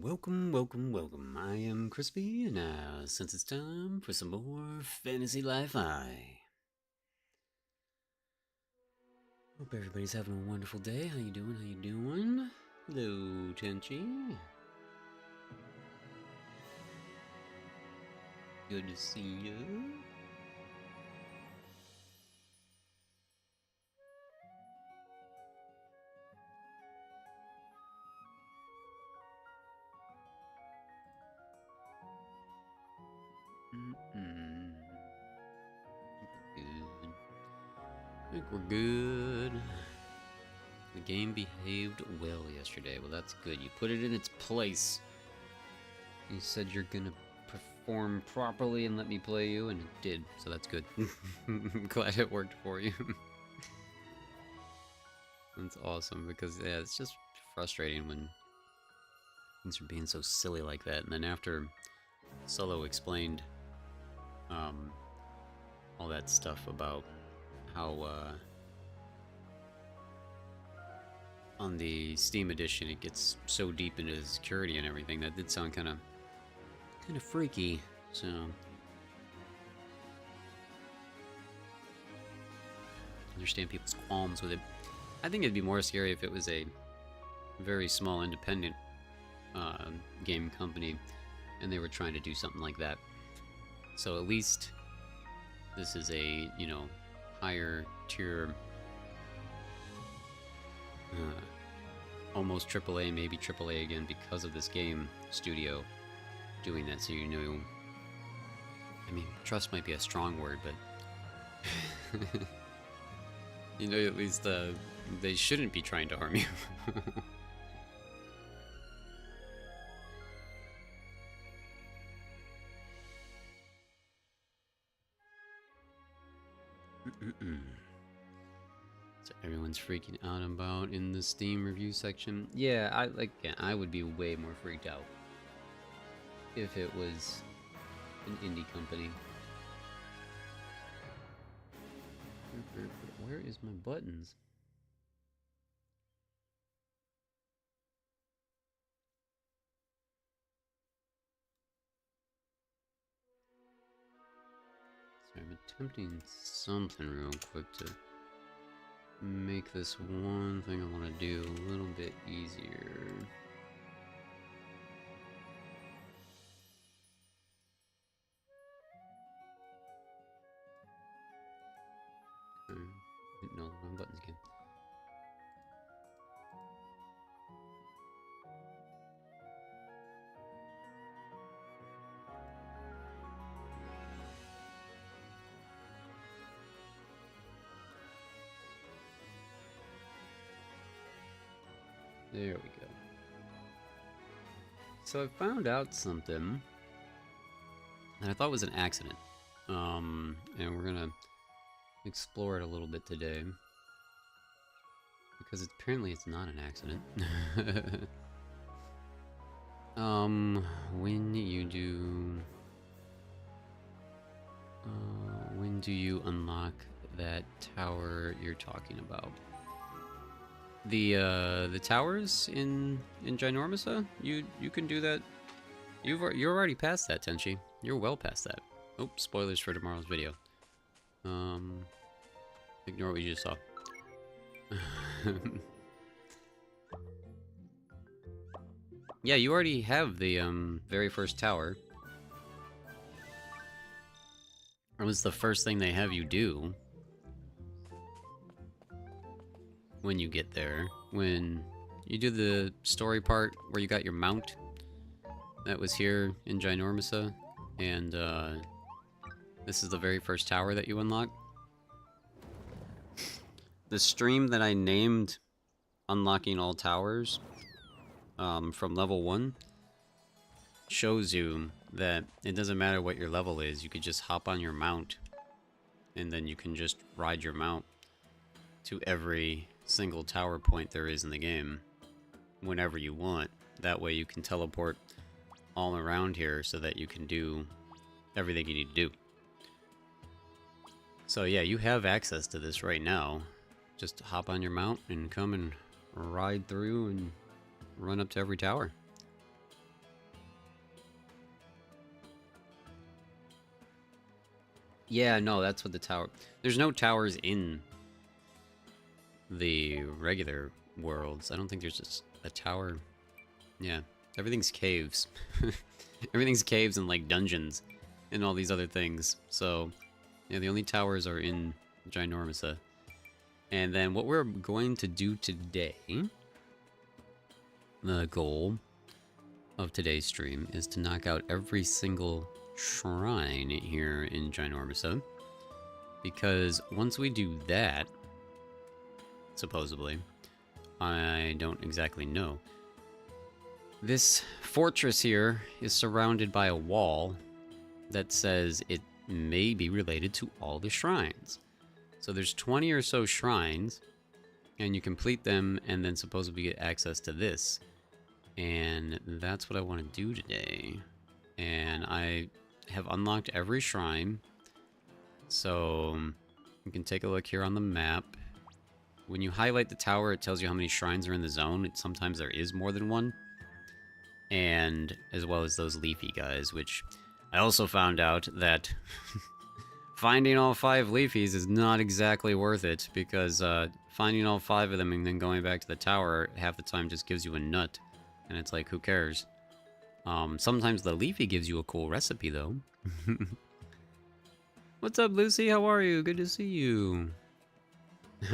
Welcome, welcome, welcome. I am Crispy, and since it's time for some more Fantasy Li-Fi. Hope everybody's having a wonderful day. How you doing? How you doing? Hello, Tenchi. Good to see you. Good. I think we're good. The game behaved well yesterday. Well, that's good. You put it in its place. You said you're gonna perform properly and let me play you, and it did, so that's good. I'm glad it worked for you. That's awesome, because yeah, it's just frustrating when things are being so silly like that. And then after Solo explained all that stuff about how on the Steam edition it gets so deep into the security and everything, that did sound kind of freaky. So understand people's qualms with it. I think it'd be more scary if it was a very small independent game company and they were trying to do something like that. So at least this is a, you know, higher tier, almost AAA, maybe AAA again, because of this game studio doing that. So you know, I mean, trust might be a strong word, but you know, at least they shouldn't be trying to harm you. So everyone's freaking out about in the Steam review section. Yeah, I would be way more freaked out if it was an indie company. Where is my buttons? Sorry, I'm attempting something real quick to make this one thing I want to do a little bit easier. Okay. No, wrong buttons again. There we go. So I found out something that I thought was an accident. And we're gonna explore it a little bit today, because apparently it's not an accident. When do you unlock that tower you're talking about? The towers in Ginormousa? You can do that. You're already past that, Tenchi. You're well past that. Oh, spoilers for tomorrow's video. Ignore what you just saw. Yeah, you already have the very first tower. It was the first thing they have you do when you get there. When you do the story part where you got your mount, that was here in Ginormousa, and this is the very first tower that you unlock. The stream that I named Unlocking All Towers from level 1 shows you that it doesn't matter what your level is, you could just hop on your mount and then you can just ride your mount to every single tower point there is in the game whenever you want. That way you can teleport all around here so that you can do everything you need to do. So yeah, you have access to this right now. Just hop on your mount and come and ride through and run up to every tower. Yeah, no, that's what the tower... There's no towers in the regular worlds. I don't think there's just a tower. Yeah, everything's caves. Everything's caves and, like, dungeons and all these other things. So, yeah, the only towers are in Ginormousa. And then what we're going to do today, the goal of today's stream, is to knock out every single shrine here in Ginormousa. Because once we do that, supposedly, I don't exactly know, this fortress here is surrounded by a wall that says it may be related to all the shrines. So there's 20 or so shrines, and you complete them and then supposedly get access to this. And that's what I want to do today. And I have unlocked every shrine. So you can take a look here on the map. When you highlight the tower, it tells you how many shrines are in the zone. Sometimes there is more than one. And as well as those leafy guys, which I also found out that finding all 5 leafies is not exactly worth it, because finding all 5 of them and then going back to the tower half the time just gives you a nut. And it's like, who cares? Sometimes the leafy gives you a cool recipe, though. What's up, Lucy? How are you? Good to see you.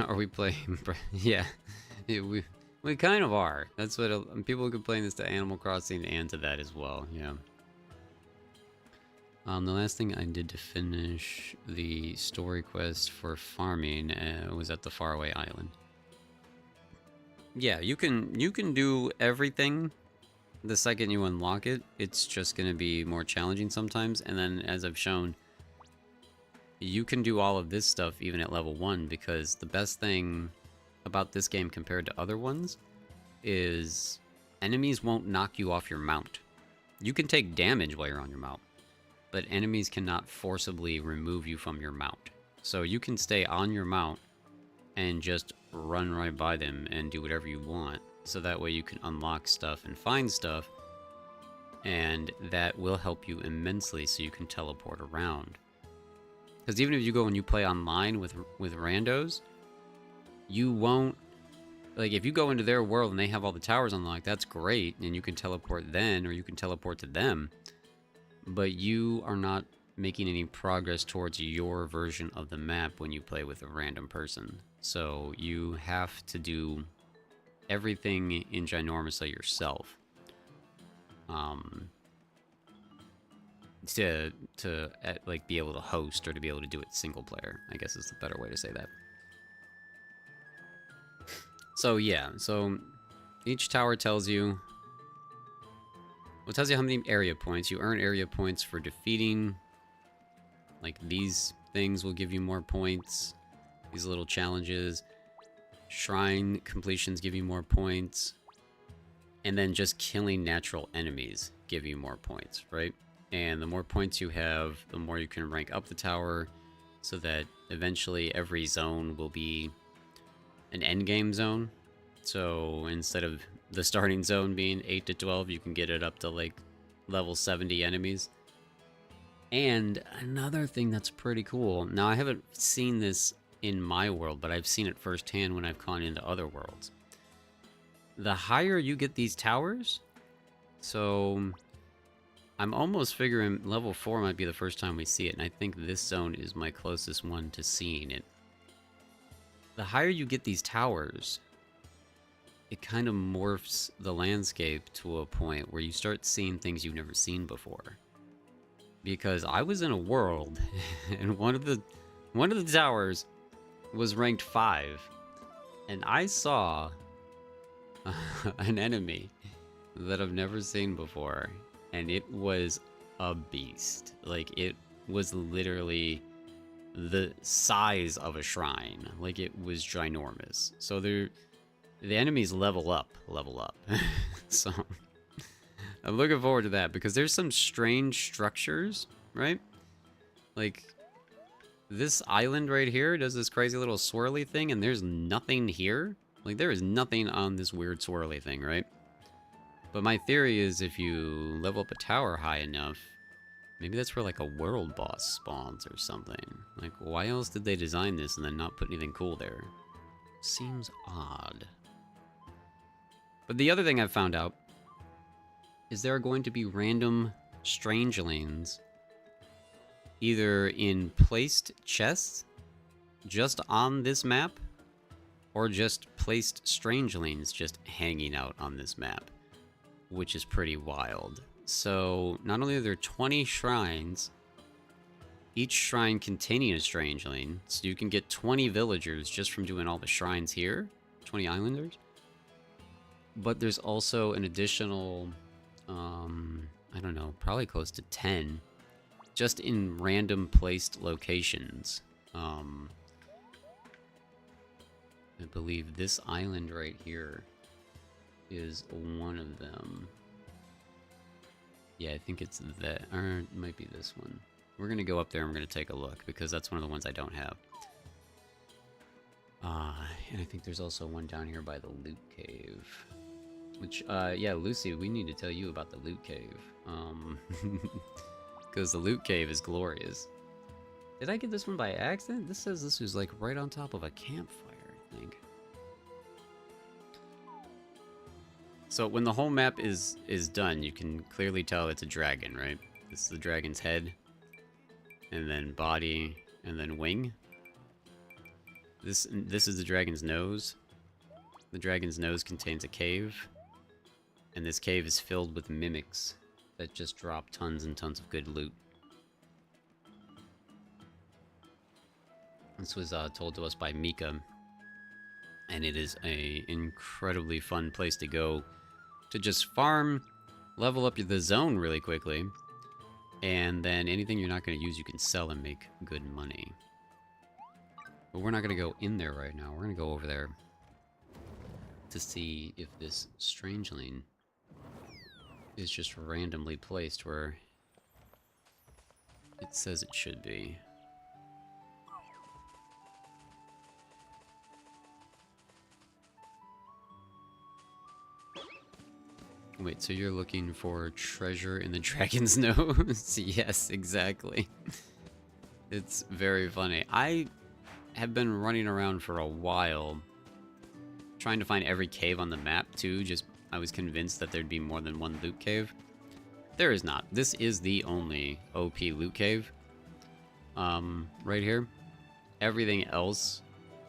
Are we playing? Yeah, we kind of are. That's what people complain this to Animal Crossing and to that as well. Yeah. The last thing I did to finish the story quest for farming was at the faraway island. Yeah, you can do everything the second you unlock it. It's just going to be more challenging sometimes, and then as I've shown, you can do all of this stuff even at level 1, because the best thing about this game compared to other ones is enemies won't knock you off your mount. You can take damage while you're on your mount, but enemies cannot forcibly remove you from your mount. So you can stay on your mount and just run right by them and do whatever you want. So that way you can unlock stuff and find stuff, and that will help you immensely so you can teleport around. Because even if you go and you play online with randos, you won't... Like, if you go into their world and they have all the towers unlocked, that's great, and you can teleport then, or you can teleport to them. But you are not making any progress towards your version of the map when you play with a random person. So you have to do everything in Ginormousa yourself. To like be able to host, or to be able to do it single player, I guess is the better way to say that. So yeah, so each tower tells you, well, it tells you how many area points. You earn area points for defeating, like, these things will give you more points. These little challenges. Shrine completions give you more points. And then just killing natural enemies give you more points, right? And the more points you have, the more you can rank up the tower, so that eventually every zone will be an endgame zone. So instead of the starting zone being 8 to 12, you can get it up to like level 70 enemies. And another thing that's pretty cool, now I haven't seen this in my world, but I've seen it firsthand when I've gone into other worlds. The higher you get these towers, so I'm almost figuring level 4 might be the first time we see it, and I think this zone is my closest one to seeing it. The higher you get these towers, it kind of morphs the landscape to a point where you start seeing things you've never seen before. Because I was in a world, and one of the towers was ranked 5, and I saw an enemy that I've never seen before, and it was a beast. Like, it was literally the size of a shrine. Like, it was ginormous. So the enemies level up. So I'm looking forward to that, because there's some strange structures, right? Like, this island right here does this crazy little swirly thing, and there's nothing here. Like, there is nothing on this weird swirly thing, right? But my theory is if you level up a tower high enough, Maybe that's where like a world boss spawns or something. Like, why else did they design this and then not put anything cool there? Seems odd. But the other thing I've found out is there are going to be random strangelings either in placed chests just on this map or just placed strangelings just hanging out on this map, which is pretty wild. So not only are there 20 shrines, each shrine containing a strangeling, so you can get 20 villagers just from doing all the shrines here, 20 islanders. But there's also an additional, I don't know, probably close to 10, just in random placed locations. I believe this island right here is one of them. Yeah, I think it's that, or it might be this one. We're gonna go up there and we're gonna take a look, because that's one of the ones I don't have. And I think there's also one down here by the loot cave. Which, yeah, Lucy, we need to tell you about the loot cave. Because the loot cave is glorious. Did I get this one by accident? This says this was like right on top of a campfire, I think. So when the whole map is done, you can clearly tell it's a dragon, right? This is the dragon's head, and then body, and then wing. This is the dragon's nose. The dragon's nose contains a cave, and this cave is filled with mimics that just drop tons and tons of good loot. This was told to us by Mika, and it is a incredibly fun place to go to just farm, level up the zone really quickly, and then anything you're not going to use you can sell and make good money. But we're not going to go in there right now. We're going to go over there to see if this strangeling is just randomly placed where it says it should be. Wait, so you're looking for treasure in the dragon's nose? Yes, exactly. It's very funny. I have been running around for a while trying to find every cave on the map too. Just I was convinced that there'd be more than one loot cave. There is not. This is the only OP loot cave. Right here. Everything else,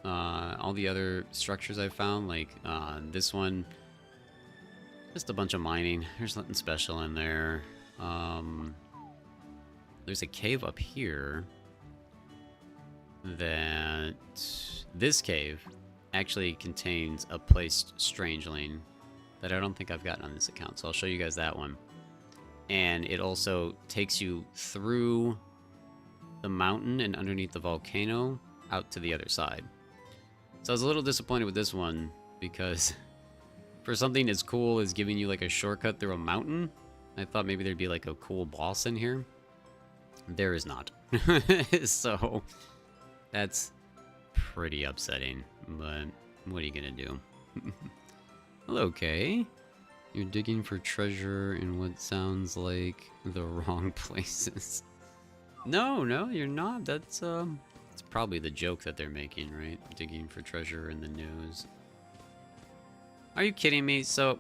all the other structures I found, like this one, just a bunch of mining. There's nothing special in there. There's a cave up here that this cave actually contains a placed strangeling that I don't think I've gotten on this account, so I'll show you guys that one. And it also takes you through the mountain and underneath the volcano out to the other side. So I was a little disappointed with this one because for something as cool as giving you like a shortcut through a mountain, I thought maybe there'd be like a cool boss in here. There is not. So that's pretty upsetting, but what are you gonna do? Hello, Kay. You're digging for treasure in what sounds like the wrong places. No, you're not. That's it's probably the joke that they're making, right? Digging for treasure in the news. Are you kidding me? So,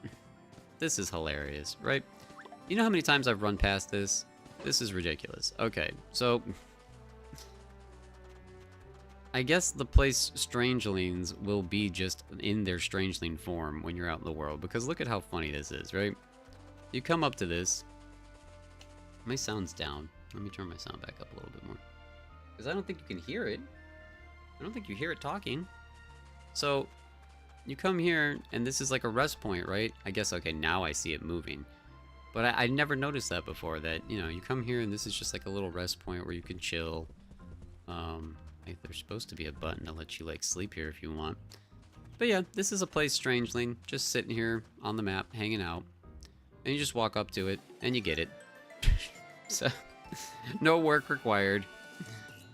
this is hilarious, right? You know how many times I've run past this? This is ridiculous. Okay, so I guess the place strangelings will be just in their strangeling form when you're out in the world, because look at how funny this is, right? You come up to this. My sound's down. Let me turn my sound back up a little bit more, because I don't think you can hear it. I don't think you hear it talking. So you come here, and this is like a rest point, right? I guess, okay, now I see it moving. But I never noticed that before, that, you know, you come here, and this is just like a little rest point where you can chill. There's supposed to be a button to let you, like, sleep here if you want. But yeah, this is a place strangeling, just sitting here on the map, hanging out. And you just walk up to it, and you get it. So, no work required.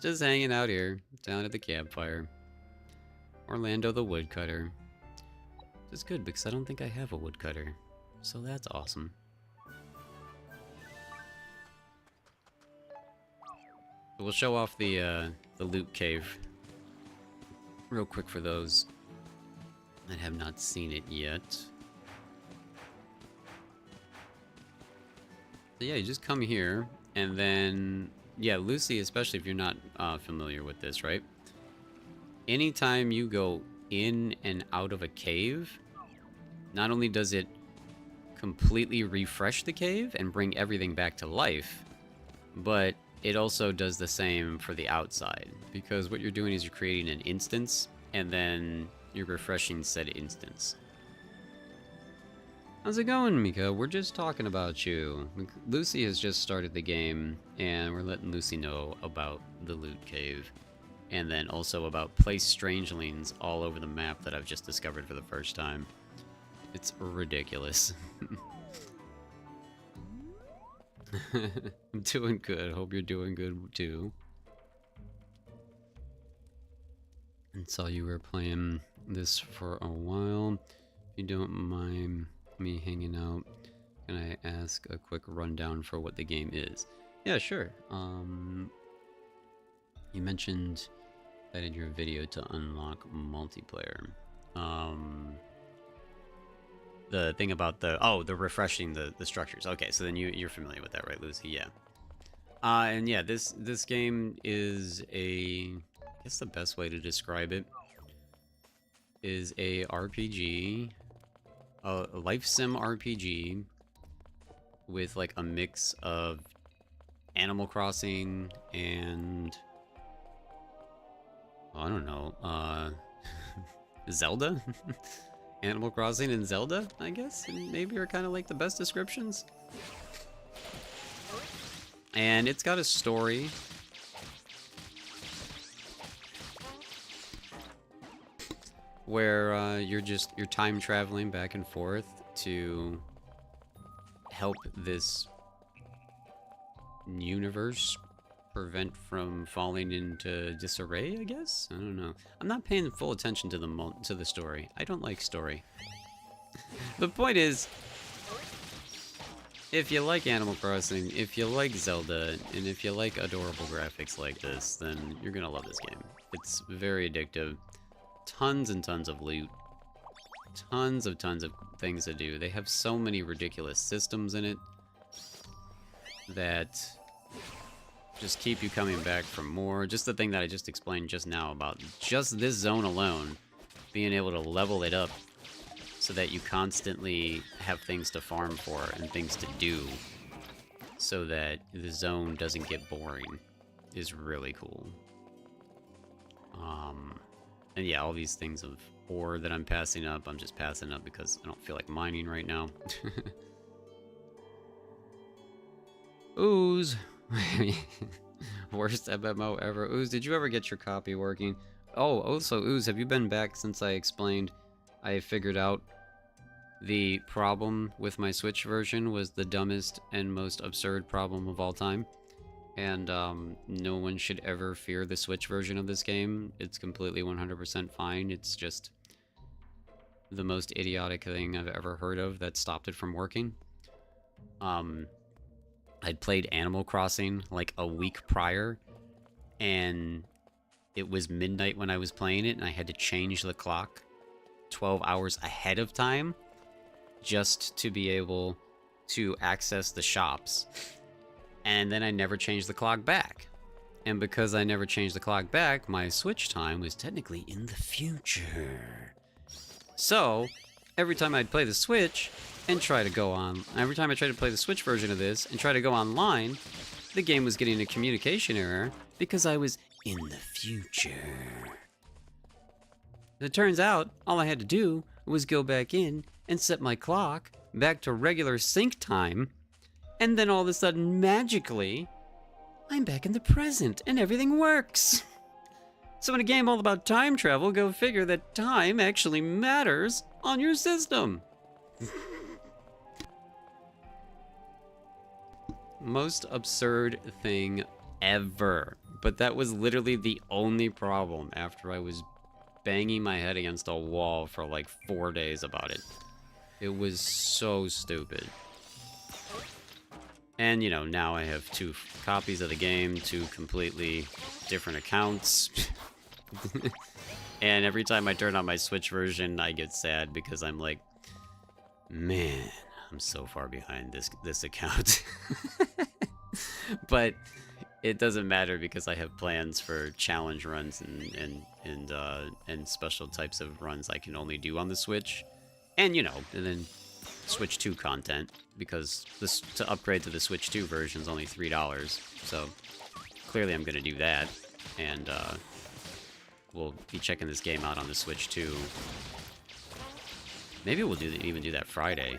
Just hanging out here, down at the campfire. Orlando the woodcutter. It's good because I don't think I have a woodcutter, so that's awesome. We'll show off the loot cave real quick for those that have not seen it yet. So yeah, you just come here, and then, yeah, Lucy, especially if you're not familiar with this, right? Anytime you go in and out of a cave, not only does it completely refresh the cave and bring everything back to life, but it also does the same for the outside, because what you're doing is you're creating an instance, and then you're refreshing said instance. How's it going, Mika? We're just talking about you. Lucy has just started the game, and we're letting Lucy know about the loot cave. And then also about placed strangelings all over the map that I've just discovered for the first time. It's ridiculous. I'm doing good. Hope you're doing good too. And saw you were playing this for a while. If you don't mind me hanging out, can I ask a quick rundown for what the game is? Yeah, sure. You mentioned that in your video to unlock multiplayer. The thing about the refreshing the structures. Okay, so then you're familiar with that, right, Lucy? Yeah. And yeah, this game is I guess the best way to describe it is a RPG, a life sim RPG with like a mix of Animal Crossing and I don't know, Zelda? Animal Crossing and Zelda, I guess, and maybe are kind of like the best descriptions. And it's got a story. Where you're time traveling back and forth to help this universe prevent from falling into disarray, I guess? I don't know. I'm not paying full attention to the story. I don't like story. The point is, if you like Animal Crossing, if you like Zelda, and if you like adorable graphics like this, then you're gonna love this game. It's very addictive. Tons and tons of loot. Tons of things to do. They have so many ridiculous systems in it that just keep you coming back for more. Just the thing that I just explained just now about just this zone alone, being able to level it up so that you constantly have things to farm for and things to do so that the zone doesn't get boring is really cool. And yeah, all these things of ore that I'm passing up, I'm just passing up because I don't feel like mining right now. Ooze. Worst MMO ever. Ooze, did you ever get your copy working? Oh, also, Ooze, have you been back since I explained I figured out the problem with my Switch version was the dumbest and most absurd problem of all time? And no one should ever fear the Switch version of this game. It's completely 100% fine. It's just the most idiotic thing I've ever heard of that stopped it from working. I'd played Animal Crossing like a week prior, and it was midnight when I was playing it, and I had to change the clock 12 hours ahead of time just to be able to access the shops. And then I never changed the clock back. And because I never changed the clock back, my Switch time was technically in the future. So, every time I'd play the Switch and try to go on, every time I tried to play the Switch version of this and try to go online, the game was getting a communication error because I was in the future. It turns out, all I had to do was go back in and set my clock back to regular sync time, and then all of a sudden, magically, I'm back in the present and everything works. So in a game all about time travel, go figure that time actually matters on your system. Most absurd thing ever. But that was literally the only problem after I was banging my head against a wall for like 4 days about it. It was so stupid. And, you know, now I have 2 copies of the game, 2 completely different accounts. And every time I turn on my Switch version, I get sad because I'm like, man, I'm so far behind this account. But it doesn't matter because I have plans for challenge runs and special types of runs I can only do on the Switch. And, you know, and then Switch 2 content, because this to upgrade to the Switch 2 version is only $3. So clearly I'm going to do that. And we'll be checking this game out on the Switch 2. Maybe we'll even do that Friday,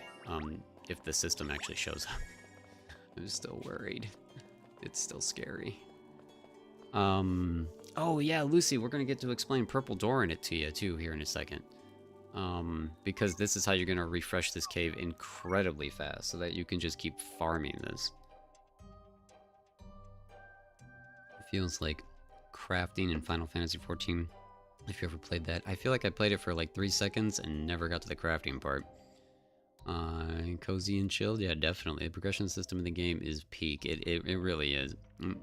if the system actually shows up. I'm still worried. It's still scary. Oh yeah, Lucy, we're gonna get to explain Purple Door in it to you too here in a second. Because this is how you're gonna refresh this cave incredibly fast, so that you can just keep farming this. It feels like crafting in Final Fantasy XIV. If you ever played that, I feel like I played it for like 3 seconds and never got to the crafting part. Cozy and chilled, yeah, definitely. The progression system in the game is peak. It really is.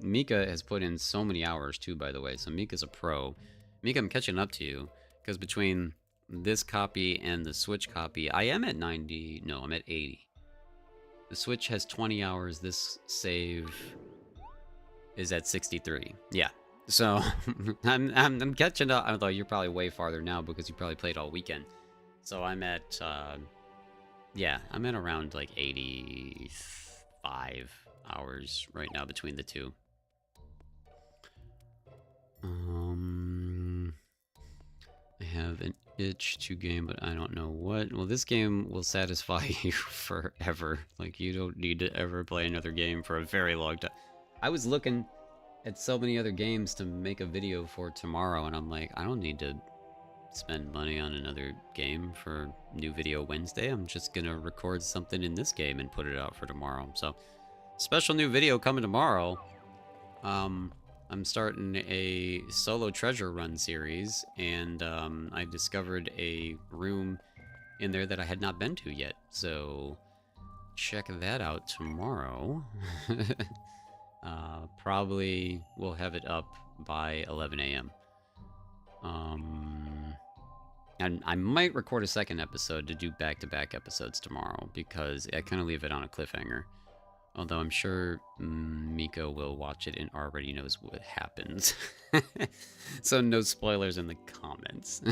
Mika has put in so many hours too, by the way. So Mika's a pro. Mika, I'm catching up to you because between this copy and the Switch copy, I am at 90. No, I'm at 80. The Switch has 20 hours. This save is at 63. Yeah. So I'm catching up. Although you're probably way farther now because you probably played all weekend. So I'm at yeah, I'm at around like 85 hours right now between the two. I have an itch to game, but I don't know what. Well, this game will satisfy you forever. Like, you don't need to ever play another game for a very long time. I was looking at so many other games to make a video for tomorrow, and I'm like, I don't need to spend money on another game for new video Wednesday. I'm just gonna record something in this game and put it out for tomorrow. So, special new video coming tomorrow. I'm starting a solo treasure run series, and I discovered a room in there that I had not been to yet. So, check that out tomorrow. Probably we'll have it up by 11 a.m. And I might record a second episode to do back-to-back episodes tomorrow because I kind of leave it on a cliffhanger. Although I'm sure Miko will watch it and already knows what happens. So no spoilers in the comments.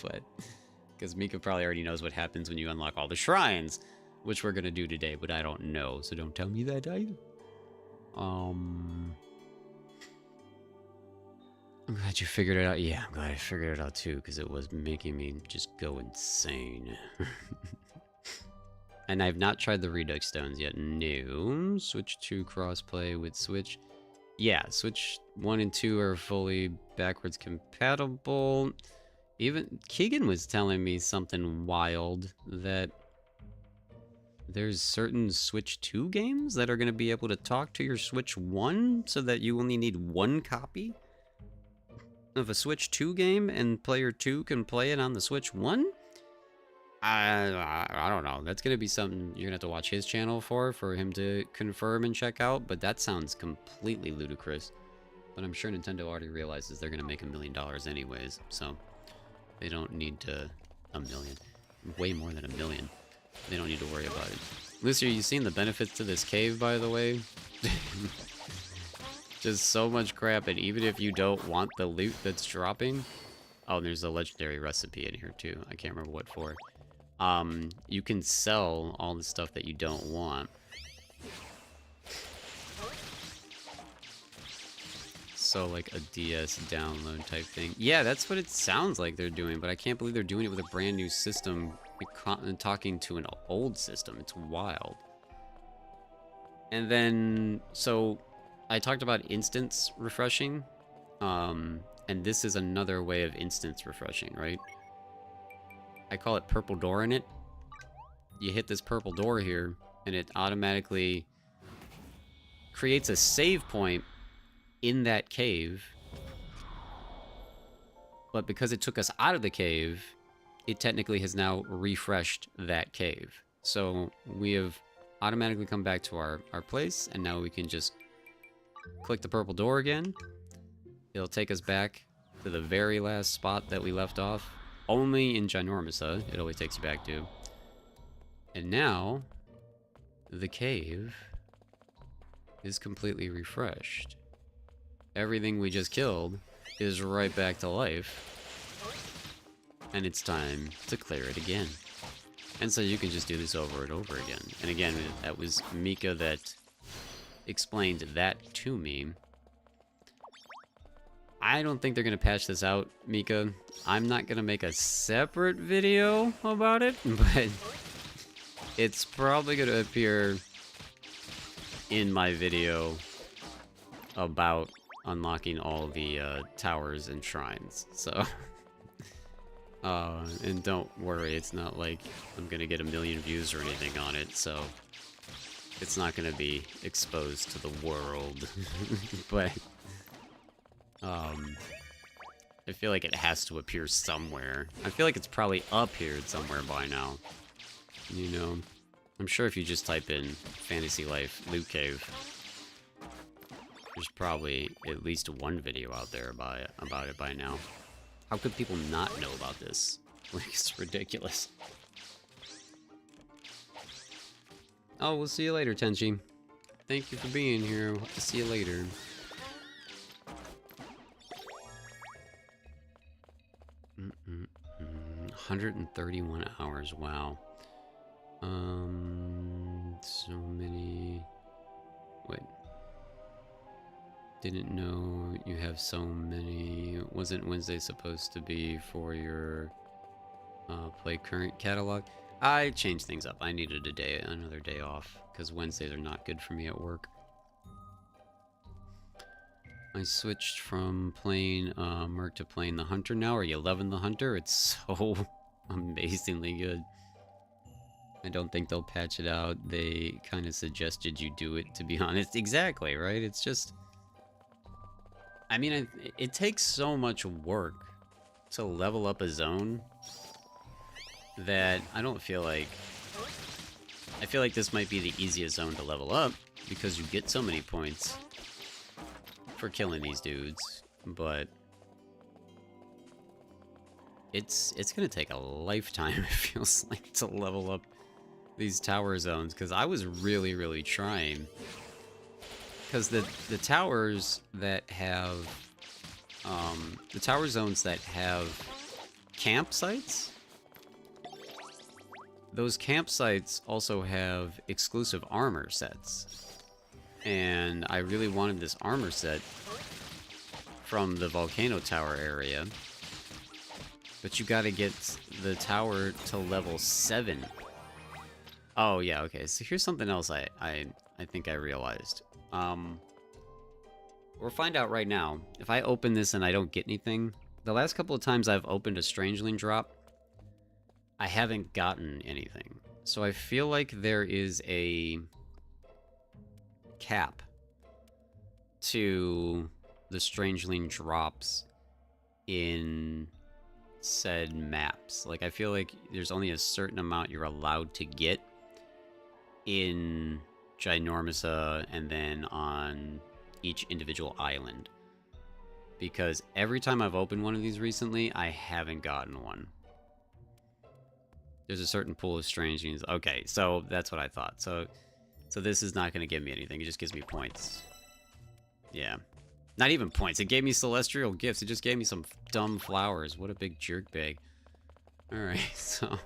But because Miko probably already knows what happens when you unlock all the shrines, which we're going to do today, but I don't know, so don't tell me that either. I'm glad you figured it out. Yeah, I'm glad I figured it out too, because it was making me just go insane. And I've not tried the Redux Stones yet. No. Switch 2 crossplay with Switch. Yeah, Switch 1 and 2 are fully backwards compatible. Even Keegan was telling me something wild, that there's certain Switch 2 games that are going to be able to talk to your Switch 1 so that you only need one copy of a Switch 2 game and player 2 can play it on the Switch 1? I don't know. That's going to be something you're going to have to watch his channel for him to confirm and check out, but that sounds completely ludicrous. But I'm sure Nintendo already realizes they're going to make $1 million anyways, so they don't need to... $1 million. Way more than $1 million. They don't need to worry about it. Lucy, are you seeing the benefits to this cave, by the way? Just so much crap, and even if you don't want the loot that's dropping... Oh, and there's a legendary recipe in here, too. I can't remember what for. You can sell all the stuff that you don't want. So, like a DS download type thing. Yeah, that's what it sounds like they're doing, but I can't believe they're doing it with a brand new system talking to an old system. It's wild. And then, so I talked about instance refreshing, and this is another way of instance refreshing, right? I call it purple door in it. You hit this purple door here, and it automatically creates a save point in that cave. But because it took us out of the cave, it technically has now refreshed that cave. So we have automatically come back to our place, and now we can just click the purple door again. It'll take us back to the very last spot that we left off. Only in Ginormousa, it always takes you back to. And now, the cave is completely refreshed. Everything we just killed is right back to life. And it's time to clear it again. And so you can just do this over and over again. And again, that was Mika that explained that to me. I don't think they're going to patch this out, Mika. I'm not going to make a separate video about it, but it's probably going to appear in my video about unlocking all the towers and shrines. So, and don't worry, it's not like I'm going to get 1 million views or anything on it, so it's not going to be exposed to the world. But I feel like it has to appear somewhere. I feel like it's probably appeared somewhere by now. You know, I'm sure if you just type in Fantasy Life Loot Cave, there's probably at least one video out there about it by now. How could people not know about this? Like, it's ridiculous. Oh, we'll see you later, Tenchi. Thank you for being here. We'll have to see you later. 131 hours, wow. So many... Wait. Didn't know you have so many... Wasn't Wednesday supposed to be for your play current catalog? I changed things up. I needed another day off, because Wednesdays are not good for me at work. I switched from playing Merc to playing the Hunter now. Are you loving the Hunter? It's so amazingly good. I don't think they'll patch it out. They kind of suggested you do it, to be honest. Exactly, right? It's just... I mean, it takes so much work to level up a zone that I don't feel like... I feel like this might be the easiest zone to level up, because you get so many points for killing these dudes, but it's gonna take a lifetime, it feels like, to level up these tower zones, because I was really trying, because the towers that have the tower zones that have campsites, those campsites also have exclusive armor sets. And I really wanted this armor set from the Volcano Tower area. But you gotta get the tower to level 7. Oh, yeah, okay. So here's something else I think I realized. We'll find out right now. If I open this and I don't get anything, the last couple of times I've opened a Strangeling drop, I haven't gotten anything. So I feel like there is a cap to the Strangeling drops in said maps. Like, I feel like there's only a certain amount you're allowed to get in Ginormousa and then on each individual island. Because every time I've opened one of these recently, I haven't gotten one. There's a certain pool of Strangelings. Okay, so that's what I thought. So this is not going to give me anything. It just gives me points. Yeah. Not even points. It gave me celestial gifts. It just gave me some dumb flowers. What a big jerk bag. Alright, so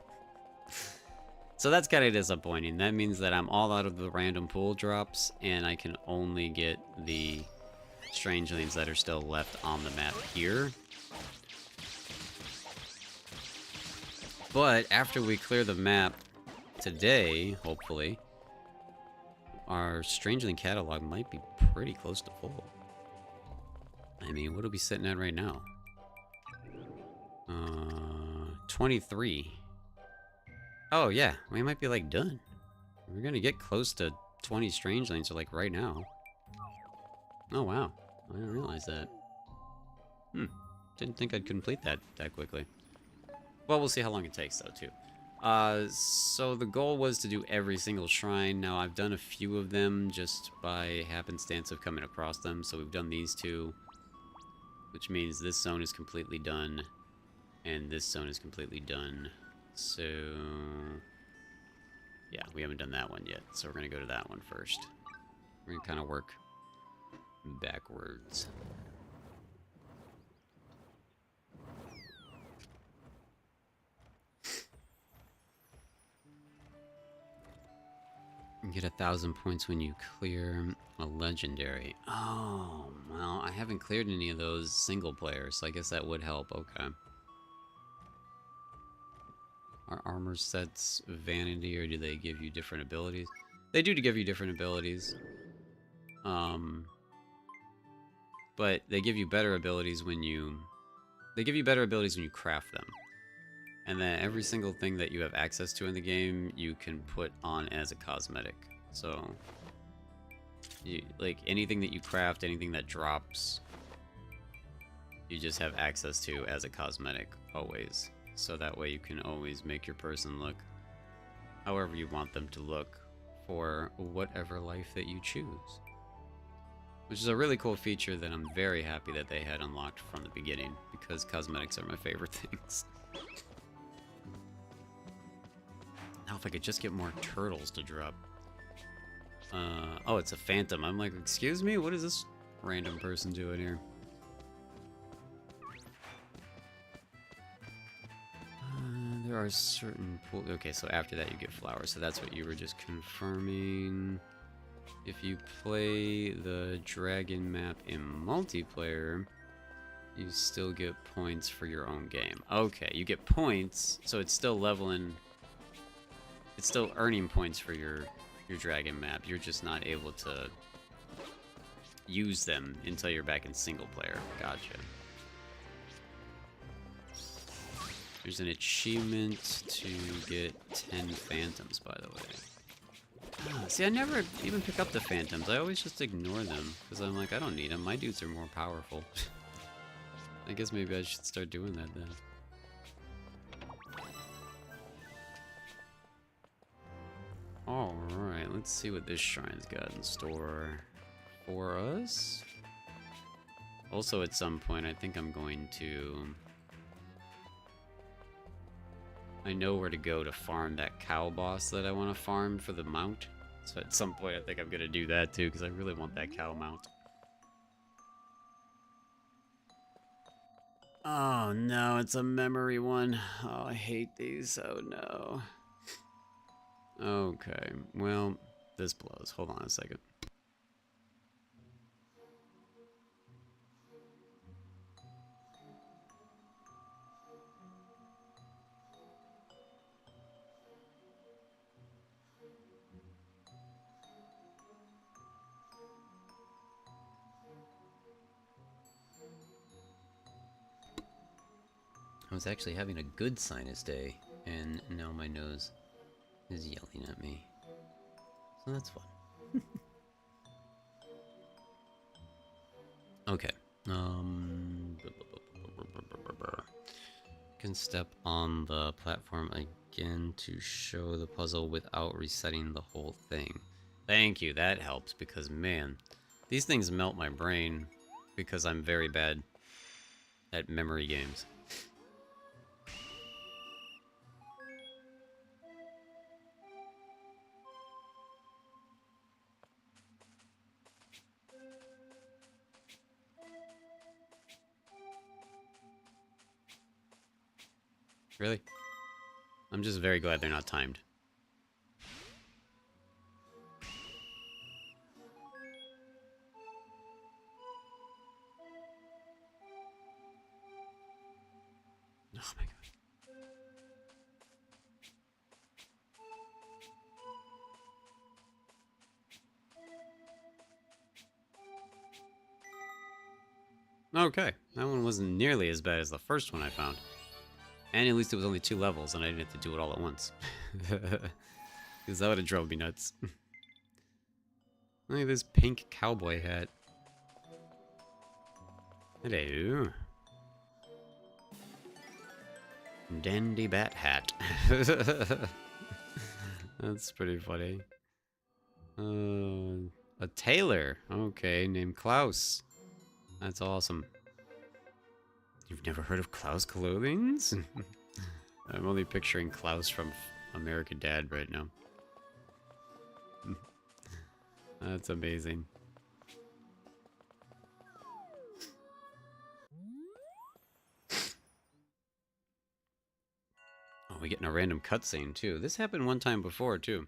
that's kind of disappointing. That means that I'm all out of the random pool drops, and I can only get the Strangelings that are still left on the map here. But after we clear the map today, hopefully, our Strangeling catalog might be pretty close to full. I mean, what are we sitting at right now? 23. Oh, yeah. We might be, like, done. We're gonna get close to 20 Strangelings, like, right now. Oh, wow. I didn't realize that. Didn't think I'd complete that quickly. Well, we'll see how long it takes, though, too. So the goal was to do every single shrine. Now I've done a few of them just by happenstance of coming across them. So we've done these two, which means this zone is completely done, and this zone is completely done. So yeah, we haven't done that one yet. So we're gonna go to that one first. We're gonna kind of work backwards. You get 1,000 points when you clear a legendary. Oh, well, I haven't cleared any of those single players, so I guess that would help. Okay. Are armor sets vanity, or do they give you different abilities? They do give you different abilities. But they give you better abilities when you... They give you better abilities when you craft them. And then every single thing that you have access to in the game, you can put on as a cosmetic. So, like, anything that you craft, anything that drops, you just have access to as a cosmetic, always. So that way you can always make your person look however you want them to look for whatever life that you choose. Which is a really cool feature that I'm very happy that they had unlocked from the beginning, because cosmetics are my favorite things. Now if I could just get more turtles to drop. Oh, it's a phantom. I'm like, excuse me? What is this random person doing here? There are certain pools. Okay, so after that you get flowers. So that's what you were just confirming. If you play the dragon map in multiplayer, you still get points for your own game. Okay, you get points, so it's still leveling. It's still earning points for your dragon map. You're just not able to use them until you're back in single player. Gotcha. There's an achievement to get 10 phantoms, by the way. Ah, see, I never even pick up the phantoms. I always just ignore them, because I'm like, I don't need them. My dudes are more powerful. I guess maybe I should start doing that then. Alright, let's see what this shrine's got in store for us. Also, at some point, I think I'm going to... I know where to go to farm that cow boss that I want to farm for the mount. So at some point, I think I'm going to do that too, because I really want that cow mount. Oh no, it's a memory one. Oh, I hate these. Oh no. Okay, well, this blows. Hold on a second. I was actually having a good sinus day, and now my nose is yelling at me. So that's fun. Okay. Can step on the platform again to show the puzzle without resetting the whole thing. Thank you, that helps, because man, these things melt my brain because I'm very bad at memory games. Really? I'm just very glad they're not timed. Oh my god. Okay, that one wasn't nearly as bad as the first one I found. And at least it was only 2 levels and I didn't have to do it all at once. Because that would have drove me nuts. Look at this pink cowboy hat. Hello. Dandy Bat Hat. That's pretty funny. A tailor. Okay, named Klaus. That's awesome. You've never heard of Klaus Clothings? I'm only picturing Klaus from American Dad right now. That's amazing. Oh, we getting a random cutscene too. This happened one time before too.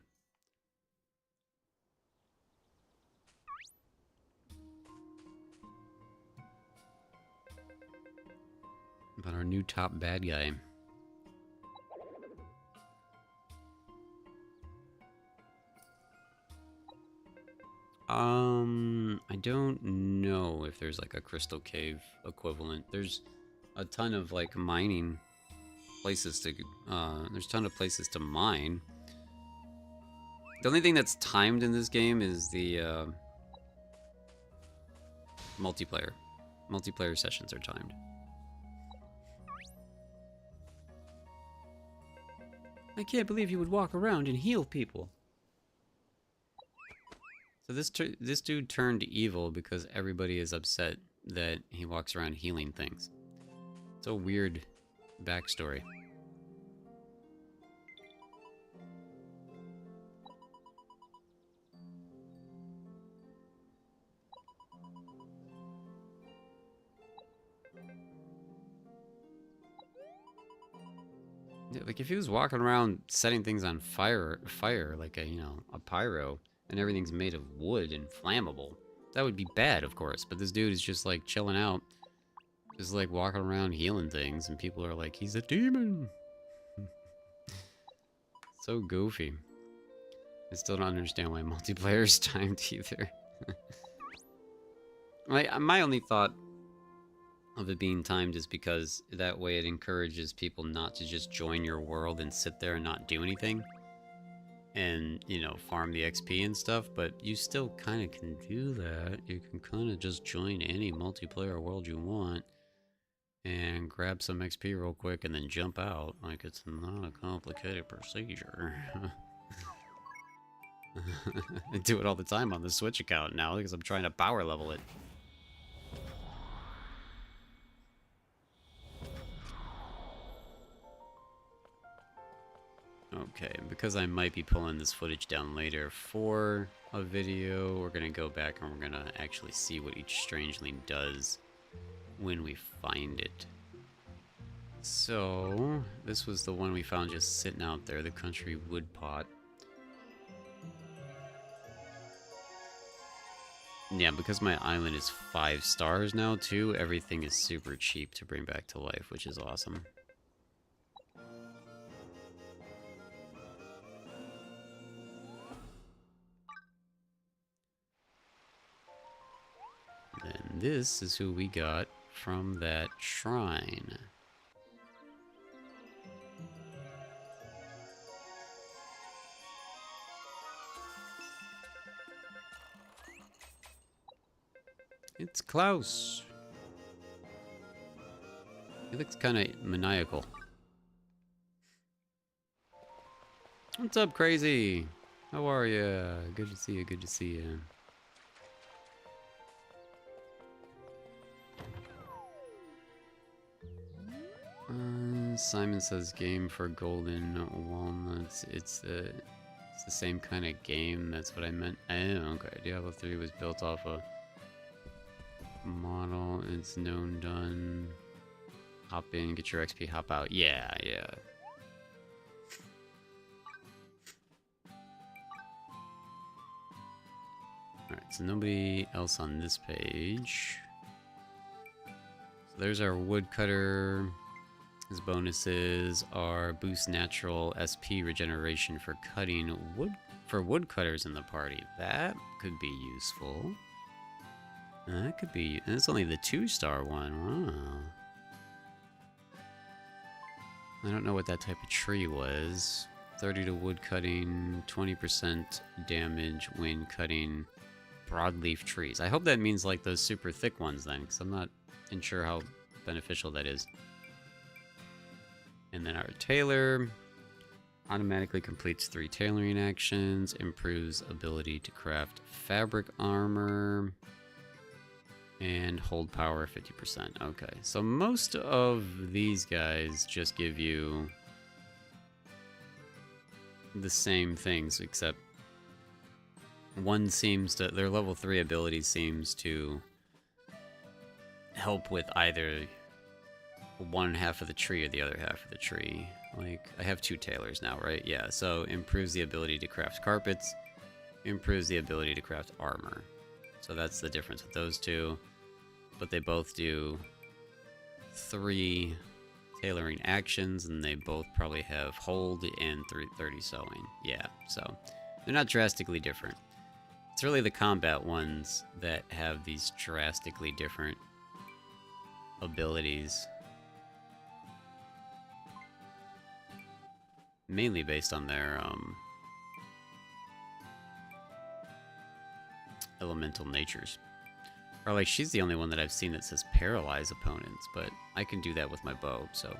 About our new top bad guy. I don't know if there's like a crystal cave equivalent. There's a ton of like mining places to, there's a ton of places to mine. The only thing that's timed in this game is the, multiplayer. Multiplayer sessions are timed. I can't believe you would walk around and heal people. So this dude turned evil because everybody is upset that he walks around healing things. It's a weird backstory. Like if he was walking around setting things on fire like a, you know, a pyro, and everything's made of wood and flammable, that would be bad, of course. But this dude is just like chilling out, just like walking around healing things, and people are like, he's a demon. So goofy. I still don't understand why multiplayer is timed either. My only thought of it being timed is because that way it encourages people not to just join your world and sit there and not do anything and, you know, farm the XP and stuff, but you still kind of can do that. You can kind of just join any multiplayer world you want and grab some XP real quick and then jump out. Like, it's not a complicated procedure. I do it all the time on the Switch account now because I'm trying to power level it. Okay, and because I might be pulling this footage down later for a video, we're gonna go back and we're gonna actually see what each strangeling does when we find it. So, this was the one we found just sitting out there, the country wood pot. Yeah, because my island is 5 stars now too, everything is super cheap to bring back to life, which is awesome. And this is who we got from that shrine. It's Klaus. He looks kind of maniacal. What's up, crazy? How are ya? Good to see you, good to see you. Simon says game for golden walnuts. It's the same kind of game. That's what I meant. Oh, okay. Diablo 3 was built off a model. It's known done. Hop in, get your XP, hop out. Yeah, yeah. Alright, so nobody else on this page. So there's our woodcutter. His bonuses are boost natural SP regeneration for cutting wood for woodcutters in the party. That could be useful. That could be. And it's only the 2-star one. Wow. I don't know what that type of tree was. 30 to wood cutting, 20% damage when cutting broadleaf trees. I hope that means like those super thick ones then, because I'm not sure how beneficial that is. And then our tailor automatically completes 3 tailoring actions, improves ability to craft fabric armor, and hold power 50%. Okay, so most of these guys just give you the same things, except one seems to, their level 3 ability seems to help with either one half of the tree or the other half of the tree. Like, I have 2 tailors now, right? Yeah, so improves the ability to craft carpets, improves the ability to craft armor. So that's the difference with those 2. But they both do 3 tailoring actions, and they both probably have hold and 30 sewing. Yeah, so they're not drastically different. It's really the combat ones that have these drastically different abilities. Mainly based on their elemental natures. Or like, she's the only one that I've seen that says paralyze opponents, but I can do that with my bow, so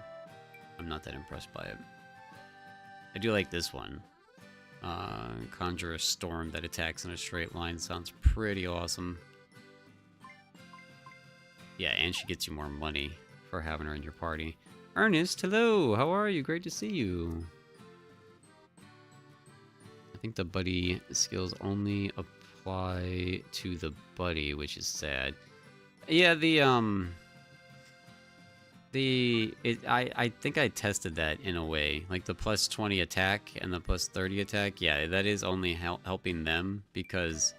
I'm not that impressed by it. I do like this one. Conjure a storm that attacks in a straight line. Sounds pretty awesome. Yeah, and she gets you more money for having her in your party. Ernest, hello! How are you? Great to see you. I think the buddy skills only apply to the buddy, which is sad. Yeah, I think I tested that in a way. Like the plus 20 attack and the plus 30 attack, yeah, that is only helping them, because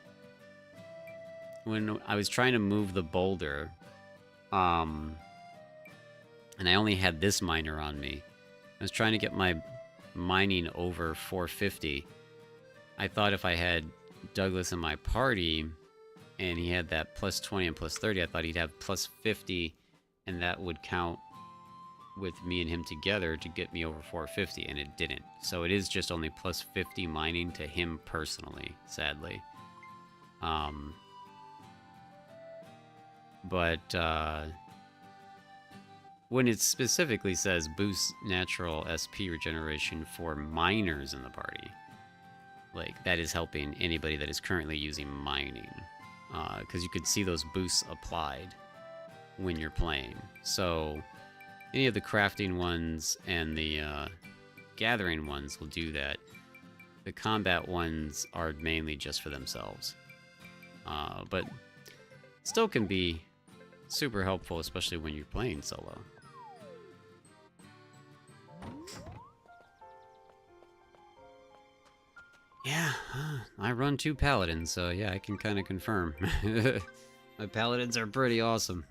when I was trying to move the boulder, and I only had this miner on me, I was trying to get my mining over 450. I thought if I had Douglas in my party and he had that plus 20 and plus 30, I thought he'd have plus 50, and that would count with me and him together to get me over 450, and it didn't. So it is just only plus 50 mining to him personally, sadly. But when it specifically says boost natural SP regeneration for miners in the party, like, that is helping anybody that is currently using mining, because you could see those boosts applied when you're playing. So any of the crafting ones and the gathering ones will do that. The combat ones are mainly just for themselves, but still can be super helpful, especially when you're playing solo. Yeah, I run 2 paladins, so yeah, I can kind of confirm. My paladins are pretty awesome.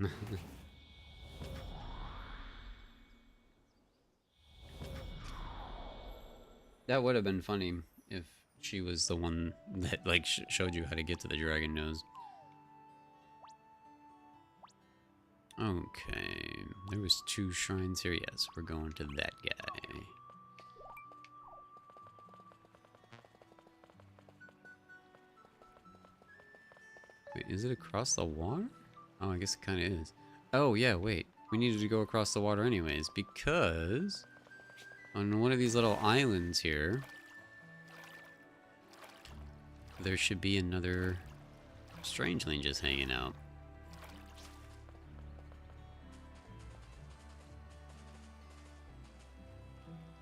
That would have been funny if she was the one that, like, showed you how to get to the dragon nose. Okay, there was 2 shrines here. Yes, we're going to that guy. Wait, is it across the water? Oh, I guess it kind of is. Oh, yeah, wait. We needed to go across the water anyways, because on one of these little islands here, there should be another strangeling just hanging out.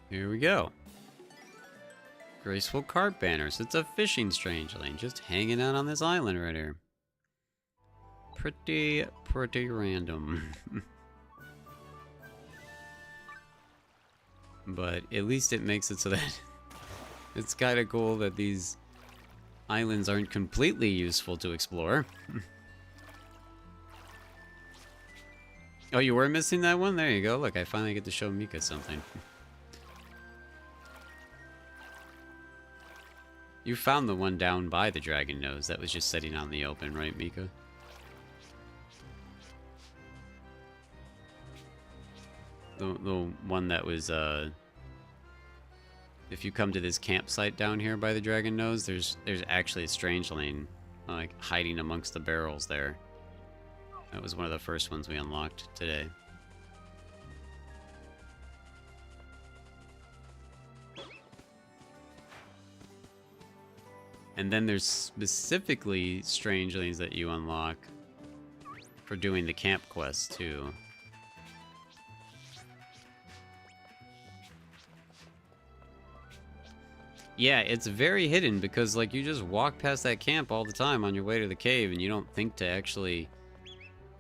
Here we go. Graceful carp banners. It's a fishing strangeling just hanging out on this island right here. Pretty random. But at least it makes it so that it's kind of cool that these islands aren't completely useful to explore. Oh, you were missing that one? There you go. Look, I finally get to show Mika something. You found the one down by the dragon nose that was just sitting out in the open, right, Mika? The one that was, if you come to this campsite down here by the dragon nose, there's actually a strangeling, like, hiding amongst the barrels there. That was one of the first ones we unlocked today. And then there's specifically strangelings that you unlock for doing the camp quest, too. Yeah, it's very hidden because, like, you just walk past that camp all the time on your way to the cave and you don't think to actually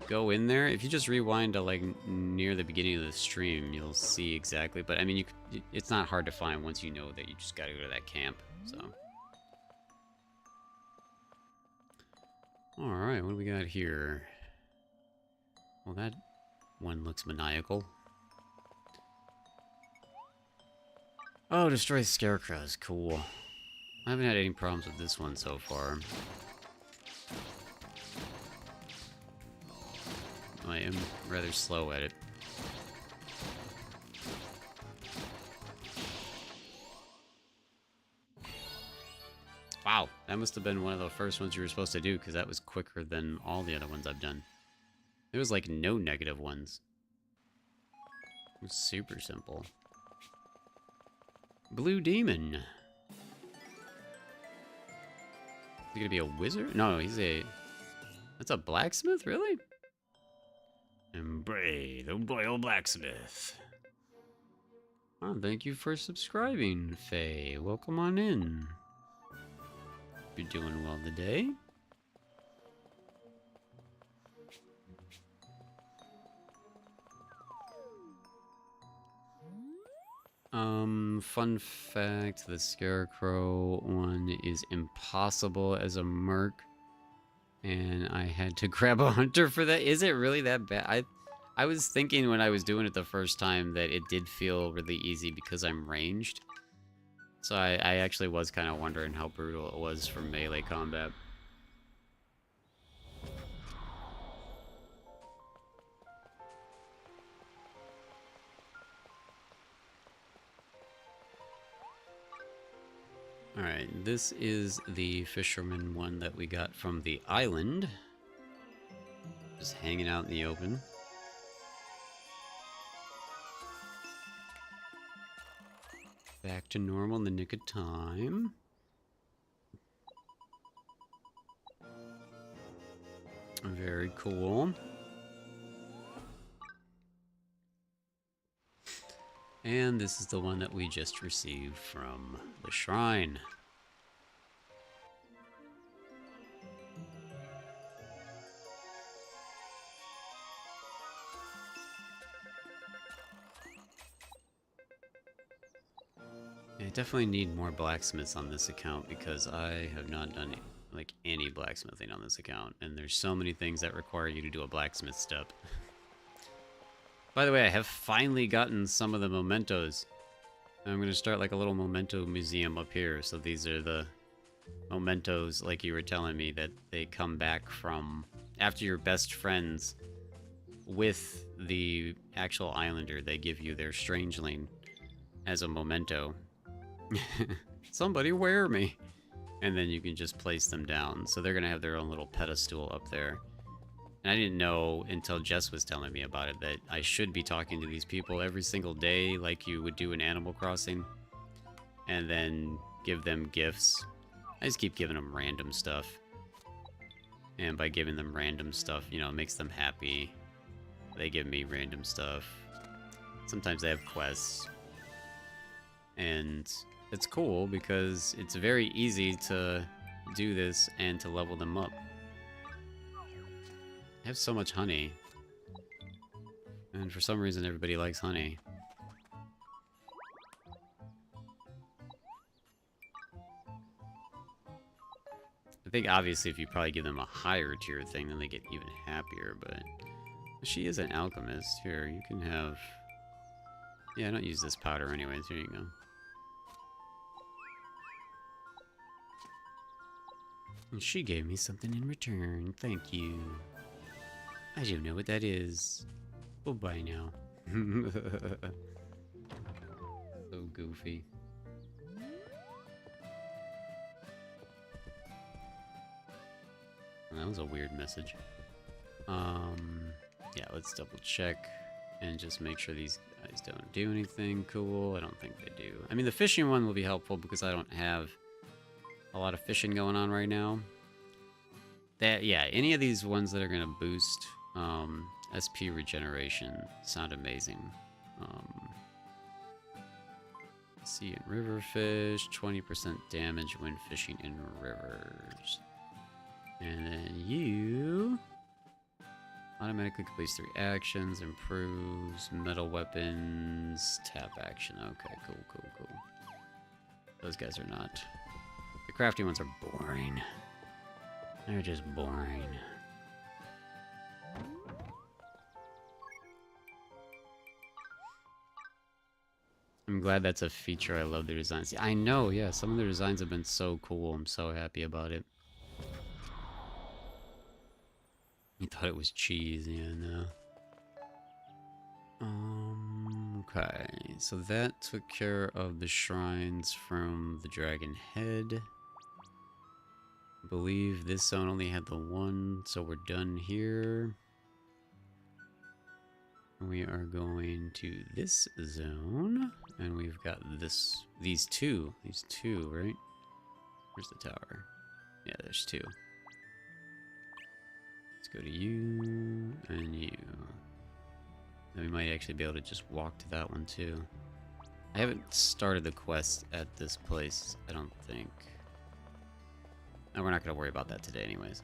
go in there. If you just rewind to, like, near the beginning of the stream, you'll see exactly. But, I mean, it's not hard to find once you know that you just gotta go to that camp, so. Alright, what do we got here? Well, that one looks maniacal. Oh, destroy scarecrows. Cool. I haven't had any problems with this one so far. I am rather slow at it. Wow, that must have been one of the first ones you were supposed to do, because that was quicker than all the other ones I've done. There was like no negative ones. It was super simple. Blue Demon. Is he gonna be a wizard? No, he's a... That's a blacksmith, really? Embray, the royal blacksmith. Oh, thank you for subscribing, Faye. Welcome on in. You're doing well today. Fun fact, the Scarecrow one is impossible as a merc. And I had to grab a hunter for that. Is it really that bad? I was thinking when I was doing it the first time that it did feel really easy because I'm ranged. So I actually was kind of wondering how brutal it was for melee combat. Alright, this is the fisherman one that we got from the island. Just hanging out in the open. Back to normal in the nick of time. Very cool. And this is the one that we just received from the shrine. I definitely need more blacksmiths on this account because I have not done like any blacksmithing on this account, and there's so many things that require you to do a blacksmith step. By the way, I have finally gotten some of the mementos. I'm going to start like a little memento museum up here. So these are the mementos, like you were telling me, that they come back from after you're best friends with the actual islander. They give you their strangeling as a memento. Somebody wear me. And then you can just place them down. So they're going to have their own little pedestal up there. And I didn't know until Jess was telling me about it that I should be talking to these people every single day like you would do in Animal Crossing. And then give them gifts. I just keep giving them random stuff. And by giving them random stuff, you know, it makes them happy. They give me random stuff. Sometimes they have quests. And it's cool because it's very easy to do this and to level them up. I have so much honey. And for some reason everybody likes honey. I think obviously if you probably give them a higher tier thing, then they get even happier, but... She is an alchemist. Here, you can have... Yeah, I don't use this powder anyways. Here you go. And she gave me something in return. Thank you. I don't know what that is. Well, bye now. So goofy. That was a weird message. Yeah, let's double check and just make sure these guys don't do anything cool. I don't think they do. I mean, the fishing one will be helpful because I don't have A lot of fishing going on right now. That, yeah, any of these ones that are going to boost SP regeneration sound amazing. Sea and river fish, 20% damage when fishing in rivers. And then you automatically completes 3 actions, improves metal weapons, tap action. Okay, cool. Those guys are not. The crafty ones are boring. They're just boring. I'm glad that's a feature. I love the designs. I know, yeah, some of the designs have been so cool. I'm so happy about it. You thought it was cheese, yeah, no. Okay, so that took care of the shrines from the Dragon Head. I believe this zone only had the one, so we're done here. We are going to this zone, and we've got these two, right? Where's the tower? Yeah, there's 2. Let's go to you and you. Then we might actually be able to just walk to that one too. I haven't started the quest at this place, I don't think. No, we're not going to worry about that today anyways.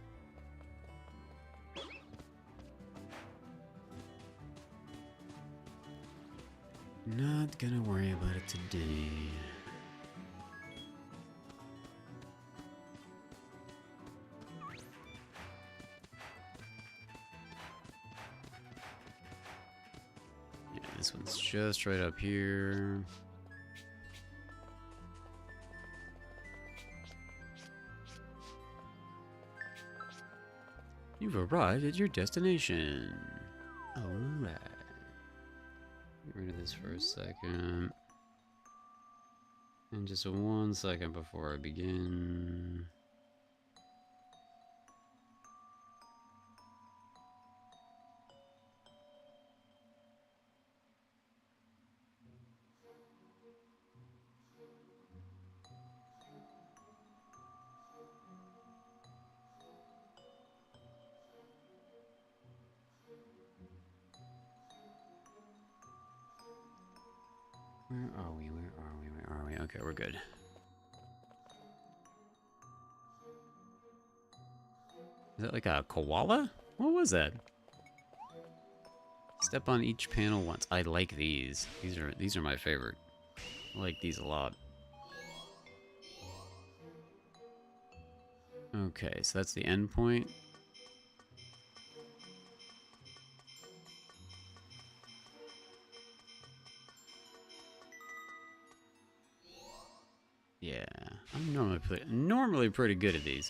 Not gonna worry about it today. Yeah, this one's just right up here. You've arrived at your destination. Alright. Get rid of this for a second. And just 1 second before I begin. Where are we? Okay, we're good. Is that like a koala? What was that? Step on each panel once. I like these. These are my favorite. I like these a lot. Okay, so that's the end point. Yeah, I'm normally pretty good at these.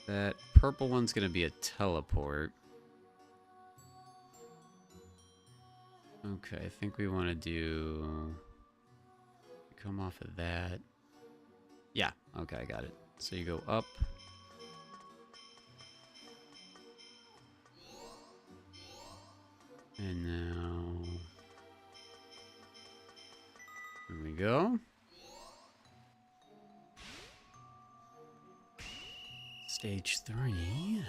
That purple one's gonna be a teleport. Okay, I think we want to do... Come off of that. Yeah, okay, I got it. So you go up. And now... Here we go. Stage 3.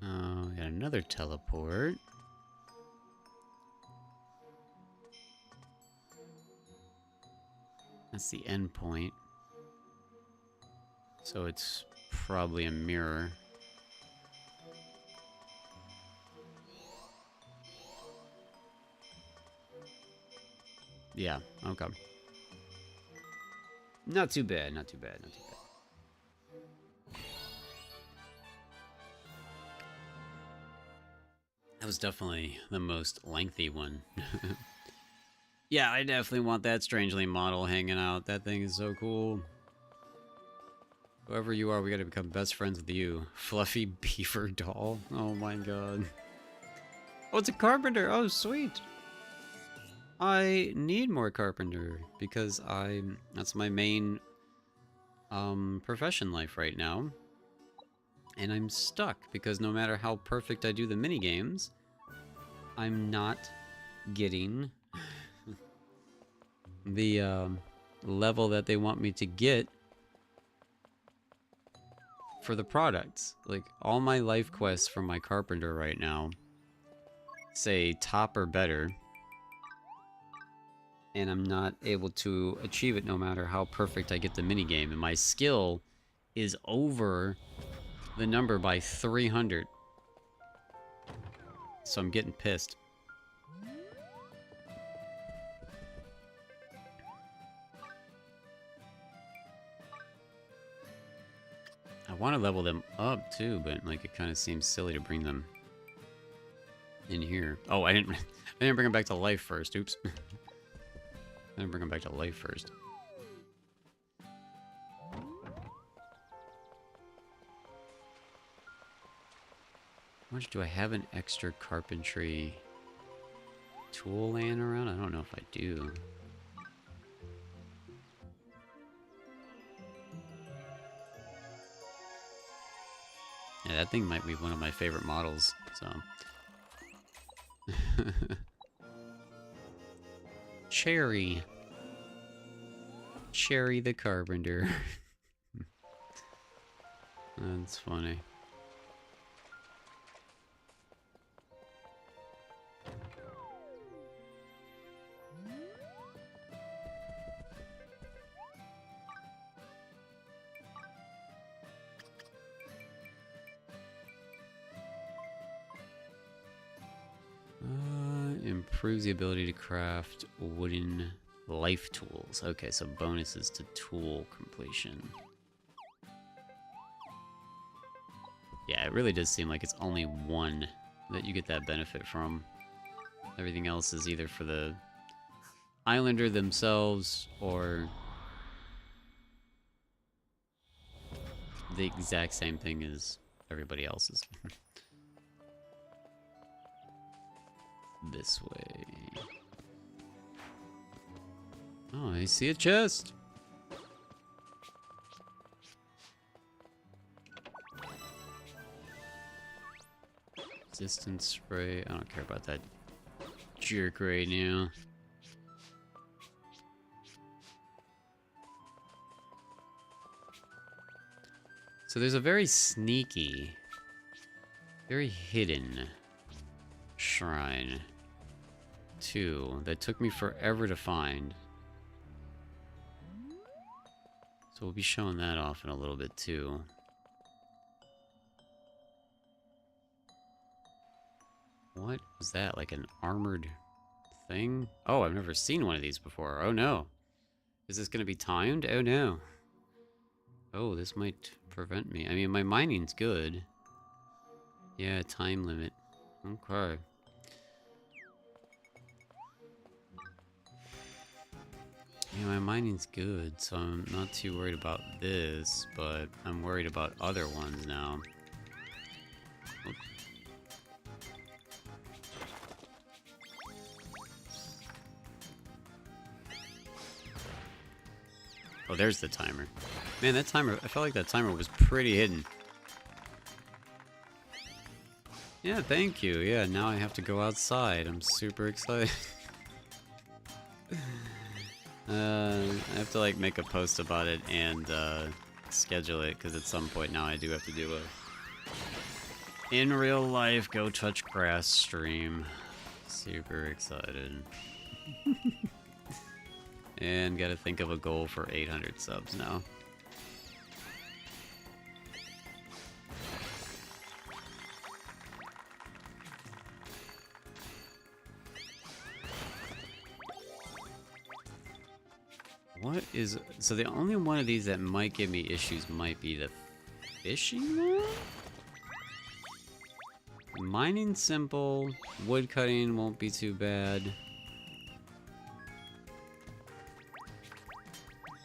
Oh, we got another teleport. That's the end point. So it's probably a mirror. Yeah, okay. Not too bad, not too bad, not too bad. That was definitely the most lengthy one. Yeah, I definitely want that Strangely model hanging out. That thing is so cool. Whoever you are, we gotta become best friends with you. Fluffy beaver doll. Oh my god. Oh, it's a carpenter. Oh, sweet. I need more carpenter because that's my main profession life right now. And I'm stuck because no matter how perfect I do the mini games, I'm not getting the level that they want me to get for the products. Like, all my life quests from my carpenter right now say top or better, and I'm not able to achieve it no matter how perfect I get the minigame, and my skill is over the number by 300. So I'm getting pissed. I want to level them up too, but like it kind of seems silly to bring them in here. Oh, I didn't bring them back to life first. Oops. I didn't bring them back to life first. How much do I have an extra carpentry tool laying around? I don't know if I do. Yeah, that thing might be one of my favorite models, so. Cherry. Cherry the Carpenter. That's funny. Improves the ability to craft wooden life tools. Okay, so bonuses to tool completion. Yeah, it really does seem like it's only one that you get that benefit from. Everything else is either for the islander themselves or the exact same thing as everybody else's. This way. Oh, I see a chest. Resistance spray. I don't care about that jerk right now. So there's a very sneaky, very hidden shrine too that took me forever to find. So we'll be showing that off in a little bit too. What was that? Like an armored thing? Oh, I've never seen one of these before. Oh no. Is this gonna be timed? Oh no. Oh, this might prevent me. I mean, my mining's good. Yeah, time limit. Okay. Yeah, my mining's good, so I'm not too worried about this, but I'm worried about other ones now. Oh. Oh, there's the timer. Man, that timer, I felt like that timer was pretty hidden. Yeah, thank you. Yeah, now I have to go outside. I'm super excited. I have to like make a post about it and schedule it, because at some point now I do have to do a in real life go touch grass stream. Super excited. And gotta think of a goal for 800 subs now. What is... So the only one of these that might give me issues might be the fishing one? Mining simple. Wood cutting won't be too bad.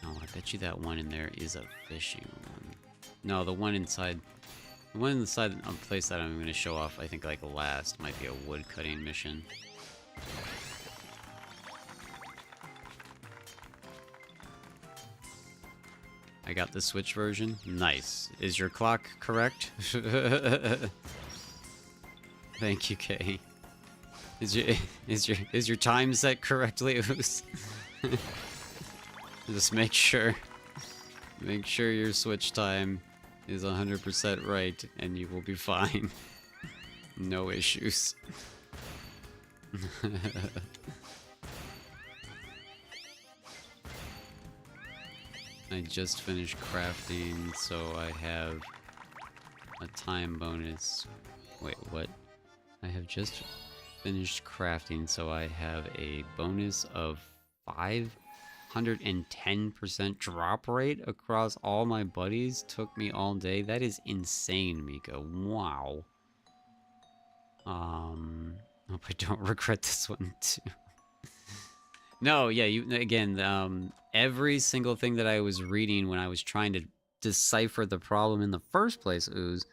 Oh, I bet you that one in there is a fishing one. No, the one inside... The one inside a place that I'm going to show off, I think like last, might be a wood cutting mission. I got the Switch version. Nice. Is your clock correct? Thank you, Kay. Is your is your time set correctly, Oos? Just make sure your switch time is 100% right, and you will be fine. No issues. I just finished crafting, so I have a time bonus. Wait, what? I have just finished crafting, so I have a bonus of 510% drop rate across all my buddies. Took me all day. That is insane, Mika. Wow. Hope I don't regret this one too. No, yeah, every single thing that I was reading when I was trying to decipher the problem in the first place, Ooze,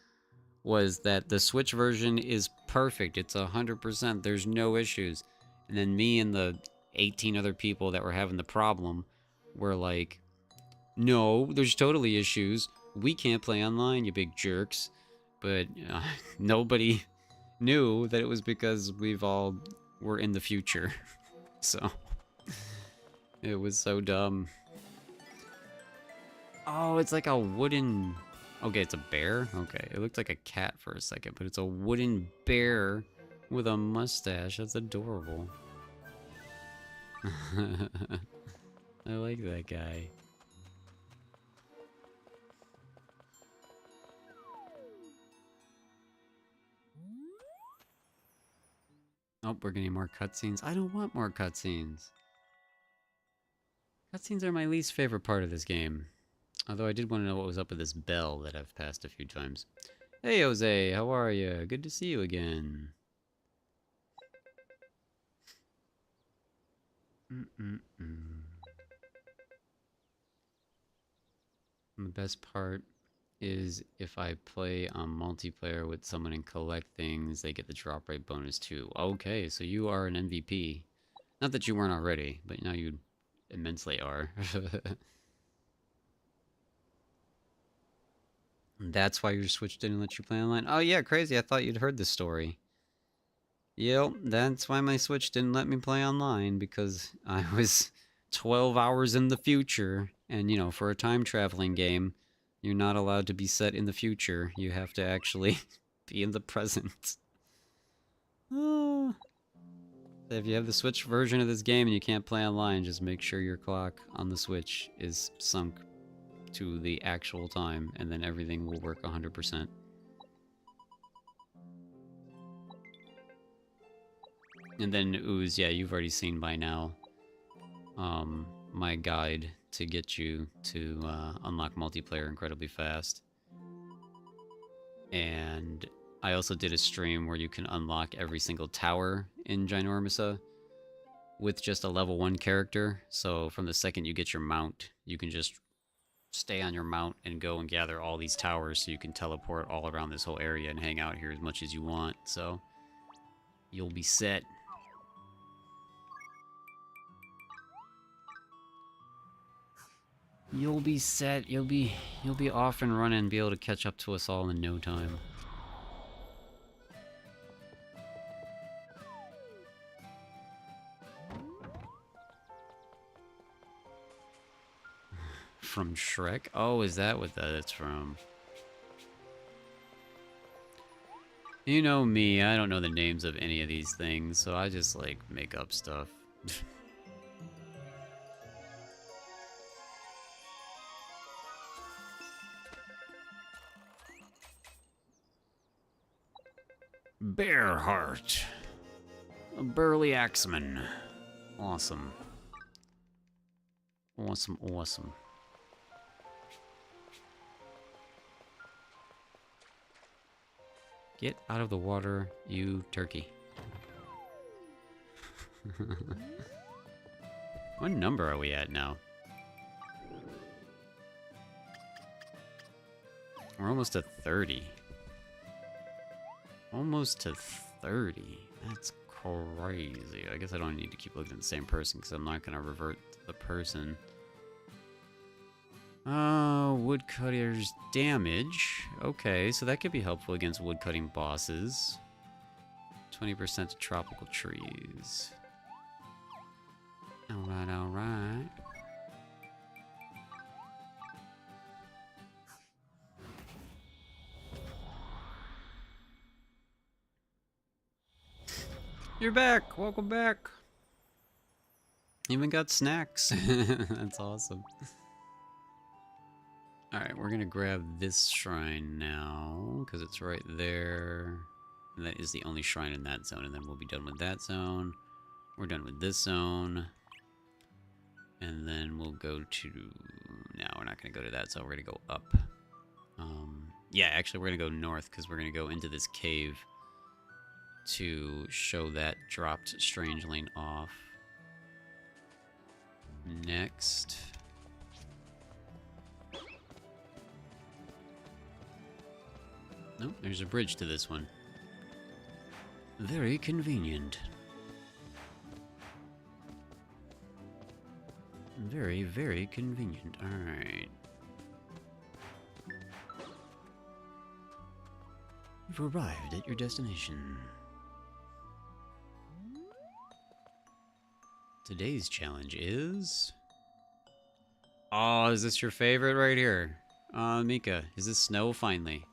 was that the Switch version is perfect. It's 100%. There's no issues. And then me and the 18 other people that were having the problem were like, no, there's totally issues. We can't play online, you big jerks. But nobody knew that it was because we've all were in the future. So it was so dumb. Oh, it's like a wooden... Okay, it's a bear? Okay, it looked like a cat for a second, but it's a wooden bear with a mustache. That's adorable. I like that guy. Oh, we're getting more cutscenes. I don't want more cutscenes. Cutscenes are my least favorite part of this game. Although I did want to know what was up with this bell that I've passed a few times. Hey, Jose, how are you? Good to see you again. And the best part is if I play multiplayer with someone and collect things, they get the drop rate bonus too. Okay, so you are an MVP. Not that you weren't already, but now you immensely are. That's why your Switch didn't let you play online? Oh yeah, crazy. I thought you'd heard this story. Yep, that's why my Switch didn't let me play online, because I was 12 hours in the future. And, you know, for a time traveling game, you're not allowed to be set in the future. You have to actually be in the present. If you have the Switch version of this game and you can't play online, just make sure your clock on the Switch is sunk to the actual time, and then everything will work 100%. And then Ooze, yeah, you've already seen by now my guide to get you to unlock multiplayer incredibly fast. And I also did a stream where you can unlock every single tower in Ginormousa with just a level 1 character. So from the second you get your mount, you can just stay on your mount and go and gather all these towers, so you can teleport all around this whole area and hang out here as much as you want. So you'll be set. You'll be set. You'll be off and running and be able to catch up to us all in no time. From Shrek? Oh, is that what that's from? You know me, I don't know the names of any of these things, so I just, like, make up stuff. Bearheart. A burly axeman. Awesome. Awesome, awesome. Get out of the water, you turkey. What number are we at now? We're almost to 30. Almost to 30. That's crazy. I guess I don't need to keep looking at the same person, because I'm not going to revert the person. Woodcutter's damage. Okay, so that could be helpful against woodcutting bosses. 20% to tropical trees. Alright, alright. You're back! Welcome back! Even got snacks. That's awesome. Alright, we're gonna grab this shrine now, because it's right there. And that is the only shrine in that zone, and then we'll be done with that zone. We're done with this zone. And then we'll go to... No, we're not gonna go to that zone, we're gonna go up. Yeah, actually we're gonna go north, because we're gonna go into this cave to show that dropped Strangeling off. Next. Nope, there's a bridge to this one. Very convenient. Very, very convenient. Alright. You've arrived at your destination. Today's challenge is... Oh, is this your favorite right here? Mika, is this snow finally?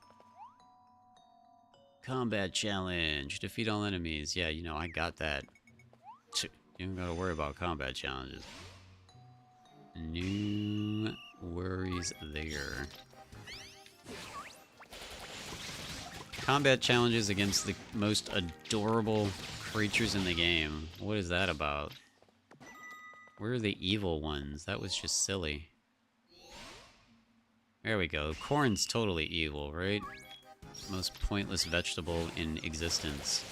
Combat challenge. Defeat all enemies. Yeah, you know, I got that. You don't gotta worry about combat challenges. No worries there. Combat challenges against the most adorable creatures in the game. What is that about? Where are the evil ones? That was just silly. There we go. Corn's totally evil, right? Most pointless vegetable in existence.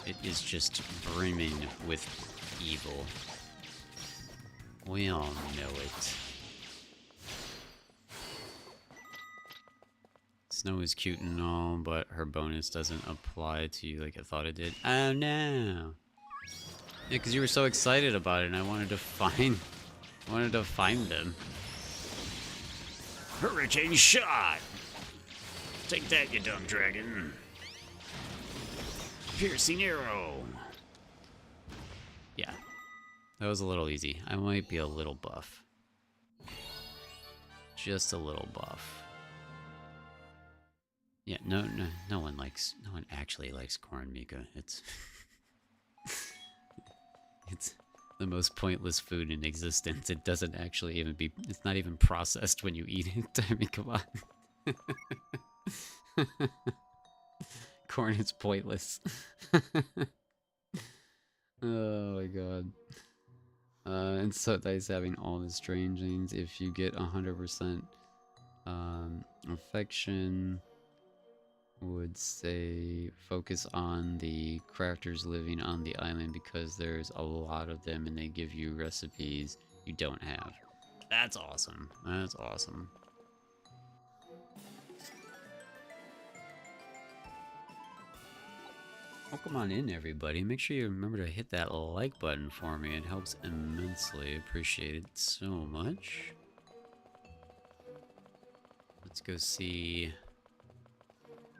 It is just brimming with evil. We all know it. Snow is cute and all, but her bonus doesn't apply to you like I thought it did. Oh no! Yeah, because you were so excited about it, and I wanted to find them. Hurricane shot! Take that, you dumb dragon. Piercing arrow. Yeah. That was a little easy. I might be a little buff. Just a little buff. Yeah, no one actually likes corn, Mika. It's it's the most pointless food in existence. It doesn't actually even be, it's not even processed when you eat it. I mean, come on. Corn is pointless. Oh my god. And so dice having all the strangelings. If you get 100% affection, would say focus on the characters living on the island because there's a lot of them and they give you recipes you don't have. That's awesome. That's awesome. Welcome on in, everybody. Make sure you remember to hit that like button for me. It helps immensely. Appreciate it so much. Let's go see...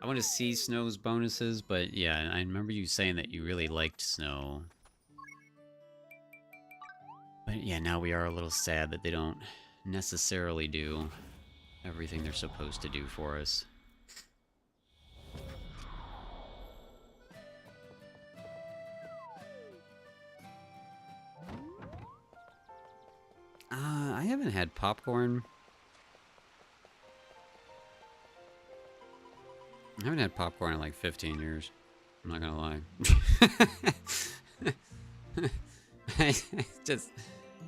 I want to see Snow's bonuses, but yeah, I remember you saying that you really liked Snow. But yeah, now we are a little sad that they don't necessarily do everything they're supposed to do for us. I haven't had popcorn. I haven't had popcorn in like 15 years. I'm not gonna lie.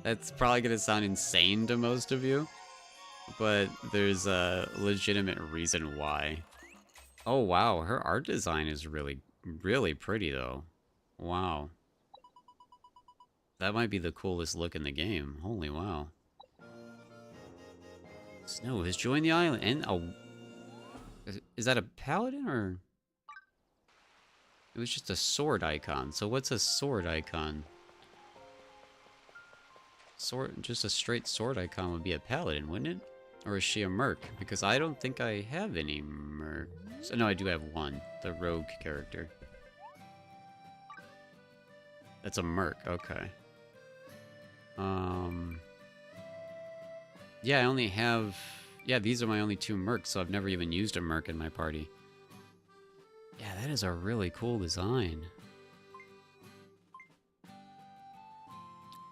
That's probably gonna sound insane to most of you, but there's a legitimate reason why. Oh wow, her art design is really, really pretty though. Wow. That might be the coolest look in the game. Holy wow. Snow has joined the island, and is that a paladin or? It was just a sword icon. So what's a sword icon? Just a straight sword icon would be a paladin, wouldn't it? Or is she a merc? Because I don't think I have any mercs. No, I do have one. The rogue character. That's a merc. Okay. Yeah, I only have... Yeah, these are my only 2 mercs, so I've never even used a merc in my party. Yeah, that is a really cool design.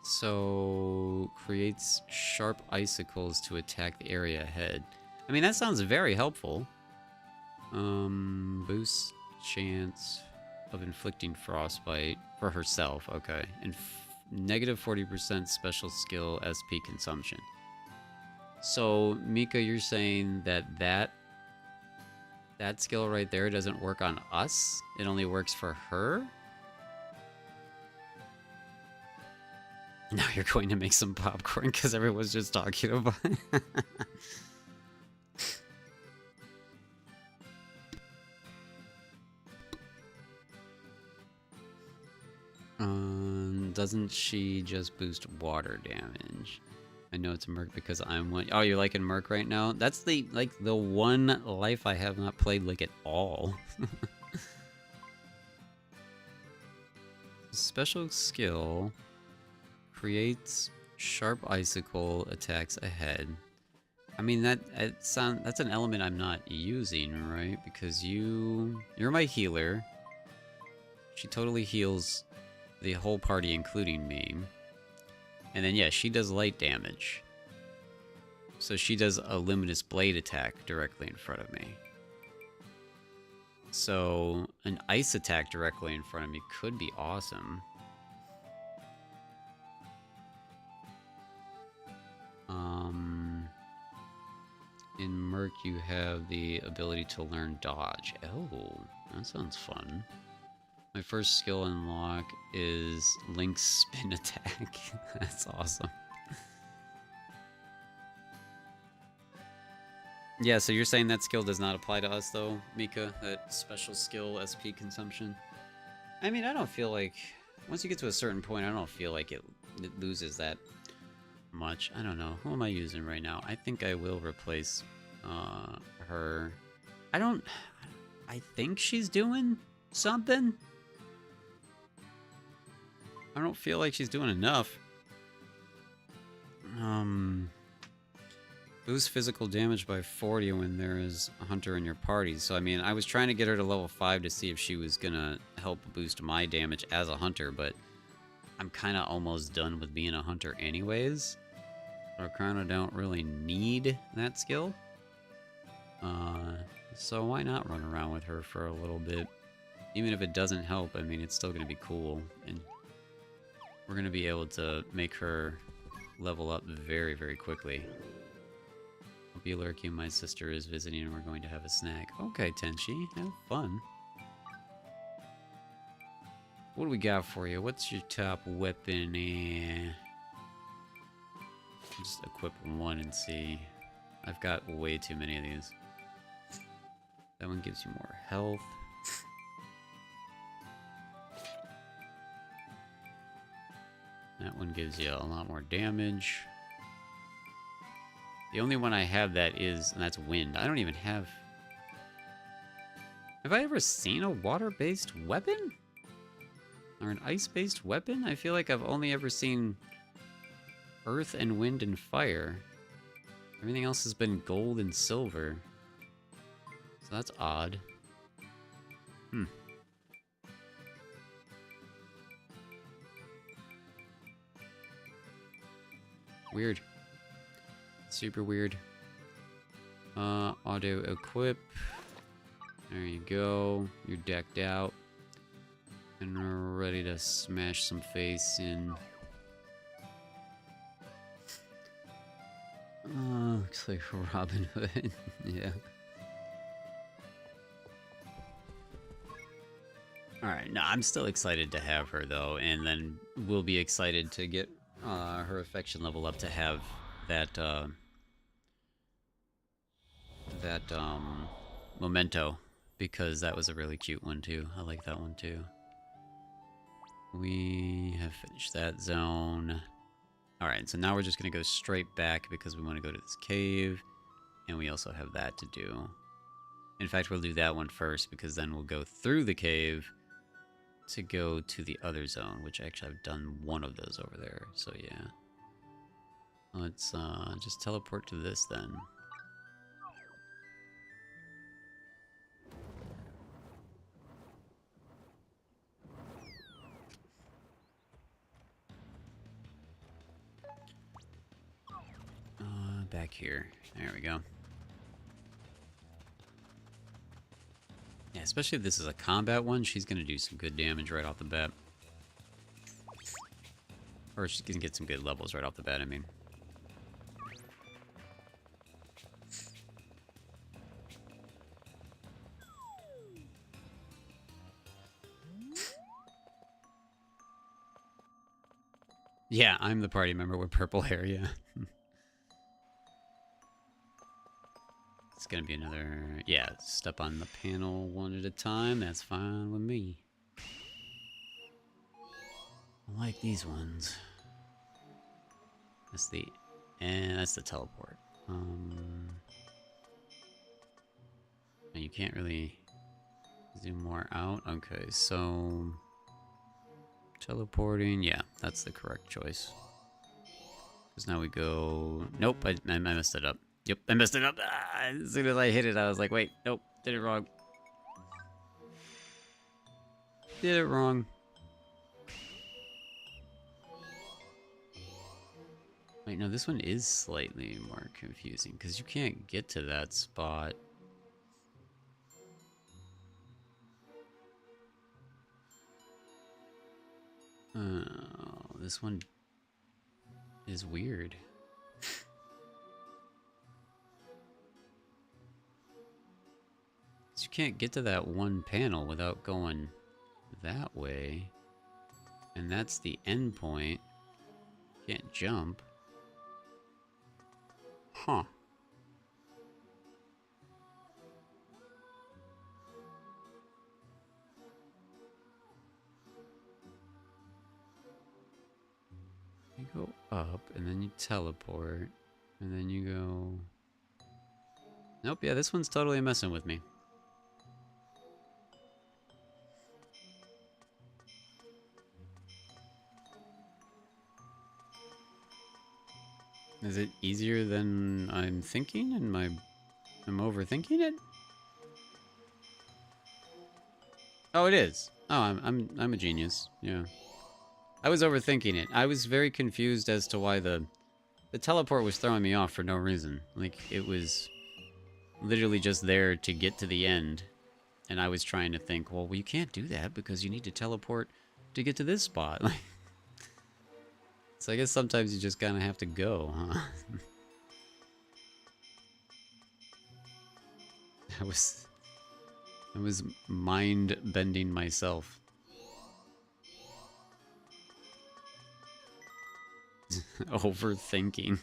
So, creates sharp icicles to attack the area ahead. I mean, that sounds very helpful. Boost chance of inflicting frostbite for herself. Okay. And negative 40% special skill SP consumption. So, Mika, you're saying that skill right there doesn't work on us? It only works for her? Now you're going to make some popcorn because everyone's just talking about it. Doesn't she just boost water damage? I know it's a merc because I'm one. Oh, you're liking merc right now? That's the one life I have not played like at all. Special skill creates sharp icicle attacks ahead. I mean that's an element I'm not using, right? Because you're my healer. She totally heals the whole party, including me. And then, yeah, she does light damage. So she does a luminous blade attack directly in front of me. So an ice attack directly in front of me could be awesome. In Merc, you have the ability to learn dodge. Oh, that sounds fun. My first skill unlock is Link's spin attack. That's awesome. Yeah, so you're saying that skill does not apply to us, though, Mika? That special skill SP consumption? I mean, I don't feel like... Once you get to a certain point, I don't feel like it loses that much. I don't know. Who am I using right now? I think I will replace her. I think she's doing something. I don't feel like she's doing enough. Boost physical damage by 40 when there is a hunter in your party. So, I mean, I was trying to get her to level 5 to see if she was gonna help boost my damage as a hunter, but I'm kind of almost done with being a hunter anyways. So I kind of don't really need that skill. So why not run around with her for a little bit? Even if it doesn't help, I mean, it's still gonna be cool. And we're gonna be able to make her level up very, very quickly. I'll be lurking. My sister is visiting and we're going to have a snack. Okay, Tenchi, have fun. What do we got for you? What's your top weapon? Just equip one and see. I've got way too many of these. That one gives you more health. That one gives you a lot more damage. The only one I have that is, and that's wind. I don't even have... Have I ever seen a water-based weapon? Or an ice-based weapon? I feel like I've only ever seen earth and wind and fire. Everything else has been gold and silver. So that's odd. Weird. Super weird. Auto equip. There you go. You're decked out. And we're ready to smash some face in. Looks like Robin Hood. Yeah. Alright, no, I'm still excited to have her though, and then we'll be excited to get her affection level up to have that memento, because that was a really cute one too. I like that one too. We have finished that zone. Alright, so now we're just gonna go straight back because we want to go to this cave, and we also have that to do. In fact, we'll do that one first because then we'll go through the cave to go to the other zone, which actually I've done one of those over there. So yeah. Let's just teleport to this then. Back here. There we go. Yeah, especially if this is a combat one, she's gonna do some good damage right off the bat. Or she's gonna get some good levels right off the bat, I mean. Yeah, I'm the party member with purple hair, yeah. It's gonna be another... Yeah, step on the panel one at a time. That's fine with me. I like these ones. That's the... And that's the teleport. And you can't really zoom more out. Okay, so... Teleporting, yeah, that's the correct choice. Because now we go... Nope, I messed it up. Yep, I messed it up. Ah, as soon as I hit it, I was like, wait, nope, did it wrong. Did it wrong. Wait, no, this one is slightly more confusing, because you can't get to that spot. Oh, this one is weird. You can't get to that one panel without going that way. And that's the end point. Can't jump. Huh. You go up, and then you teleport. And then you go... Nope, yeah, this one's totally messing with me. Is it easier than I'm thinking? And I'm overthinking it? Oh, it is. Oh, I'm a genius. Yeah. I was overthinking it. I was very confused as to why the teleport was throwing me off for no reason. Like, it was literally just there to get to the end. And I was trying to think, well, you can't do that because you need to teleport to get to this spot. So I guess sometimes you just kind of have to go, huh? I was mind bending myself. Overthinking.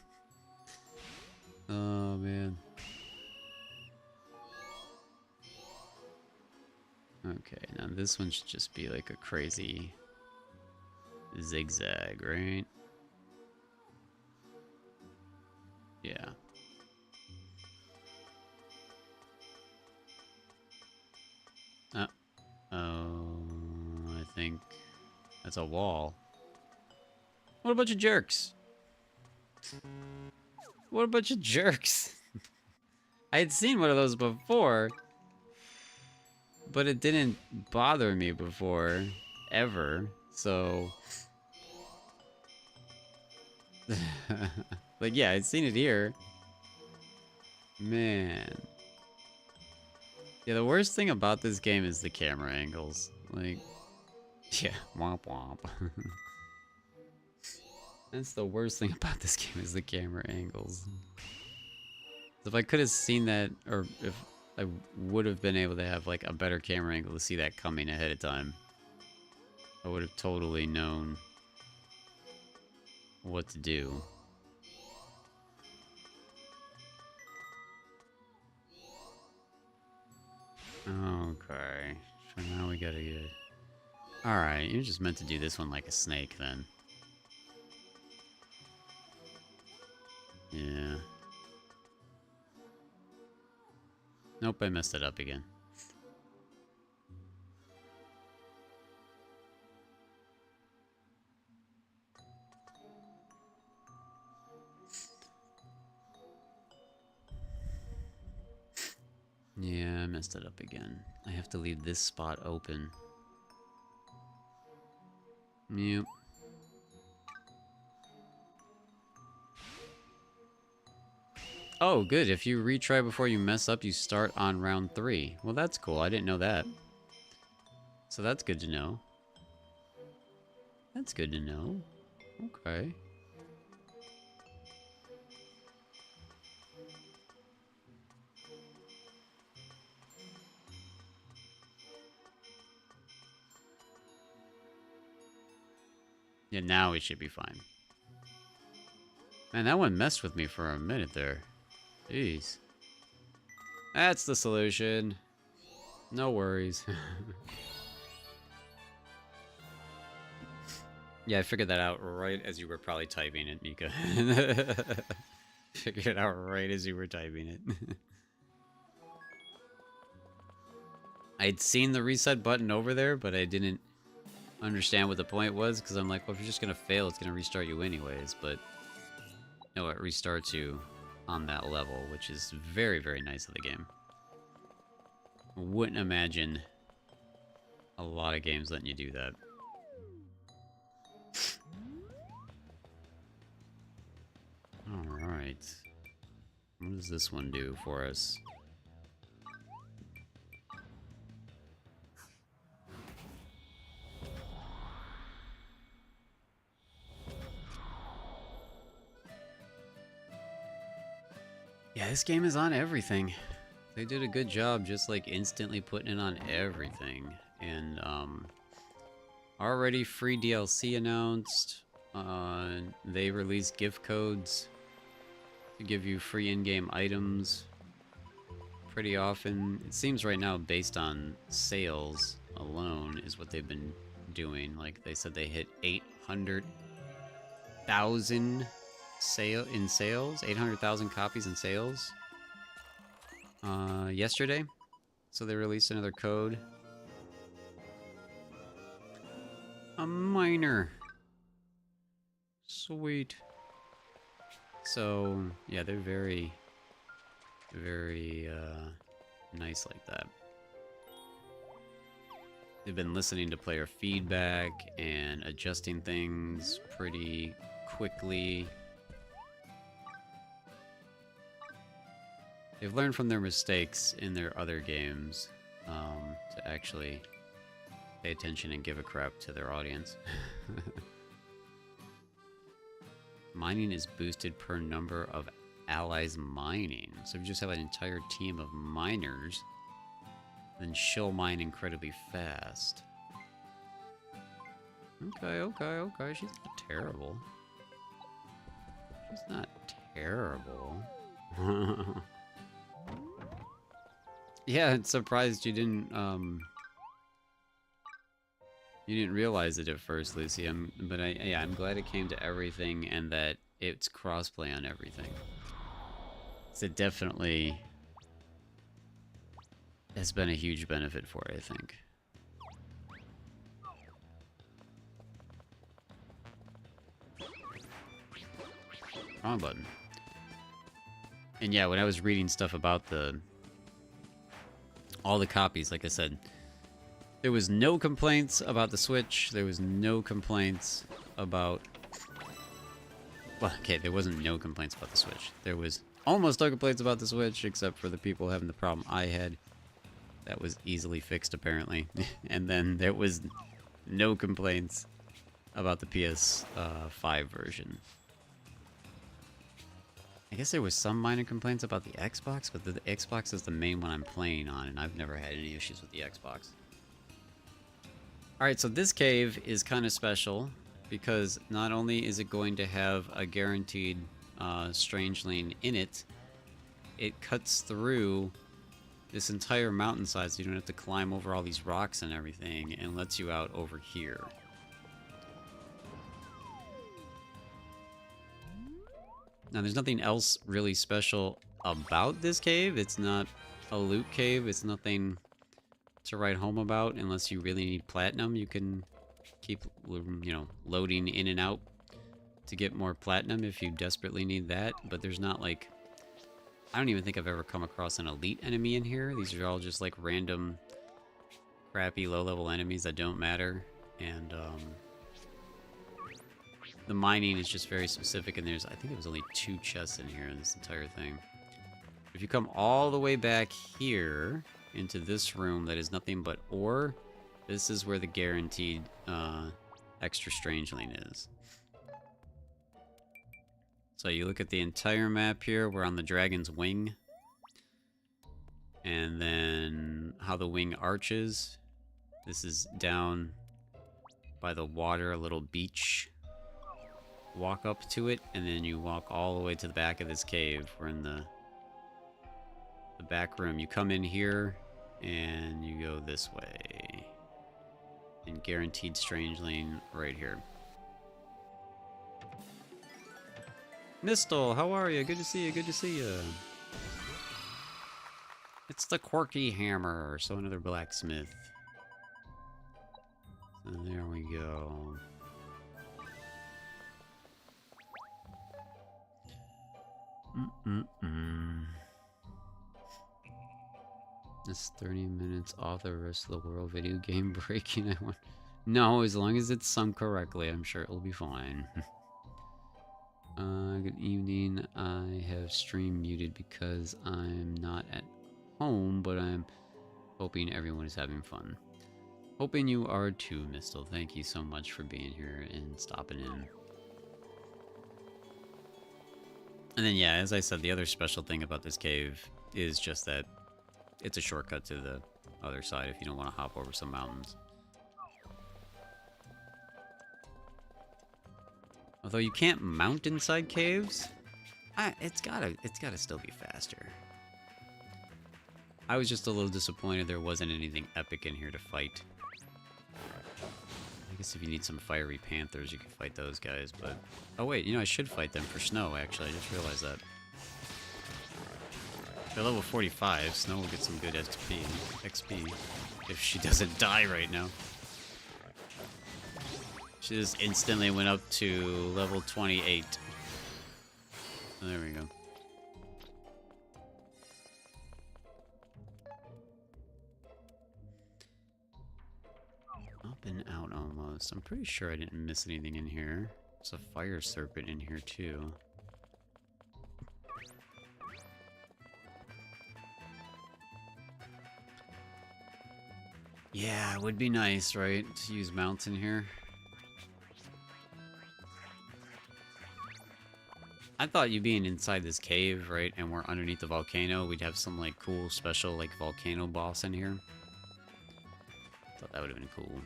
Oh man. Okay, now this one should just be like a crazy zigzag, right? Yeah. Oh, I think that's a wall. What a bunch of jerks. What a bunch of jerks. I had seen one of those before, but it didn't bother me before, ever, so... Like, yeah, I'd seen it here. Man. Yeah, the worst thing about this game is the camera angles. Like, yeah, womp womp. That's the worst thing about this game is the camera angles. If I could have seen that, or if I would have been able to have like a better camera angle to see that coming ahead of time, I would have totally known what to do. Okay, so now we gotta get... Alright, you're just meant to do this one like a snake then. Yeah. Nope, I messed it up again. messed it up again. I have to leave this spot open. Yep. Oh, good. If you retry before you mess up, you start on round 3. Well, that's cool. I didn't know that. So that's good to know. That's good to know. Okay. Yeah, now we should be fine. Man, that one messed with me for a minute there. Jeez. That's the solution. No worries. Yeah, I figured that out right as you were probably typing it, Mika. Figured it out right as you were typing it. I'd seen the reset button over there, but I didn't understand what the point was, because I'm like, well, if you're just going to fail, it's going to restart you anyways, but no, it restarts you on that level, which is very, very nice of the game. Wouldn't imagine a lot of games letting you do that. Alright. What does this one do for us? Yeah, this game is on everything. They did a good job just like instantly putting it on everything. And already free DLC announced. They released gift codes to give you free in-game items pretty often. It seems right now based on sales alone is what they've been doing. Like they said they hit 800,000 sales, 800,000 copies in sales yesterday. So they released another code. A miner. Sweet. So yeah, they're very, very nice like that. They've been listening to player feedback and adjusting things pretty quickly. They've learned from their mistakes in their other games to actually pay attention and give a crap to their audience. Mining is boosted per number of allies mining. So if you just have an entire team of miners, then she'll mine incredibly fast. Okay. She's not terrible. She's not terrible. Yeah, it's surprised you didn't realize it at first, Lucy. But I'm glad it came to everything and that it's crossplay on everything. So it definitely has been a huge benefit for it, I think. Wrong button. And yeah, when I was reading stuff about all the copies, like I said, there was no complaints about the Switch. There was no complaints about... Well, okay, there wasn't no complaints about the Switch. There was almost no complaints about the Switch, except for the people having the problem I had. That was easily fixed, apparently. And then there was no complaints about the PS5 version. I guess there was some minor complaints about the Xbox, but the Xbox is the main one I'm playing on, and I've never had any issues with the Xbox. Alright, so this cave is kind of special, because not only is it going to have a guaranteed strange lane in it, it cuts through this entire mountainside, so you don't have to climb over all these rocks and everything, and lets you out over here. Now, there's nothing else really special about this cave. It's not a loot cave. It's nothing to write home about unless you really need platinum. You can keep, loading in and out to get more platinum if you desperately need that. But there's not, like, I don't even think I've ever come across an elite enemy in here. These are all just like random, crappy, low-level enemies that don't matter. And the mining is just very specific, and I think there was only 2 chests in here in this entire thing. If you come all the way back here into this room that is nothing but ore, this is where the guaranteed extra strangeling is. So you look at the entire map here, we're on the dragon's wing. And then how the wing arches. This is down by the water, a little beach. Walk up to it, and then you walk all the way to the back of this cave. We're in the back room. You come in here, and you go this way. And guaranteed strangeling right here. Mistle, how are you? Good to see you, good to see you. It's the quirky hammer, so another blacksmith. So there we go. It's 30 minutes off the rest of the world video game breaking. I want. No, as long as it's sung correctly, I'm sure it'll be fine. Good evening. I have stream muted because I'm not at home, but I'm hoping everyone is having fun. Hoping you are too, Mistle. Thank you so much for being here and stopping in. And then, yeah, as I said, the other special thing about this cave is just that it's a shortcut to the other side if you don't want to hop over some mountains. Although you can't mount inside caves, it's gotta still be faster. I was just a little disappointed there wasn't anything epic in here to fight. I guess if you need some fiery panthers, you can fight those guys, but... Oh wait, you know, I should fight them for Snow, actually. I just realized that. They're level 45, Snow will get some good XP if she doesn't die right now. She just instantly went up to level 28. So there we go. Up and out almost. I'm pretty sure I didn't miss anything in here. There's a fire serpent in here too. Yeah, it would be nice, right? To use mounts in here. I thought you being inside this cave, right, and we're underneath the volcano, we'd have some, like, cool, special, like, volcano boss in here. Thought that would have been cool.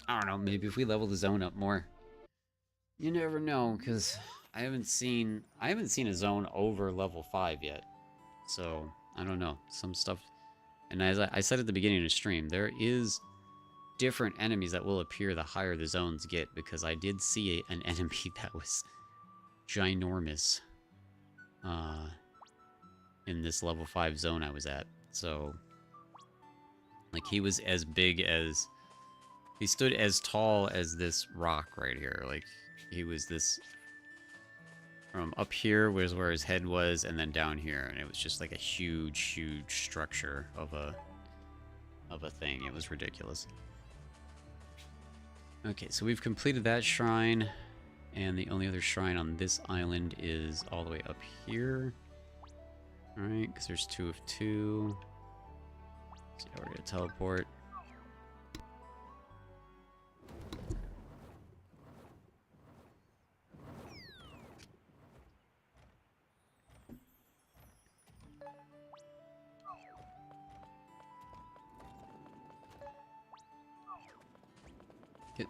I don't know, maybe if we level the zone up more. You never know, because I haven't seen a zone over level 5 yet. So, I don't know. Some stuff... And as I said at the beginning of the stream, there is different enemies that will appear the higher the zones get, because I did see an enemy that was ginormous in this level 5 zone I was at. So, like, he was as big as... He stood as tall as this rock right here. Like, he was this... From up here was where his head was, and then down here. And it was just like a huge, huge structure of a thing. It was ridiculous. Okay, so we've completed that shrine. And the only other shrine on this island is all the way up here. Alright, because there's 2 of 2. So we're going to teleport.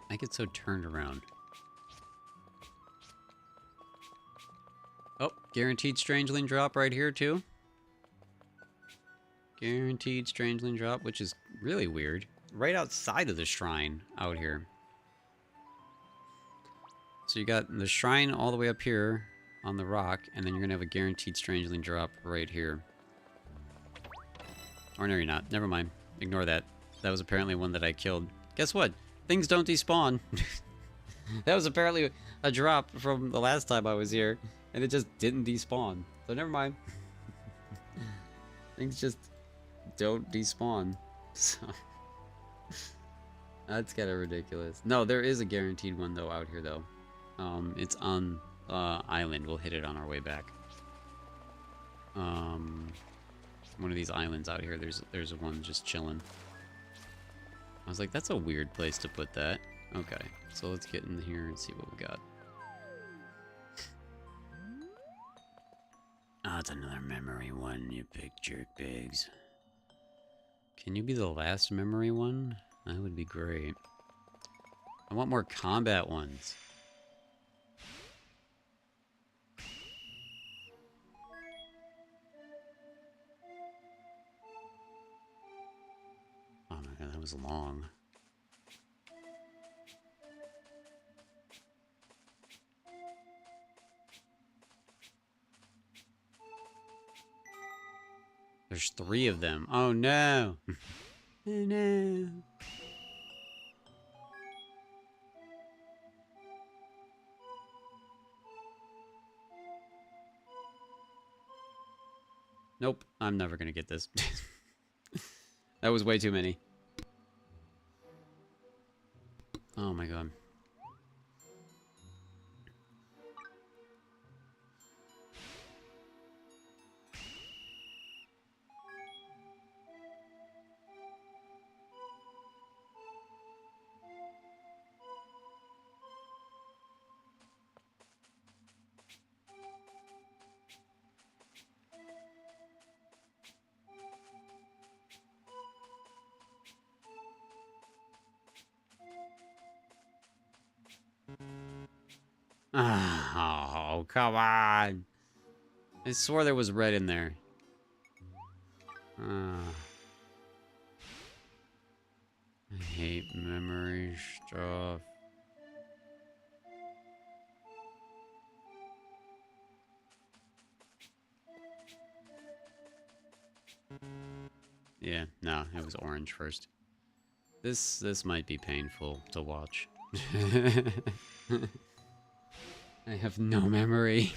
I get so turned around. Oh, guaranteed strangeling drop right here too. Guaranteed strangeling drop, which is really weird. Right outside of the shrine out here. So you got the shrine all the way up here on the rock, and then you're gonna have a guaranteed strangeling drop right here. Or no, you're not. Never mind. Ignore that. That was apparently one that I killed. Guess what? Things don't despawn. That was apparently a drop from the last time I was here, and it just didn't despawn. So never mind. Things just don't despawn. So that's kind of ridiculous. No, there is a guaranteed one though out here though. It's on island. We'll hit it on our way back. One of these islands out here. There's one just chilling. I was like, that's a weird place to put that. Okay, so let's get in here and see what we got. Oh, it's another memory one, you big jerk pigs. Can you be the last memory one? That would be great. I want more combat ones. Oh my god, that was long. There's 3 of them. Oh no! Oh no! Nope, I'm never gonna get this. That was way too many. Oh my god. Oh, come on. I swore there was red in there. I hate memory stuff. Yeah, no, it was orange first. This might be painful to watch. I have no memory.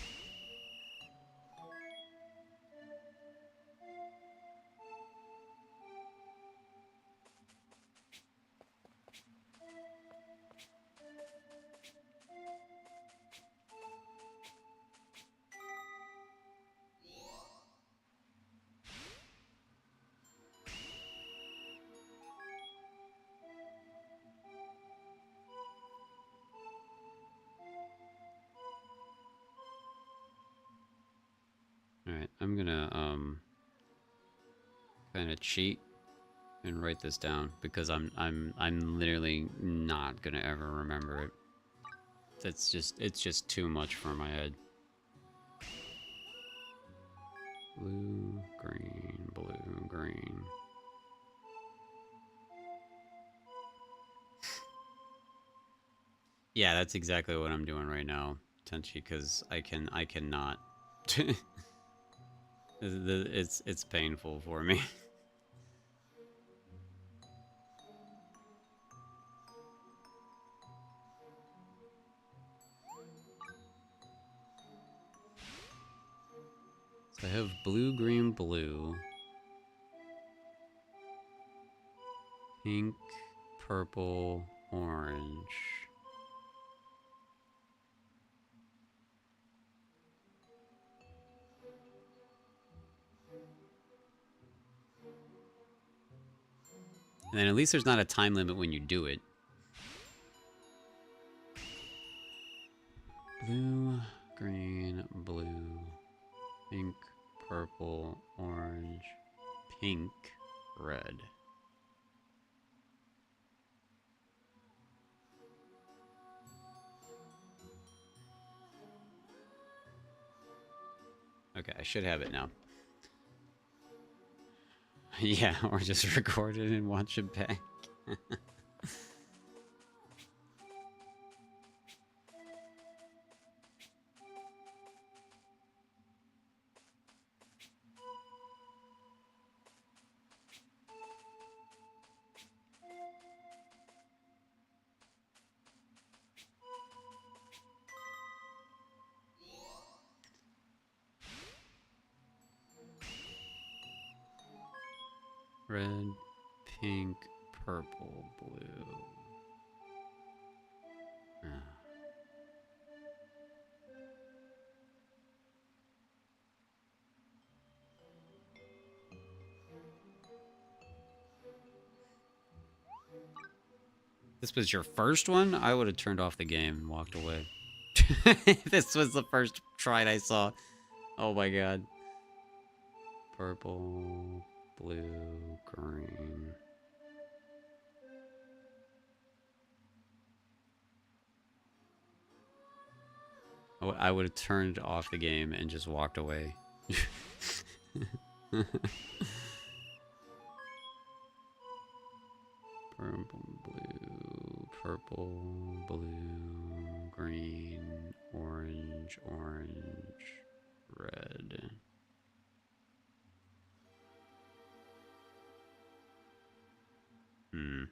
Alright, I'm gonna kinda cheat and write this down because I'm literally not gonna ever remember it. It's just too much for my head. Blue, green, blue, green. Yeah, that's exactly what I'm doing right now, Tenchi, because I cannot. It's painful for me. So I have blue, green, blue, pink, purple, orange. And then at least there's not a time limit when you do it. Blue, green, blue, pink, purple, orange, pink, red. Okay, I should have it now. Yeah, or just record it and watch it back. Red, pink, purple, blue. Ah. This was your first one? I would have turned off the game and walked away. This was the first try I saw. Oh my god. Purple, blue, green. I would have turned off the game and just walked away. Purple, blue, green, orange, red. Hmm.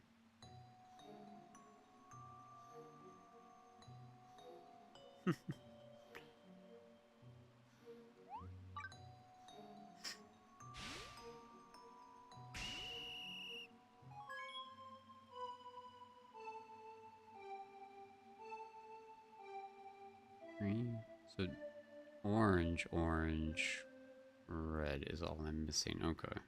Green. So orange, red is all I'm missing. Okay.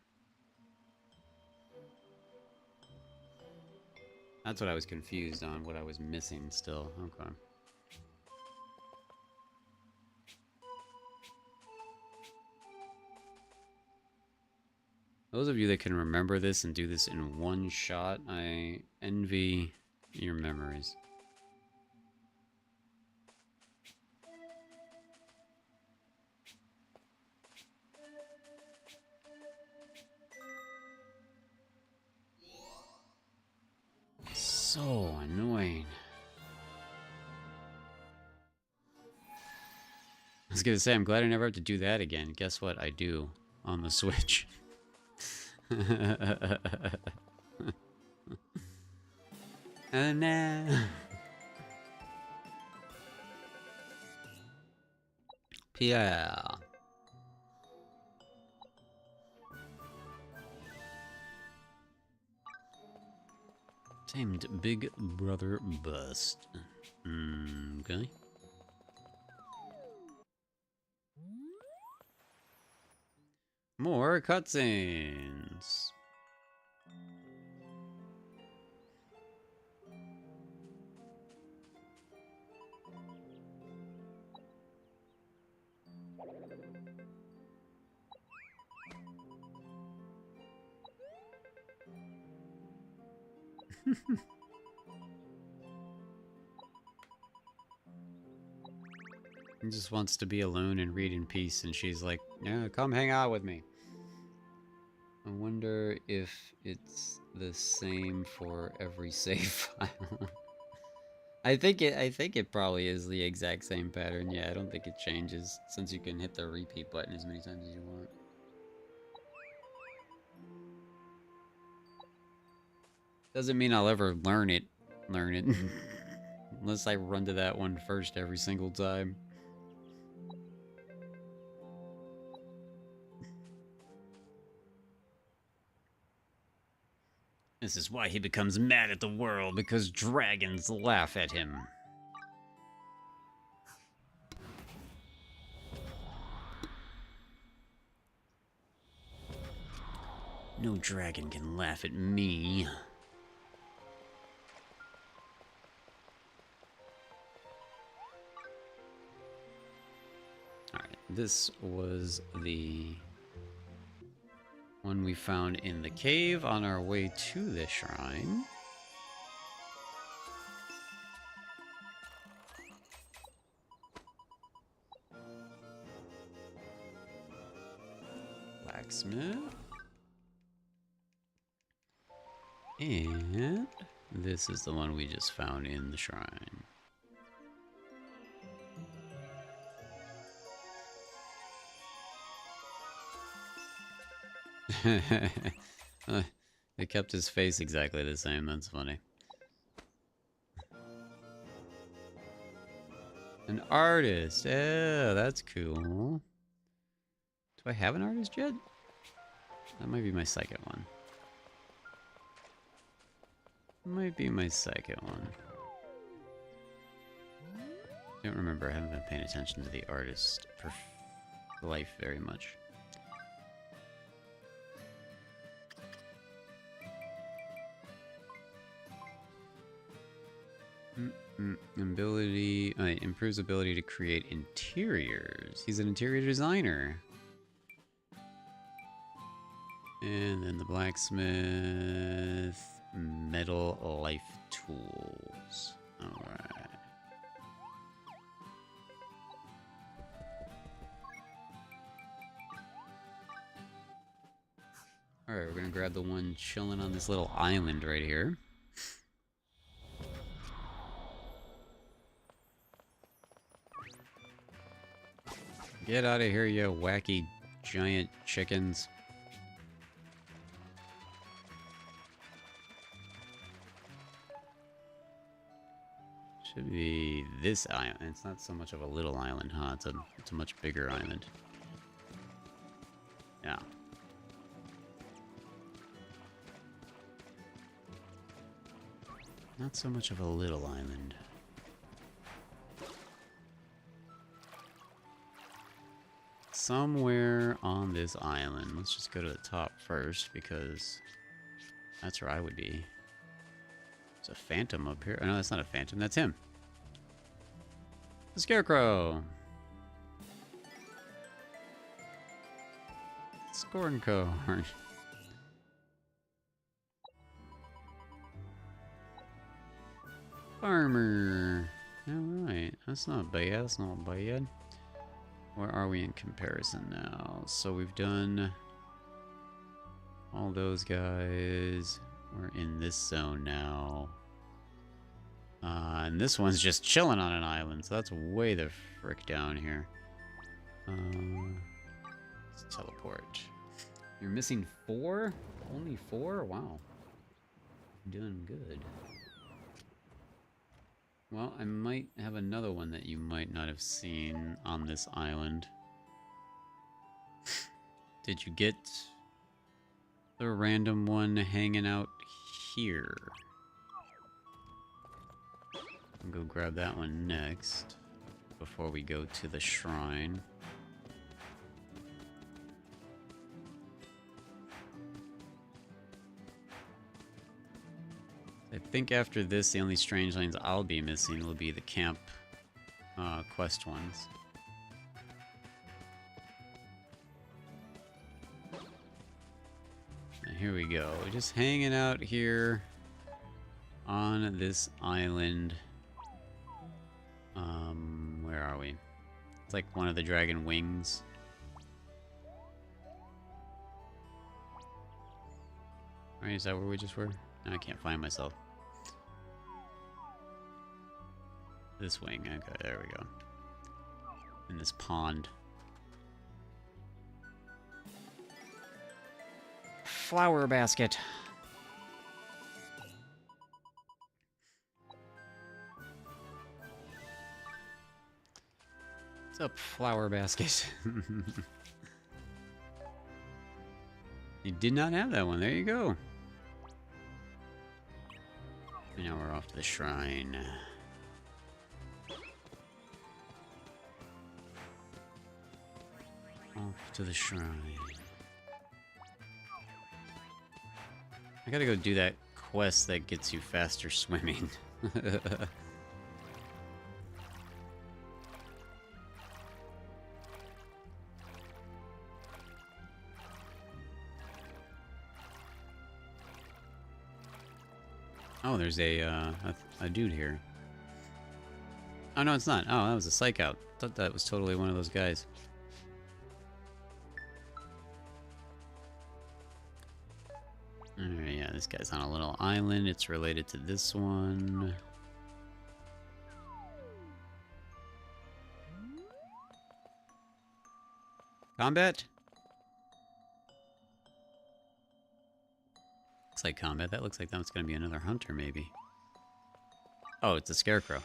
That's what I was confused on, what I was missing still. Okay. Those of you that can remember this and do this in one shot, I envy your memories. So annoying. I was gonna say, I'm glad I never have to do that again. Guess what? I do on the Switch. Oh no. Pierre. Tamed Big Brother Bust. Okay. More cutscenes. He just wants to be alone and read in peace, and she's like, "Yeah, come hang out with me." I wonder if it's the same for every save file. I think it probably is the exact same pattern. Yeah, I don't think it changes since you can hit the repeat button as many times as you want. Doesn't mean I'll ever learn it. Unless I run to that one first every single time. This is why he becomes mad at the world, because dragons laugh at him. No dragon can laugh at me. Alright, this was the one we found in the cave on our way to the shrine. Blacksmith. And this is the one we just found in the shrine. They kept his face exactly the same, that's funny. An artist, yeah, that's cool. Do I have an artist yet? That might be my second one. Might be my second one. Don't remember. I haven't been paying attention to the artist life very much. Ability improves ability to create interiors. He's an interior designer. And then the blacksmith, metal life tools. All right. All right, we're gonna grab the one chilling on this little island right here. Get out of here, you wacky giant chickens. Should be this island. It's not so much of a little island, huh? It's a much bigger island. Yeah. Not so much of a little island. Somewhere on this island. Let's just go to the top first, because that's where I would be. There's a phantom up here. Oh, no, that's not a phantom. That's him. The Scarecrow. Scorncore. Farmer. Alright, that's not bad. That's not bad. Where are we in comparison now? So we've done all those guys. We're in this zone now. And this one's just chilling on an island, so that's way the frick down here. Let's teleport. You're missing 4? Only 4? Wow. Doing good. Well, I might have another one that you might not have seen on this island. Did you get the random one hanging out here? I'll go grab that one next before we go to the shrine. I think after this, the only strange lanes I'll be missing will be the camp quest ones. And here we go. Just hanging out here on this island. Where are we? It's like one of the dragon wings. Right, is that where we just were? No, I can't find myself. This wing. Okay, there we go. In this pond. Flower basket. What's up, flower basket? You did not have that one. There you go. And now we're off to the shrine. Off to the shrine. I gotta go do that quest that gets you faster swimming. Oh, there's a dude here. Oh, no, it's not. Oh, that was a psych out. Thought that was totally one of those guys. Alright, yeah, this guy's on a little island. It's related to this one. Combat? Looks like combat. That looks like that's going to be another hunter, maybe. Oh, it's a scarecrow.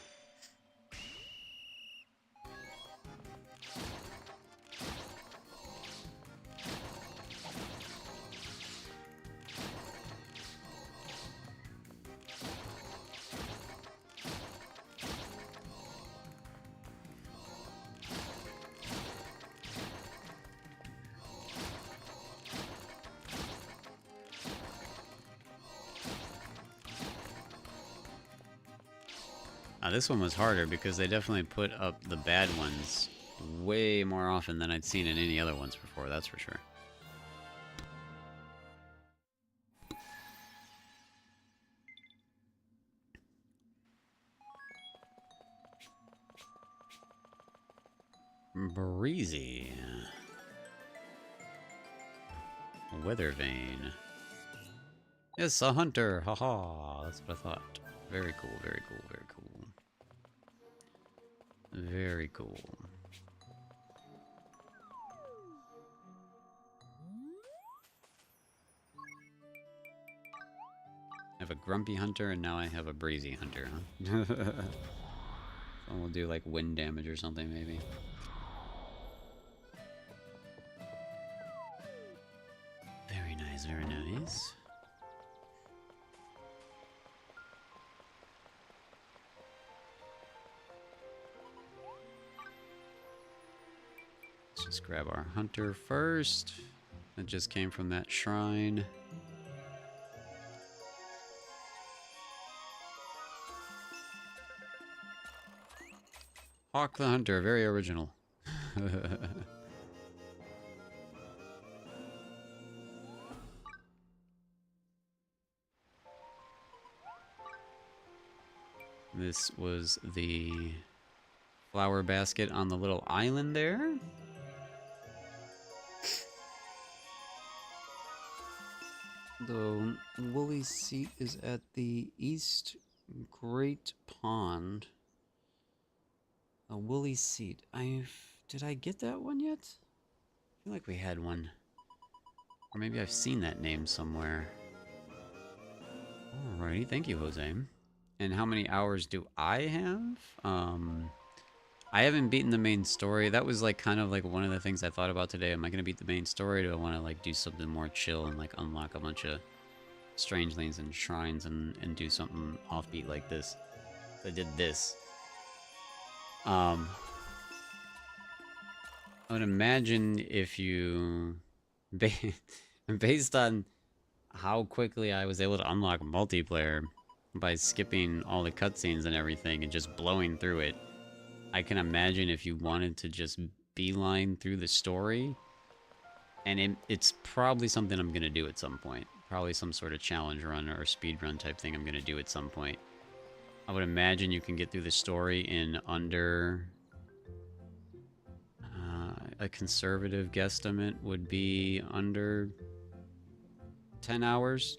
This one was harder because they definitely put up the bad ones way more often than I'd seen in any other ones before, that's for sure. Breezy. Weather vane. Yes, a hunter! Haha! That's what I thought. Very cool, very cool, very cool. Very cool. I have a grumpy hunter and now I have a breezy hunter, huh? So we'll do like wind damage or something maybe. Very nice, very nice. Let's just grab our hunter first. That just came from that shrine. Hawk the Hunter, very original. This was the flower basket on the little island there. The woolly seat is at the East Great Pond. A woolly seat. Did I get that one yet? I feel like we had one. Or maybe I've seen that name somewhere. Alrighty, thank you, Jose. And how many hours do I have? I haven't beaten the main story. That was like kind of like one of the things I thought about today. Am I gonna beat the main story? Do I want to like do something more chill and like unlock a bunch of strangelings and shrines and do something offbeat like this? I did this. I would imagine if you, based on how quickly I was able to unlock multiplayer by skipping all the cutscenes and everything and just blowing through it, I can imagine if you wanted to just beeline through the story, and it's probably something I'm going to do at some point. Probably some sort of challenge run or speed run type thing I'm going to do at some point. I would imagine you can get through the story in under... a conservative guesstimate would be under 10 hours.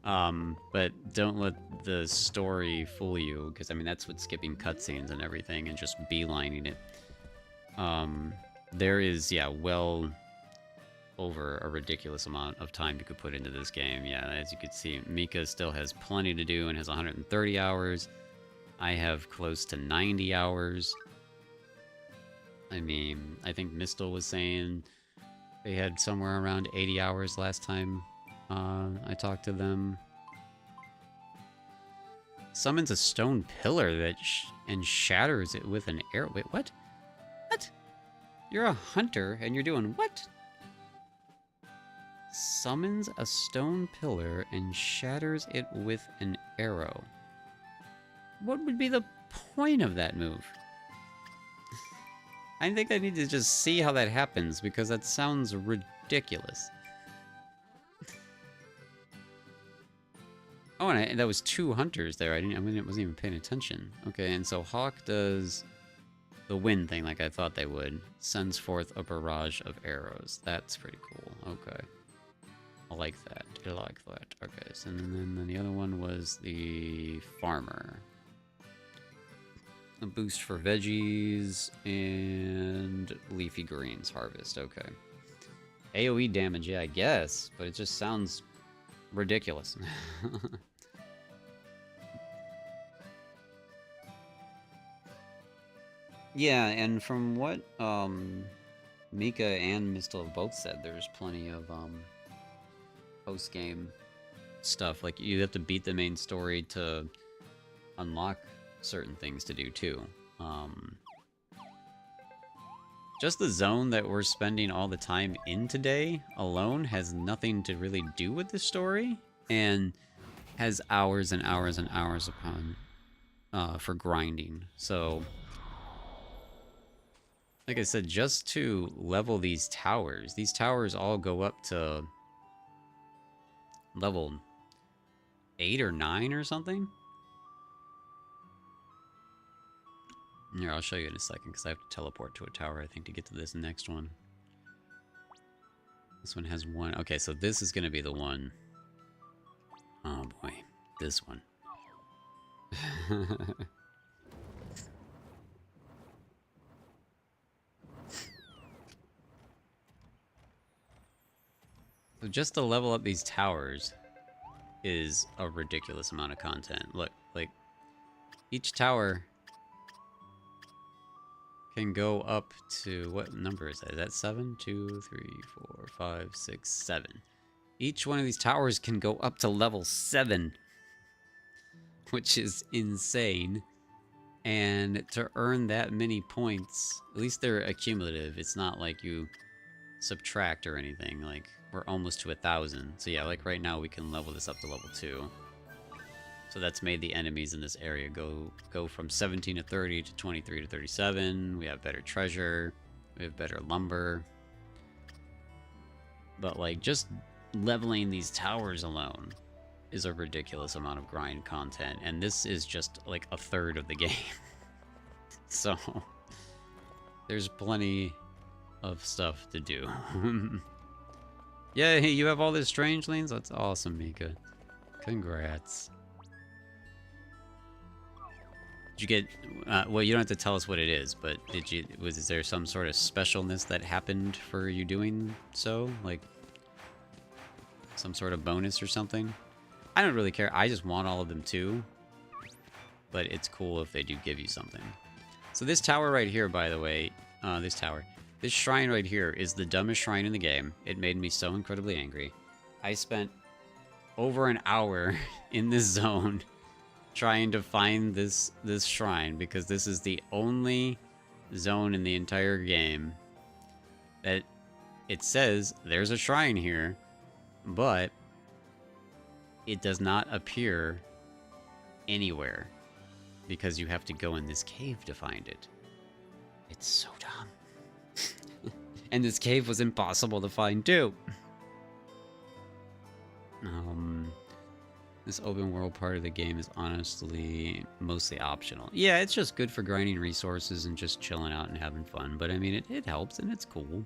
But don't let the story fool you, because I mean that's what skipping cutscenes and everything and just beelining it. There is, yeah, well over a ridiculous amount of time you could put into this game. Yeah, as you can see, Mika still has plenty to do and has 130 hours. I have close to 90 hours. I mean, I think Mistel was saying they had somewhere around 80 hours last time I talked to them. Summons a stone pillar that and shatters it with an arrow. Wait, what? What? You're a hunter and you're doing what? Summons a stone pillar and shatters it with an arrow. What would be the point of that move? I think I need to just see how that happens, because that sounds ridiculous. Oh, and that was 2 hunters there. I wasn't even paying attention. Okay, and so Hawk does the wind thing like I thought they would. Sends forth a barrage of arrows. That's pretty cool. Okay. I like that. I like that. Okay, so then the other one was the farmer. A boost for veggies and leafy greens harvest. Okay. AoE damage, yeah, I guess, but it just sounds ridiculous. Yeah, and from what Mika and Mistel have both said, there's plenty of post-game stuff. Like, you have to beat the main story to unlock certain things to do too. Just the zone that we're spending all the time in today alone has nothing to really do with the story, and has hours and hours and hours upon for grinding. So, like I said, just to level these towers all go up to level 8 or 9 or something. Here, I'll show you in a second because I have to teleport to a tower, I think, to get to this next one. This one has one. Okay, so this is going to be the one. Oh boy, this one. So just to level up these towers is a ridiculous amount of content. Look, like, each tower can go up to, what number is that? Is that 7? 2, 3, 4, 5, 6, 7. Each one of these towers can go up to level 7, which is insane. And to earn that many points, at least they're accumulative. It's not like you subtract or anything. Like, we're almost to 1,000. So yeah, like right now we can level this up to level 2. So that's made the enemies in this area go from 17 to 30 to 23 to 37. We have better treasure. We have better lumber. But like, just leveling these towers alone is a ridiculous amount of grind content. And this is just like a third of the game. So there's plenty of stuff to do. Yeah, hey, you have all this strangelings? That's awesome, Mika. Congrats. Did you get, well, you don't have to tell us what it is, but is there some sort of specialness that happened for you doing so? Like, some sort of bonus or something? I don't really care. I just want all of them too. But it's cool if they do give you something. So this tower right here, by the way, this shrine right here is the dumbest shrine in the game. It made me so incredibly angry. I spent over an hour in this zone trying to find this shrine because this is the only zone in the entire game that it says there's a shrine here, but it does not appear anywhere because you have to go in this cave to find it. It's so dumb. And this cave was impossible to find too. This open world part of the game is honestly mostly optional. Yeah, it's just good for grinding resources and just chilling out and having fun. But I mean, it helps and it's cool.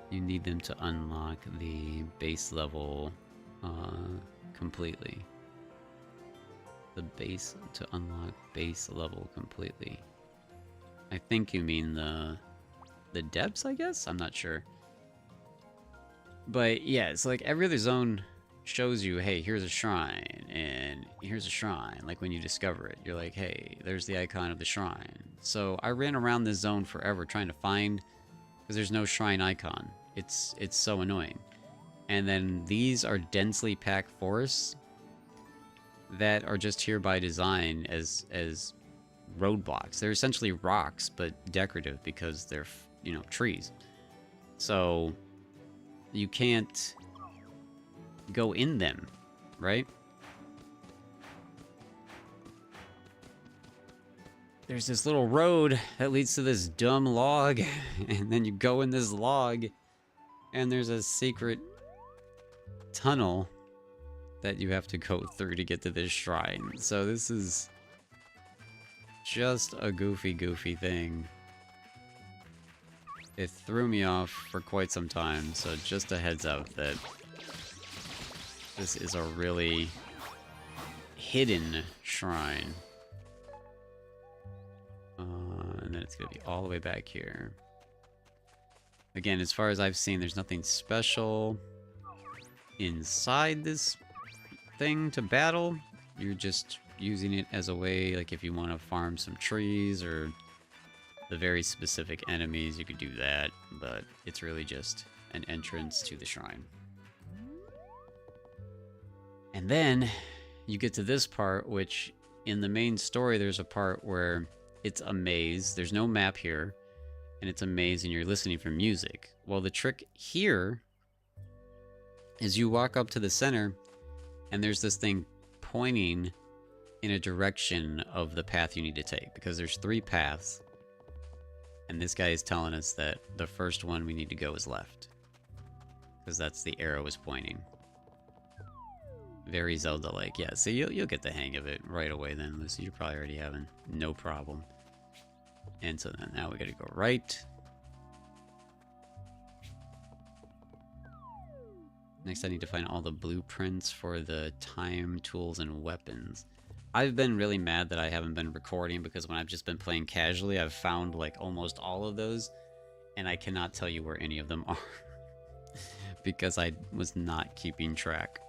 You need them to unlock the base level completely. The base to unlock base level completely. I think you mean the depths, I guess? I'm not sure. But yeah, it's like every other zone shows you, hey, here's a shrine, and here's a shrine. Like when you discover it, you're like, hey, there's the icon of the shrine. So I ran around this zone forever trying to find, because there's no shrine icon. It's so annoying. And then these are densely packed forests that are just here by design as roadblocks. They're essentially rocks, but decorative because they're, you know, trees. So you can't go in them, right? There's this little road that leads to this dumb log, and then you go in this log, and there's a secret tunnel that you have to go through to get to this shrine. So this is just a goofy thing. It threw me off for quite some time, so just a heads up that this is a really hidden shrine. And then it's going to be all the way back here. Again, as far as I've seen, there's nothing special inside this thing to battle. You're just using it as a way, like if you want to farm some trees or the very specific enemies, you could do that. But it's really just an entrance to the shrine. And then you get to this part, which in the main story, there's a part where it's a maze. There's no map here, and it's a maze, and you're listening for music. Well, the trick here is you walk up to the center, and there's this thing pointing in a direction of the path you need to take, because there's 3 paths, and this guy is telling us that the first one we need to go is left, because that's the arrow is pointing. Very Zelda-like. Yeah, so you'll get the hang of it right away then, Lucy. You're probably already having no problem. And so then now we gotta go right. Next I need to find all the blueprints for the time, tools, and weapons. I've been really mad that I haven't been recording, because when I've just been playing casually, I've found like almost all of those, and I cannot tell you where any of them are. Because I was not keeping track.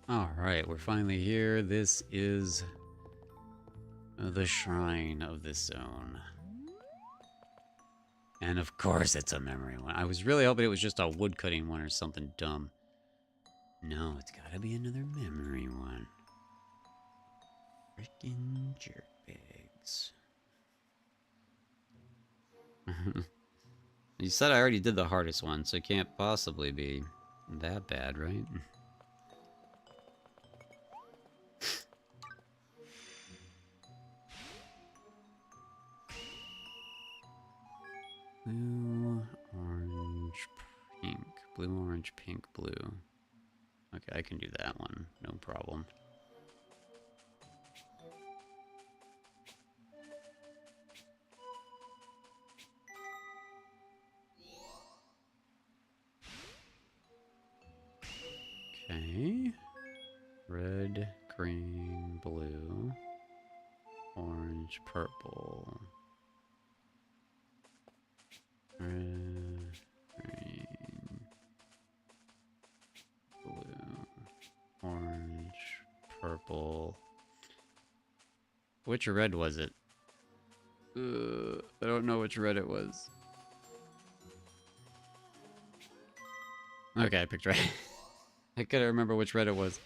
Alright, we're finally here. This is the shrine of this zone. And of course it's a memory one. I was really hoping it was just a woodcutting one or something dumb. No, it's gotta be another memory one. Frickin' jerkbags. You said I already did the hardest one, so it can't possibly be that bad, right? Blue, orange, pink. Blue, orange, pink, blue. Okay, I can do that one. No problem. Okay. Red, green, blue, orange, purple. Red, green, blue, orange, purple. Which red was it? I don't know which red it was. Okay, I picked red. I couldn't remember which red it was.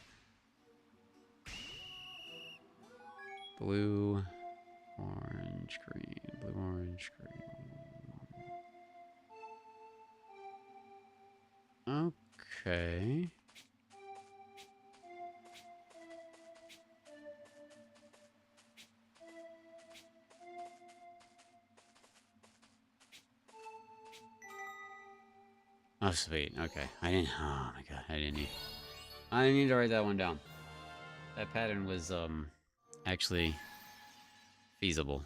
Blue, orange, green. Blue, orange, green. Okay. Oh, sweet. Okay. I didn't. Oh my god. I didn't need to write that one down. That pattern was, actually feasible.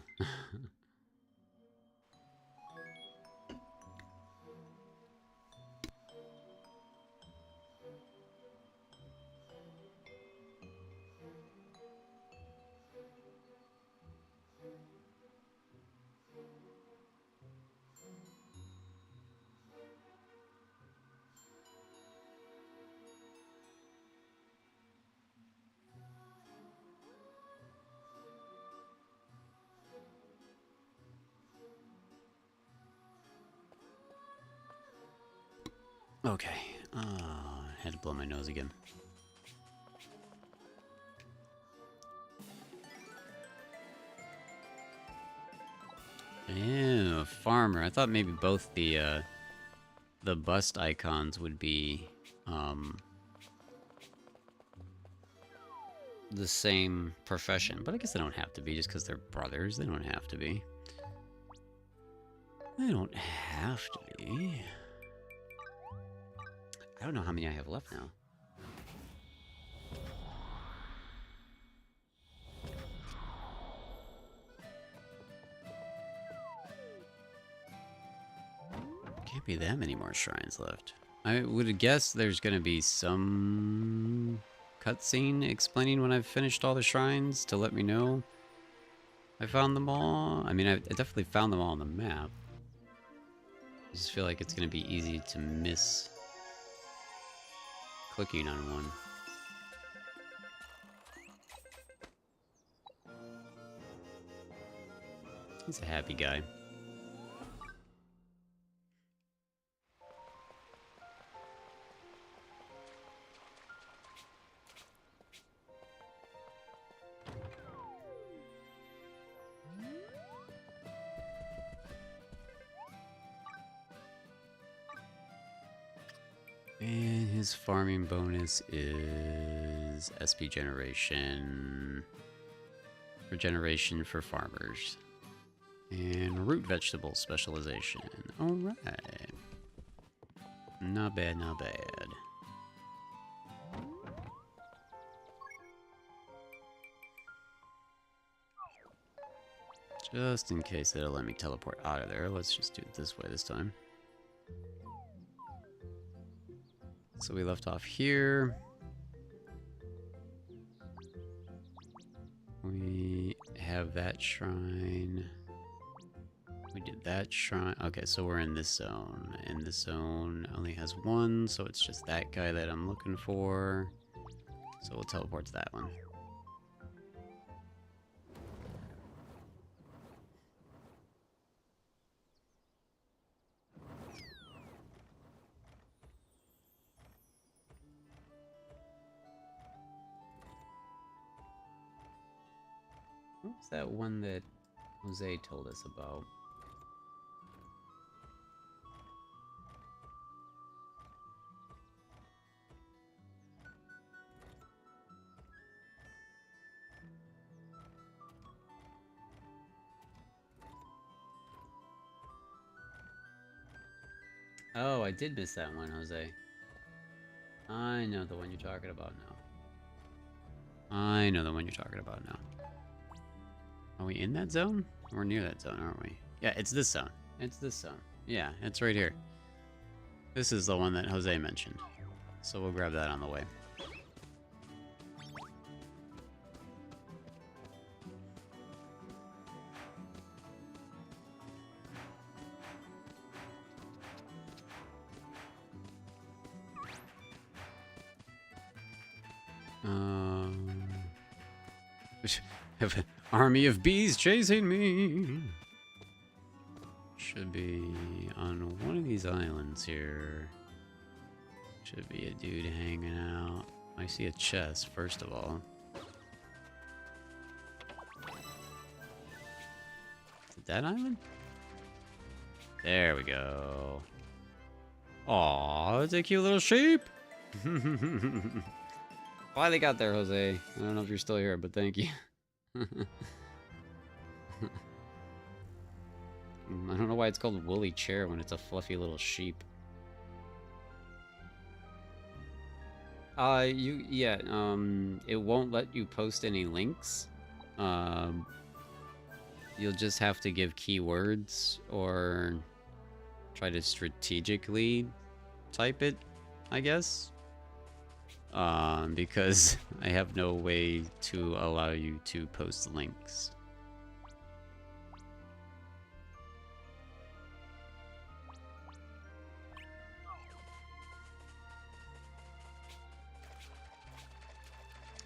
Okay. I had to blow my nose again. Ew, farmer. I thought maybe both the bust icons would be, the same profession. But I guess they don't have to be just because they're brothers. They don't have to be. They don't have to be. I don't know how many I have left now. Can't be that many more shrines left. I would guess there's gonna be some cutscene explaining when I've finished all the shrines to let me know I found them all. I mean, I definitely found them all on the map. I just feel like it's gonna be easy to miss clicking on one. He's a happy guy. And his farming bonus is SP generation. Regeneration for farmers. And root vegetable specialization. Alright. Not bad, not bad. Just in case it'll let me teleport out of there, let's just do it this way this time. So we left off here. We have that shrine. We did that shrine. Okay, so we're in this zone. And this zone only has one, so it's just that guy that I'm looking for. So we'll teleport to that one. What was that one that Jose told us about? Oh, I did miss that one, Jose. I know the one you're talking about now. I know the one you're talking about now. Are we in that zone? We're near that zone, aren't we? Yeah, it's this zone. It's this zone. Yeah, it's right here. This is the one that Jose mentioned. So we'll grab that on the way. Have an army of bees chasing me. Should be on one of these islands here. Should be a dude hanging out. I see a chest, first of all. Is it that island? There we go. Aw, it's a cute little sheep. Finally got there, Jose. I don't know if you're still here, but thank you. I don't know why it's called woolly chair when it's a fluffy little sheep. It won't let you post any links. You'll just have to give keywords or try to strategically type it, I guess. Because I have no way to allow you to post links.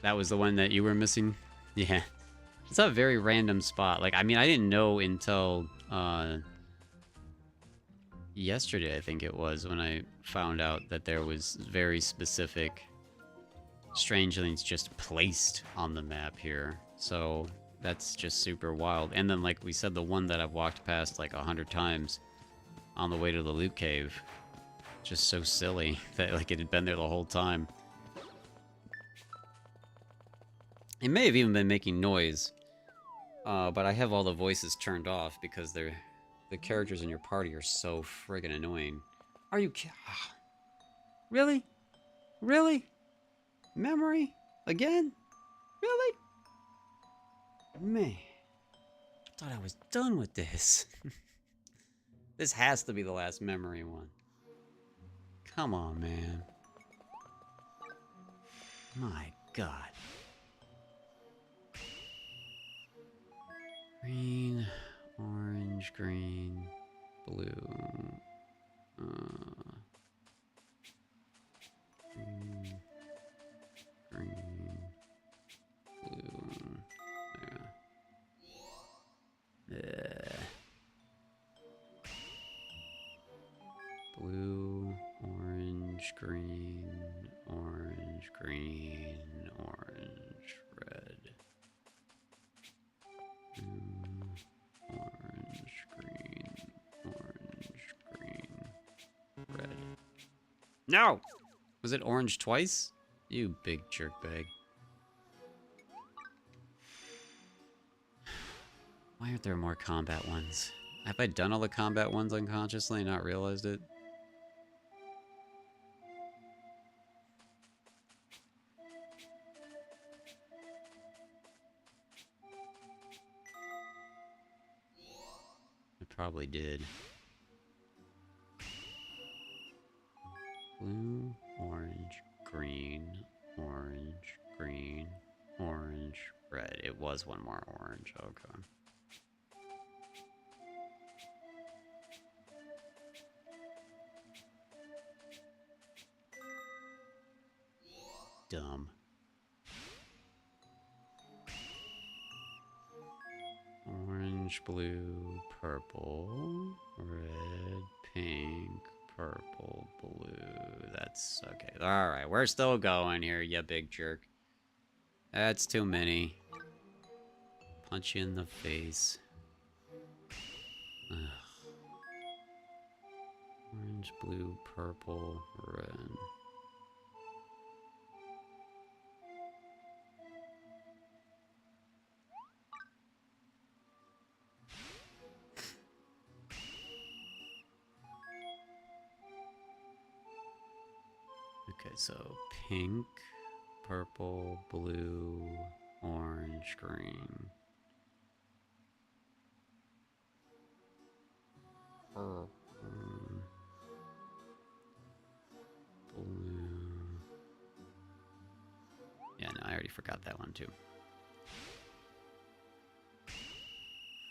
That was the one that you were missing? Yeah. It's a very random spot. Like, I mean, I didn't know until, yesterday, I think it was, when I found out that there was very specific strange things just placed on the map here. So, that's just super wild. And then, like we said, the one that I've walked past, like, 100 times on the way to the loot cave. Just so silly that, like, it had been there the whole time. It may have even been making noise, but I have all the voices turned off because the characters in your party are so friggin' annoying. Are you really? Really? Memory? Again? Really? Man, I thought I was done with this. This has to be the last memory one. Come on, man. My God. Green, orange, green, blue. Green, green, blue. Yeah. Blue, orange, green, orange, green, orange, red. Orange, green, red. No! Was it orange twice? You big jerkbag. Why aren't there more combat ones? Have I done all the combat ones unconsciously and not realized it? I probably did. Blue, orange, green, orange, green, orange, red. It was one more orange. Okay. Dumb. Orange, blue, purple, red, pink, purple, blue. That's okay. Alright, we're still going here, you big jerk. That's too many. Punch you in the face. Ugh. Orange, blue, purple, red. Okay, so pink, purple, blue, orange, green. Purple, blue. Yeah, no, I already forgot that one too.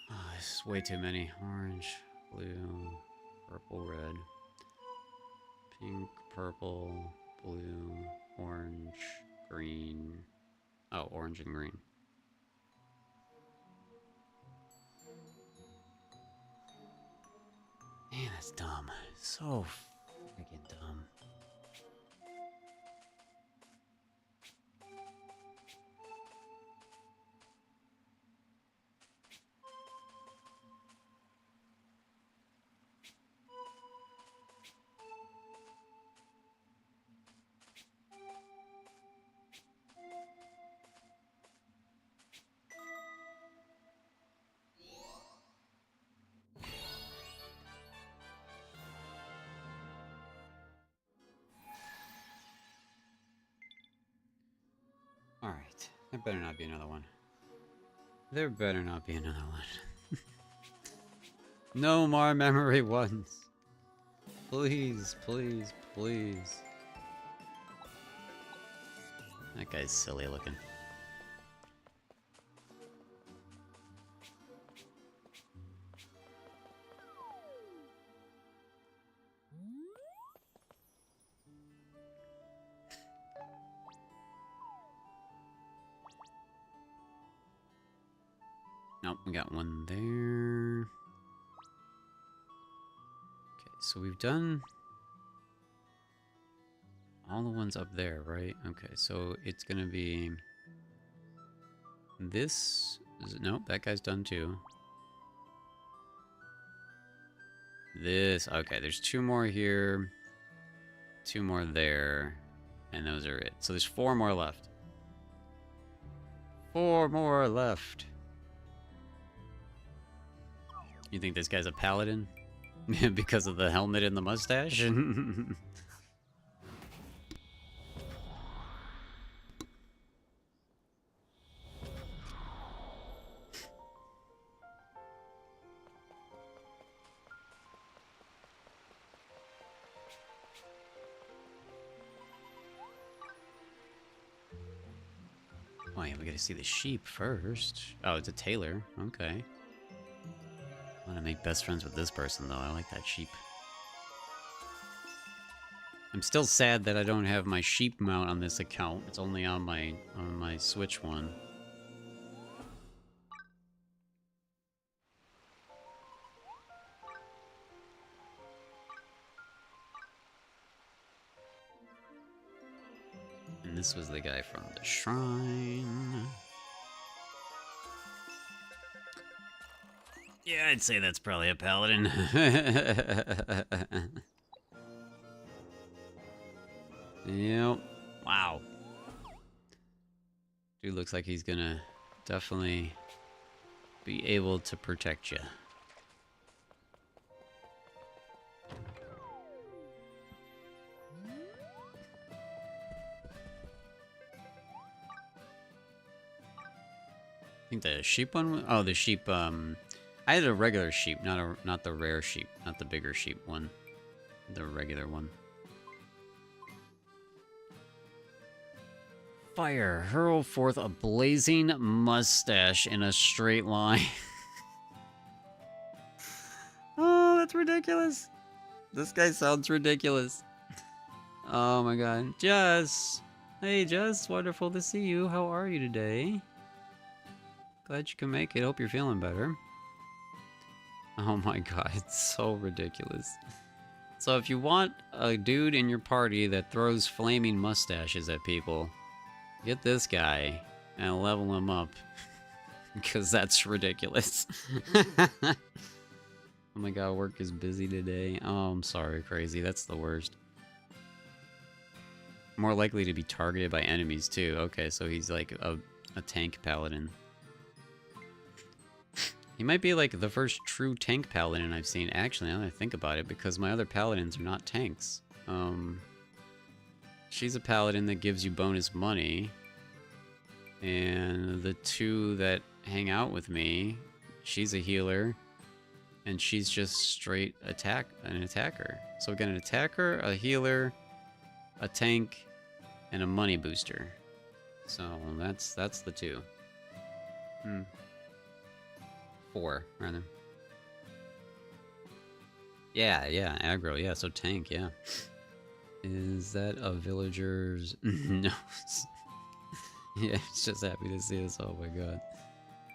Oh, this is way too many. Orange, blue, purple, red, pink, purple, blue, orange, green. Oh, orange and green. Man, that's dumb. So freaking dumb. Alright, there better not be another one. There better not be another one. No more memory ones. Please, please, please. That guy's silly looking. Nope, we got one there. Okay, so we've done all the ones up there, right? Okay, so it's gonna be this. Nope, that guy's done too. This, okay, there's two more here, two more there, and those are it. So there's four more left. Four more left. You think this guy's a paladin? Because of the helmet and the mustache? Oh yeah, we gotta see the sheep first. Oh, it's a tailor. Okay. I want to make best friends with this person, though. I like that sheep. I'm still sad that I don't have my sheep mount on this account. It's only on my Switch one. And this was the guy from the shrine. Yeah, I'd say that's probably a paladin. Yep. Wow. Dude looks like he's gonna definitely be able to protect you. I think the sheep one. Oh, the sheep. I had a regular sheep, not the rare sheep, not the bigger sheep one, the regular one. Fire, hurl forth a blazing mustache in a straight line. Oh, that's ridiculous. This guy sounds ridiculous. Oh my god. Jess! Hey Jess, wonderful to see you. How are you today? Glad you can make it. Hope you're feeling better. Oh my god, it's so ridiculous. So if you want a dude in your party that throws flaming mustaches at people, get this guy and level him up. Because that's ridiculous. Oh my god, work is busy today. Oh, I'm sorry, crazy. That's the worst. More likely to be targeted by enemies, too. Okay, so he's like a tank paladin. He might be like the first true tank paladin I've seen, actually, now that I think about it, because my other paladins are not tanks. She's a paladin that gives you bonus money. And the two that hang out with me, she's a healer. And she's just straight an attacker. So we got an attacker, a healer, a tank, and a money booster. So that's the two. 4, rather. Yeah, aggro, yeah, so tank, yeah. Is that a villager's... No. Yeah, he's just happy to see us, oh my god.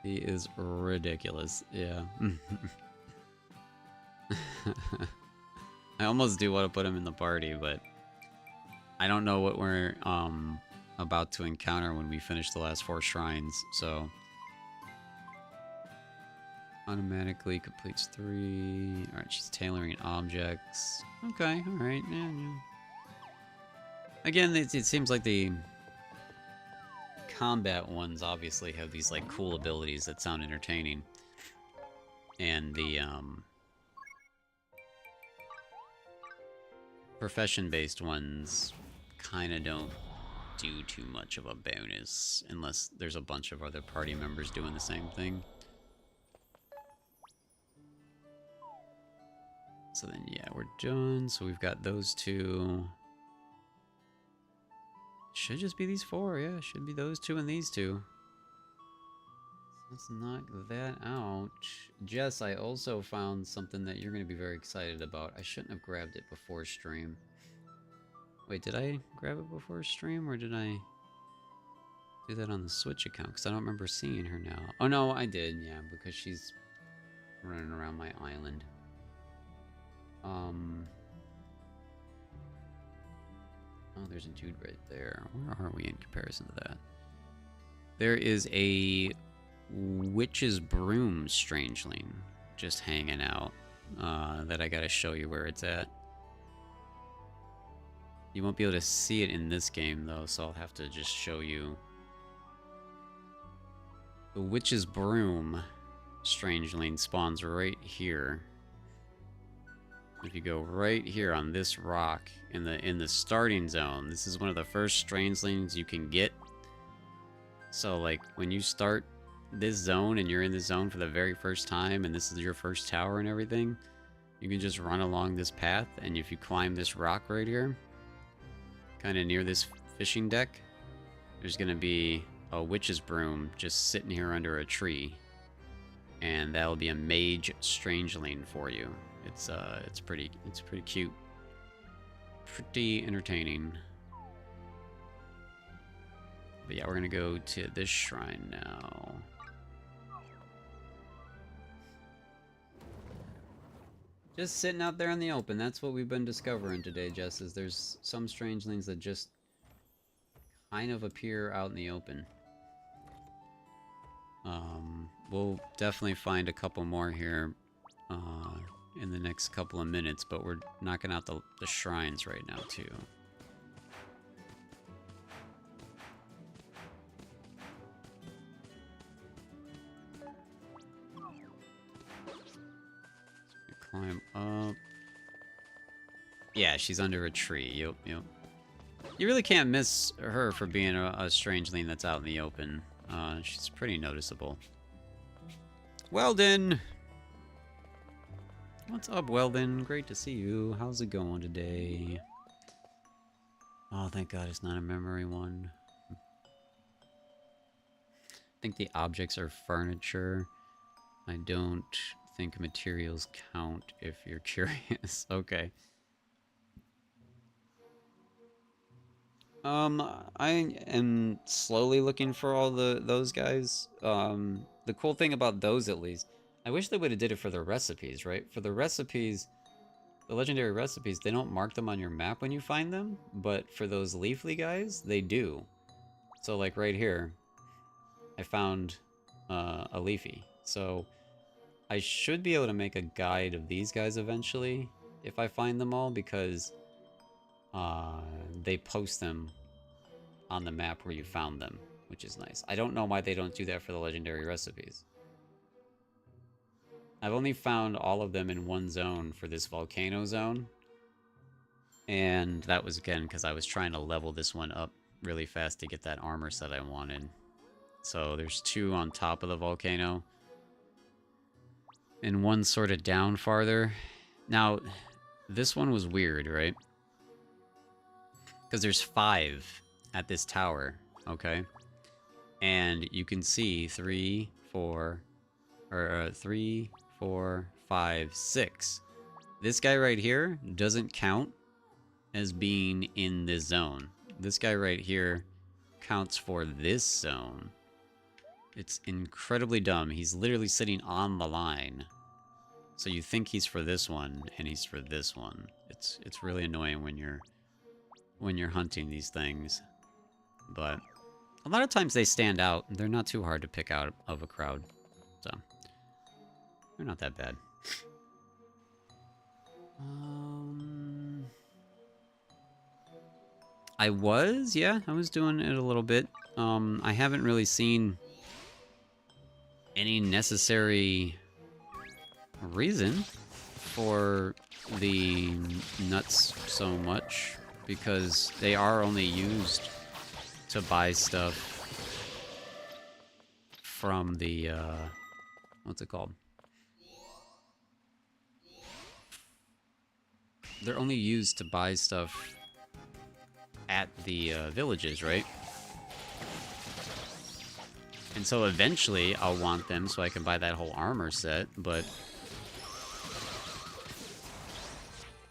He is ridiculous, yeah. I almost do want to put him in the party, but I don't know what we're about to encounter when we finish the last 4 shrines, so automatically completes 3. Alright, she's tailoring objects. Okay, alright, yeah. Again, it seems like the combat ones obviously have these like cool abilities that sound entertaining. And the profession-based ones kind of don't do too much of a bonus unless there's a bunch of other party members doing the same thing. So then, yeah, we're done. So we've got those 2. Should just be these 4, yeah. Should be those 2 and these 2. So let's knock that out. Jess, I also found something that you're going to be very excited about. I shouldn't have grabbed it before stream. Wait, did I grab it before stream, or did I do that on the Switch account? Because I don't remember seeing her now. Oh, no, I did, yeah, because she's running around my island. Oh, there's a dude right there. Where are we in comparison to that? There is a witch's broom strangeling just hanging out that I gotta show you where it's at. You won't be able to see it in this game, though, so I'll have to just show you. The witch's broom strangeling spawns right here. If you go right here on this rock in the starting zone, this is one of the first strangelings you can get. So like when you start this zone and you're in this zone for the very first time and this is your first tower and everything, you can just run along this path, and if you climb this rock right here, kind of near this fishing deck, there's gonna be a witch's broom just sitting here under a tree, and that'll be a mage strangeling for you. It's pretty cute, pretty entertaining. But yeah, we're gonna go to this shrine now. Just sitting out there in the open. That's what we've been discovering today, Jess, is there's some strangelings that just kind of appear out in the open. We'll definitely find a couple more here in the next couple of minutes, but we're knocking out the shrines right now, too. climb up. Yeah, she's under a tree. Yep. You really can't miss her for being a strangeling that's out in the open. She's pretty noticeable. Weldon! What's up, Weldon? Great to see you. How's it going today? Oh, thank God it's not a memory one. I think the objects are furniture. I don't think materials count if you're curious. Okay. I am slowly looking for all those guys. The cool thing about those, at least, I wish they would have did it for the recipes, right? For the recipes, the legendary recipes, they don't mark them on your map when you find them, but for those leafly guys, they do. So, like right here, I found a leafy. So I should be able to make a guide of these guys eventually if I find them all, because they post them on the map where you found them, which is nice. I don't know why they don't do that for the legendary recipes. I've only found all of them in one zone for this volcano zone, and that was again because I was trying to level this one up really fast to get that armor set I wanted. So there's 2 on top of the volcano and 1 sort of down farther. Now, this one was weird, right? Because there's 5 at this tower, okay? And you can see 3, 4, 5, 6. This guy right here doesn't count as being in this zone. This guy right here counts for this zone. It's incredibly dumb. He's literally sitting on the line. So you think he's for this one, and he's for this one. It's really annoying when you're hunting these things. But a lot of times they stand out. They're not too hard to pick out of a crowd. So they're not that bad. I was doing it a little bit. I haven't really seen any necessary reason for the nuts so much, because they are only used to buy stuff from the, what's it called? They're only used to buy stuff at the villages, right? And so eventually I'll want them so I can buy that whole armor set, but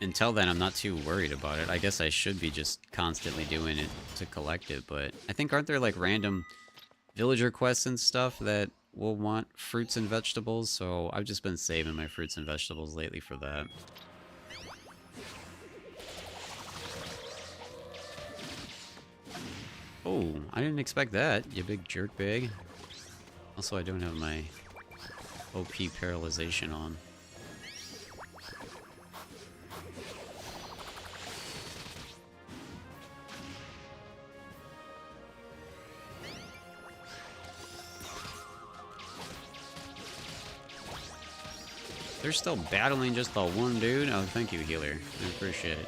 until then I'm not too worried about it. I guess I should be just constantly doing it to collect it, but I think aren't there like random villager quests and stuff that will want fruits and vegetables, so I've just been saving my fruits and vegetables lately for that. Oh, I didn't expect that, you big jerk bag. Also, I don't have my OP paralyzation on. They're still battling just the one dude? Oh, thank you, healer. I appreciate it.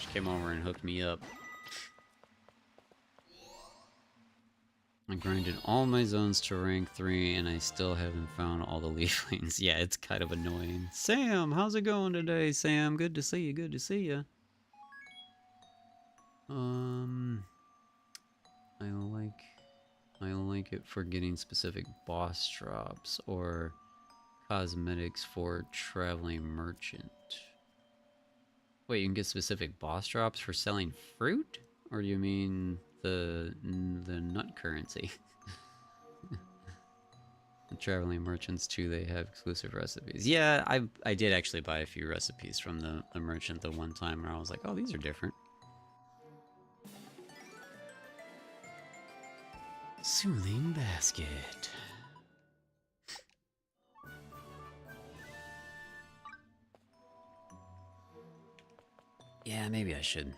Just came over and hooked me up. I grinded all my zones to rank 3 and I still haven't found all the leaflings. Yeah, it's kind of annoying. Sam, how's it going today, Sam? Good to see you, good to see you. I like it for getting specific boss drops or cosmetics for traveling merchant. Wait, you can get specific boss drops for selling fruit? Or do you mean the nut currency? The traveling merchants too, they have exclusive recipes. Yeah, I did actually buy a few recipes from the merchant the one time where I was like, oh, these are different. Soothing basket. Yeah, maybe I should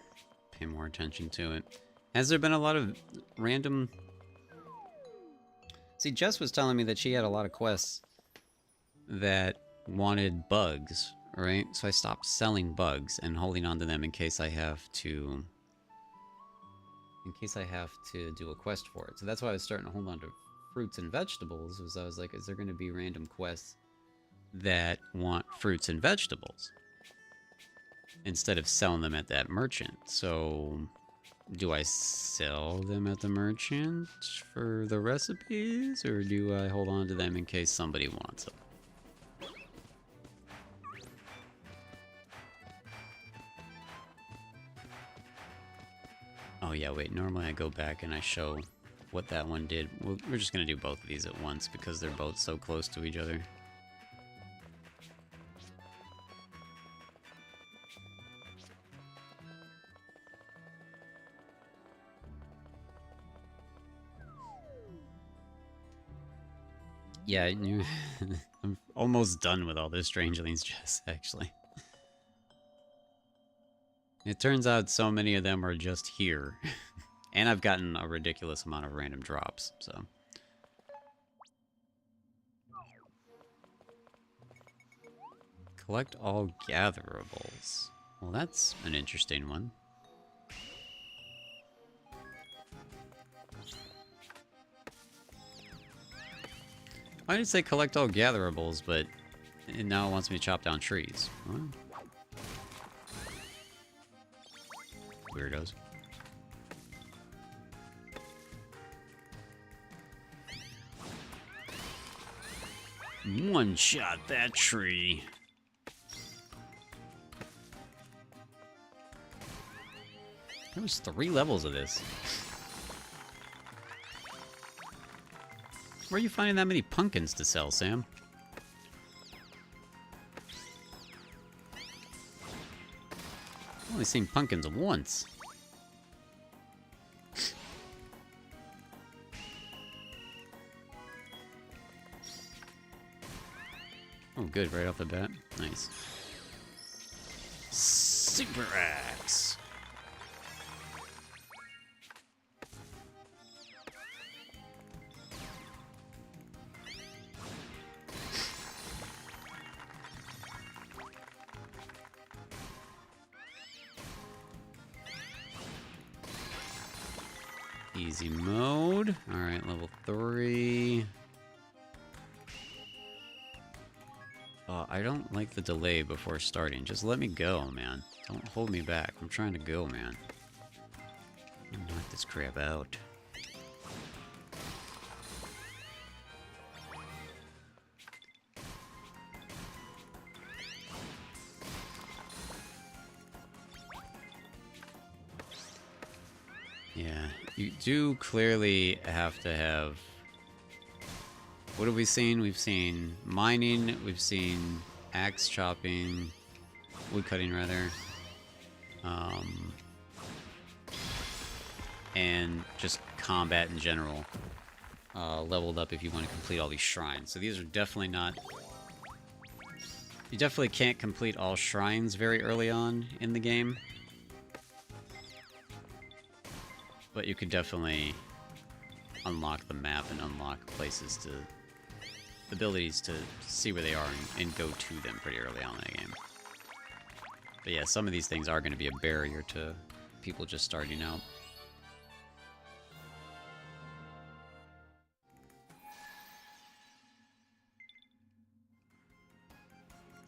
pay more attention to it. Has there been a lot of random... See, Jess was telling me that she had a lot of quests that wanted bugs, right? So I stopped selling bugs and holding on to them in case I have to do a quest for it. So that's why I was starting to hold on to fruits and vegetables, was I was like, is there going to be random quests that want fruits and vegetables instead of selling them at that merchant? So do I sell them at the merchant for the recipes, or do I hold on to them in case somebody wants them? Oh yeah, wait, normally I go back and I show what that one did. We're just going to do both of these at once because they're both so close to each other. Yeah, I'm almost done with all this Strangelings chests, actually. It turns out so many of them are just here. And I've gotten a ridiculous amount of random drops, so. Collect all gatherables. Well, that's an interesting one. I didn't say collect all gatherables, but now it wants me to chop down trees. What? Weirdos. One shot that tree. There was 3 levels of this. Where are you finding that many pumpkins to sell, Sam? I've only seen pumpkins once. Oh, good, right off the bat. Nice. Super Axe. Easy mode. Alright, level 3. I don't like the delay before starting. Just let me go, man. Don't hold me back. I'm trying to go, man. Knock this crap out. Yeah, you do clearly have to have... What have we seen? We've seen mining, we've seen axe chopping, wood cutting rather, and just combat in general. Leveled up if you want to complete all these shrines. So these are definitely not... You definitely can't complete all shrines very early on in the game. But you could definitely unlock the map and unlock places to... abilities to see where they are and go to them pretty early on in the game. But yeah, some of these things are going to be a barrier to people just starting out.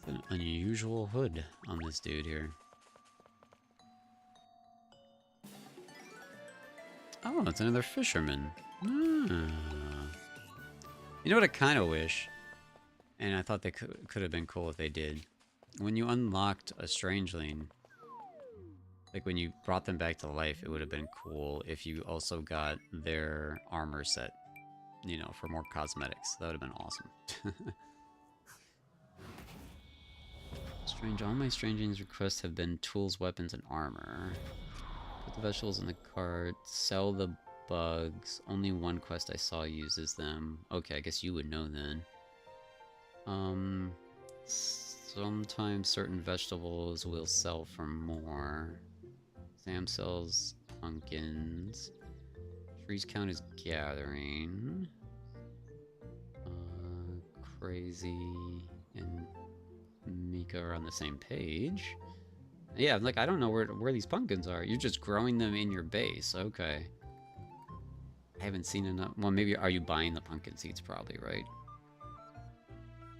It's an unusual hood on this dude here. Oh, it's another fisherman. Ah. You know what I kind of wish? And I thought they could have been cool if they did. When you unlocked a Strangeling, like when you brought them back to life, it would have been cool if you also got their armor set, you know, for more cosmetics. That would have been awesome. All my Strangeling's requests have been tools, weapons, and armor. Put the vegetables in the cart. Sell the bugs. Only one quest I saw uses them. Okay, I guess you would know then. Sometimes certain vegetables will sell for more. Sam sells pumpkins. Trees count as gathering. Crazy and think are on the same page. Yeah, like, I don't know where these pumpkins are. You're just growing them in your base. Okay. I haven't seen enough. Well, maybe, are you buying the pumpkin seeds? Probably, right?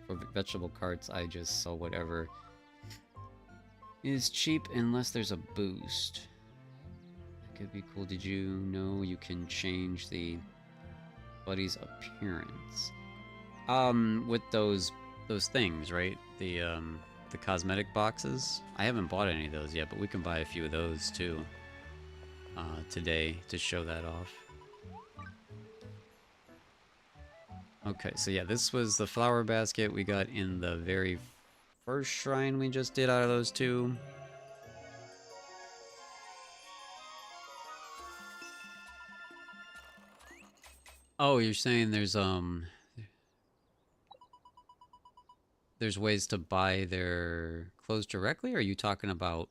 For vegetable carts, I just sell whatever is cheap unless there's a boost. That could be cool. Did you know you can change the buddy's appearance? With those things, right? The cosmetic boxes. I haven't bought any of those yet, but we can buy a few of those too. Today to show that off. Okay, so yeah, this was the flower basket we got in the very first shrine we just did out of those two. Oh, you're saying there's ways to buy their clothes directly, or are you talking about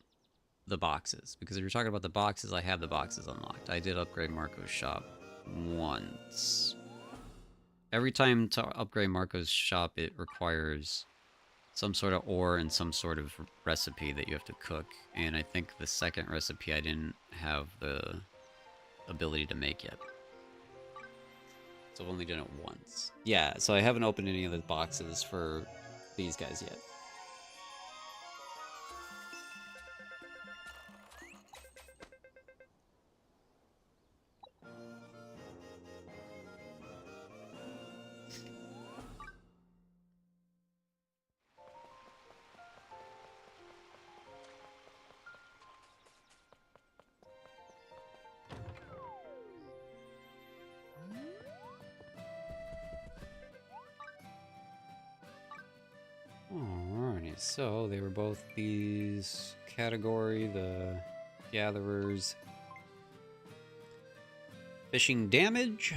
the boxes? Because if you're talking about the boxes, I have the boxes unlocked. I did upgrade Marco's shop once. Every time to upgrade Marco's shop, it requires some sort of ore and some sort of recipe that you have to cook. And I think the second recipe I didn't have the ability to make yet. So I've only done it once. Yeah, so I haven't opened any of the boxes for these guys yet. Alrighty, so they were both these category, the gatherers. Fishing damage,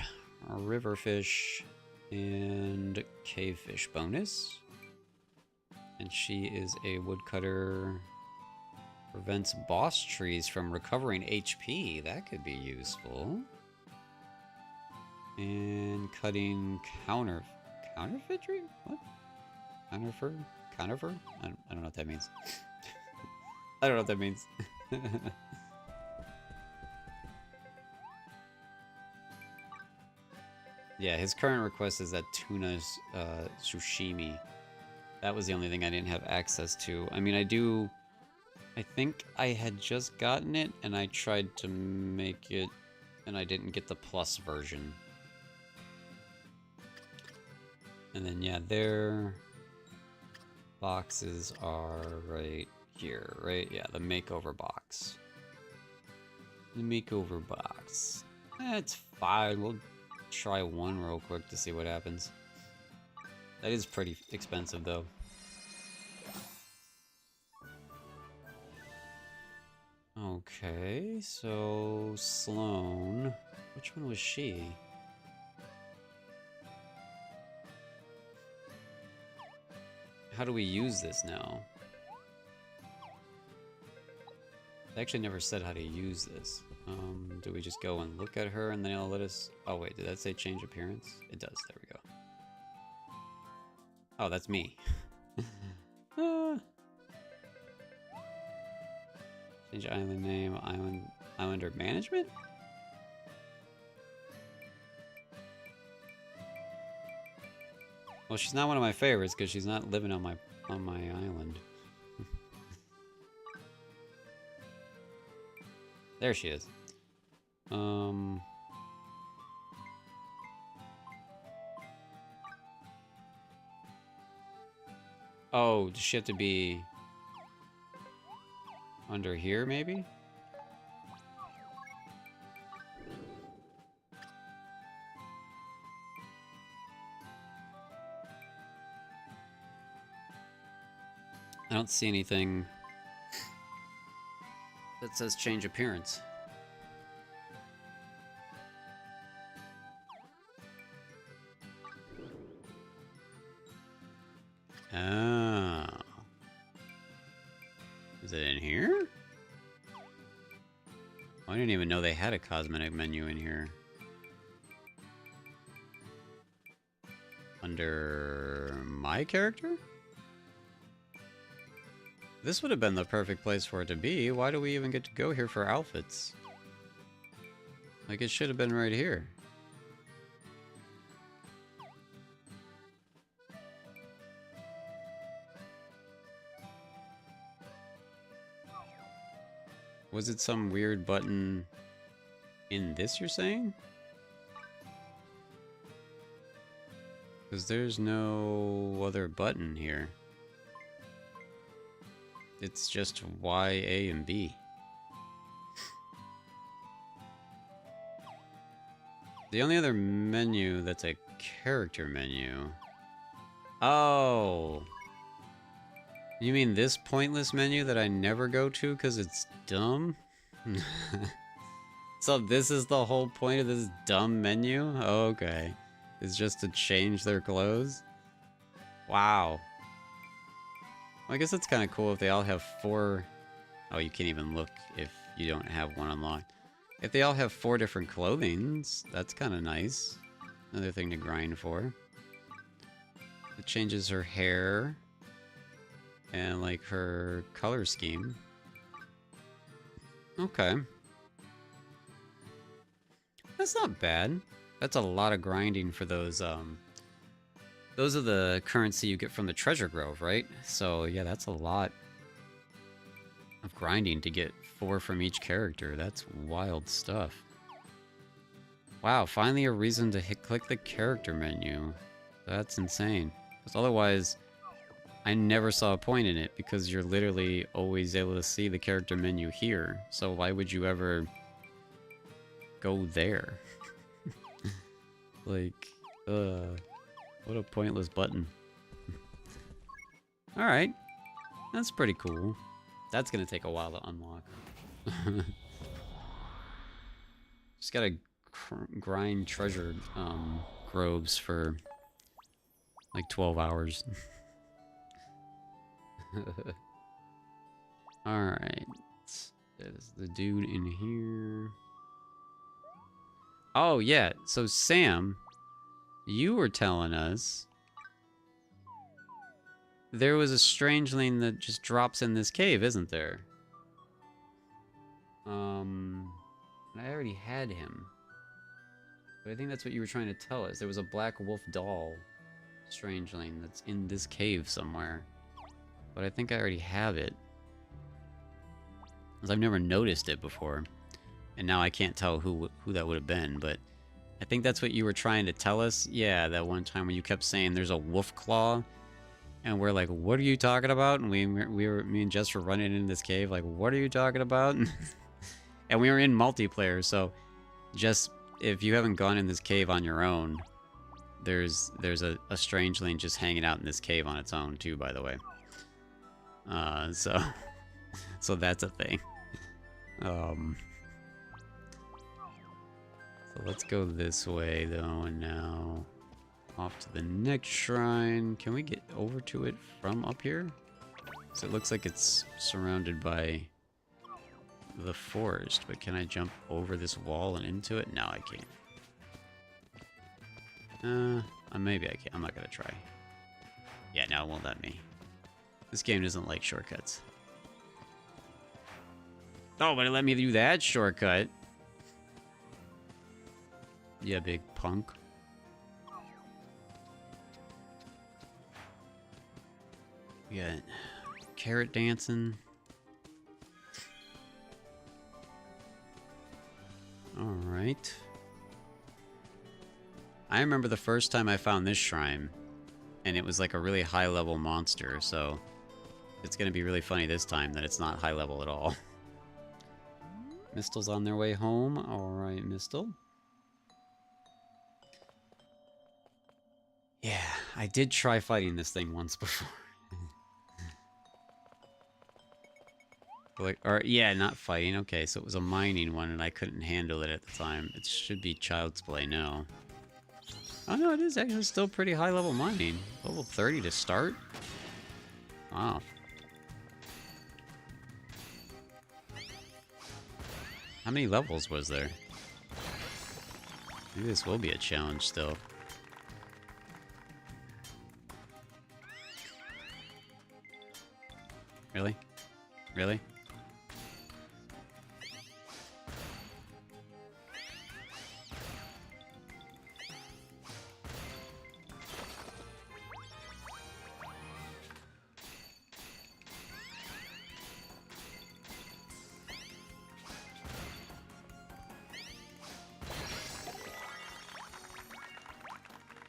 river fish, and cave fish bonus. And she is a woodcutter. Prevents boss trees from recovering HP. That could be useful. And cutting counterfeitry? What? Counterfeit? Counterfeit? I don't know what that means. I don't know what that means. Yeah, his current request is that tuna sushimi. That was the only thing I didn't have access to. I mean, I think I had just gotten it, and I tried to make it, and I didn't get the plus version. And then, yeah, their boxes are right here, right? Yeah, the makeover box. The makeover box. It's fine. We'll try one real quick to see what happens. That is pretty expensive, though. Okay, so Sloane. Which one was she? How do we use this now? They actually never said how to use this. Do we just go and look at her and then it'll let us... Oh wait, did that say change appearance? It does, there we go. Oh, that's me. Change island name, islander management? Well, she's not one of my favorites because she's not living on my island. There she is. Oh, does she have to be under here, maybe? I don't see anything that says change appearance. Oh. Is it in here? I didn't even know they had a cosmetic menu in here. Under my character? This would have been the perfect place for it to be. Why do we even get to go here for outfits? Like, it should have been right here. Was it some weird button in this, you're saying? Because there's no other button here. It's just Y, A, and B. The only other menu that's a character menu... Oh! You mean this pointless menu that I never go to because it's dumb? So this is the whole point of this dumb menu? Okay. It's just to change their clothes? Wow. Well, I guess that's kind of cool if they all have 4... Oh, you can't even look if you don't have one unlocked. If they all have 4 different clothings, that's kind of nice. Another thing to grind for. It changes her hair. And, like, her color scheme. Okay. That's not bad. That's a lot of grinding for those are the currency you get from the treasure grove, right? So, yeah, that's a lot of grinding to get 4 from each character. That's wild stuff. Wow, finally a reason to click the character menu. That's insane. Because otherwise, I never saw a point in it because you're literally always able to see the character menu here. So why would you ever go there? Like, what a pointless button. Alright. That's pretty cool. That's gonna take a while to unlock. Just gotta grind treasure groves for like 12 hours. Alright. There's the dude in here. Oh, yeah. So, Sam, you were telling us there was a strangeling that just drops in this cave, isn't there? I already had him. But I think that's what you were trying to tell us. There was a black wolf doll strangeling that's in this cave somewhere. But I think I already have it. Because I've never noticed it before. And now I can't tell who that would have been, but I think that's what you were trying to tell us. Yeah, that one time when you kept saying there's a wolf claw. And we're like, what are you talking about? And me and Jess were running in this cave like, what are you talking about? And we were in multiplayer, so just if you haven't gone in this cave on your own, there's a strangeling just hanging out in this cave on its own too, by the way. So that's a thing. So let's go this way though, and now off to the next shrine. Can we get over to it from up here? So it looks like it's surrounded by the forest, but can I jump over this wall and into it? No, I can't. Maybe I can. I'm not gonna try. Yeah, no, it won't let me. This game doesn't like shortcuts. Oh, but it let me do that shortcut. Yeah, big punk. We got carrot dancing. Alright. I remember the first time I found this shrine, and it was like a really high level monster, so it's gonna be really funny this time that it's not high level at all. Mistel's on their way home. Alright, Mistel. Yeah, I did try fighting this thing once before. Like, or yeah, not fighting. Okay, so it was a mining one, and I couldn't handle it at the time. It should be child's play now. Oh no, it is actually still pretty high level mining. Level 30 to start. Wow. How many levels was there? Maybe this will be a challenge still. Really? Really?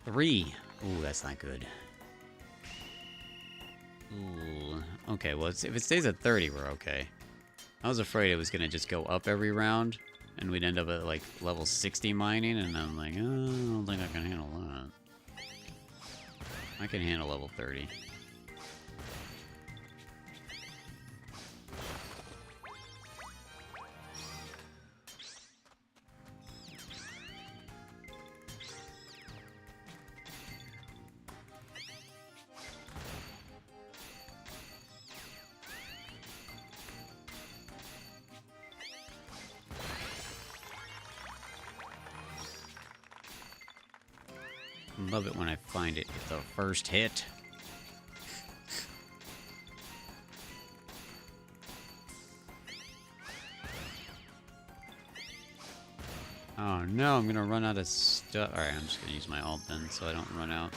Three. Ooh, that's not good. Ooh. Okay, well, if it stays at 30, we're okay. I was afraid it was going to just go up every round, and we'd end up at, like, level 60 mining, and I'm like, oh, I don't think I can handle that. I can handle level 30. Love it when I find it at the first hit. Oh no, I'm gonna run out of stuff. Alright, I'm just gonna use my alt then so I don't run out.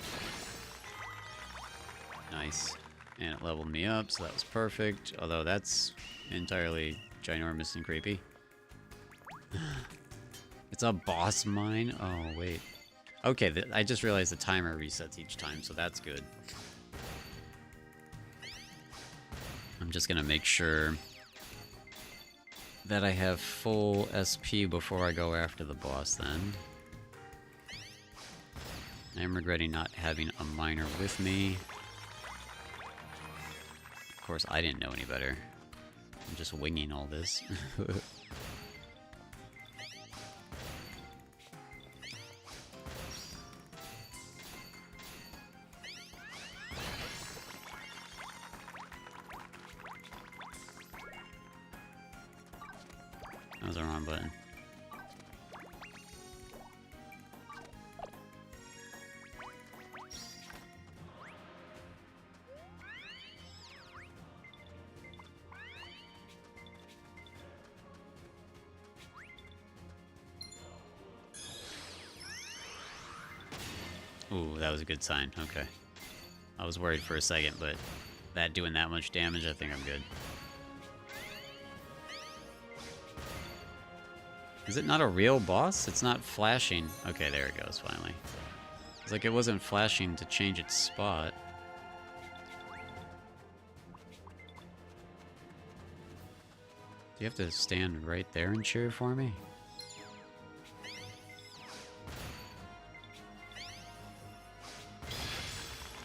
Nice. And it leveled me up, so that was perfect. Although that's entirely ginormous and creepy. It's a boss mine? Oh, wait. Okay, I just realized the timer resets each time, so that's good. I'm just gonna make sure that I have full SP before I go after the boss then. I am regretting not having a miner with me. Of course, I didn't know any better. I'm just winging all this. That was the wrong button. Ooh, that was a good sign. Okay. I was worried for a second, but that doing that much damage, I think I'm good. Is it not a real boss? It's not flashing. Okay, there it goes, finally. It's like it wasn't flashing to change its spot. Do you have to stand right there and cheer for me?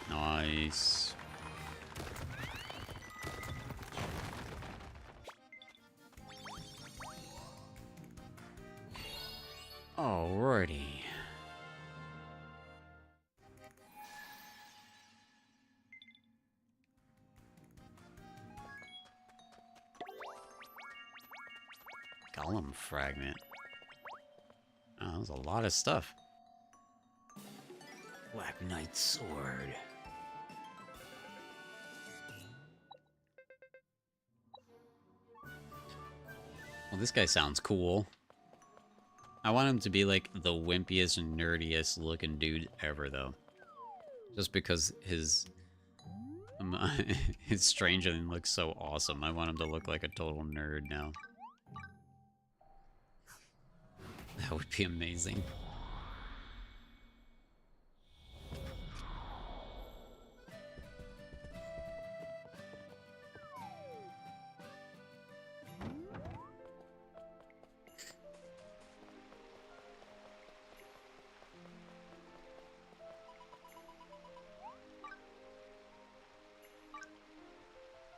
Nice. Alrighty. Golem fragment. Oh, that was a lot of stuff. Black Knight sword. Well, this guy sounds cool. I want him to be like the wimpiest and nerdiest looking dude ever, though. Just because his Strangeling looks so awesome. I want him to look like a total nerd now. That would be amazing.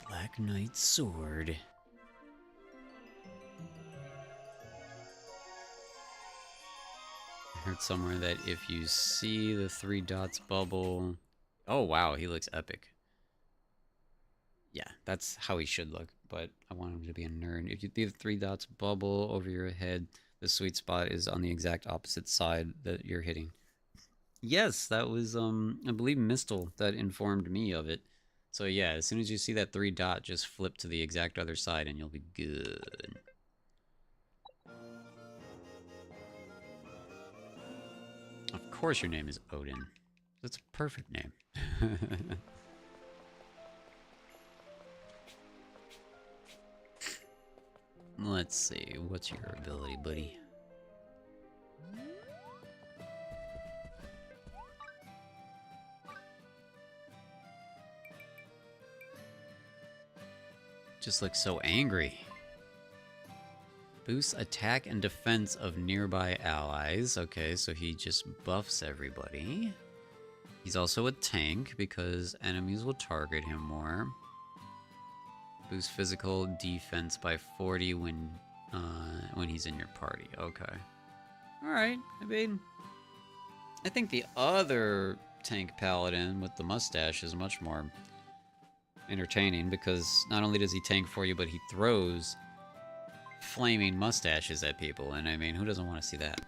Black Knight sword. I heard somewhere that if you see the 3 dots bubble... Oh, wow, he looks epic. Yeah, that's how he should look, but I want him to be a nerd. If you see the 3 dots bubble over your head, the sweet spot is on the exact opposite side that you're hitting. Yes, that was, I believe Mistle that informed me of it. So yeah, as soon as you see that 3 dot, just flip to the exact other side and you'll be good. Of course your name is Odin. That's a perfect name. Let's see, what's your ability, buddy? Just looks so angry. Boosts attack and defense of nearby allies. Okay, so he just buffs everybody. He's also a tank because enemies will target him more. Boosts physical defense by 40 when he's in your party. Okay. Alright, I mean, I think the other tank paladin with the mustache is much more entertaining because not only does he tank for you, but he throws flaming mustaches at people, and I mean, who doesn't want to see that?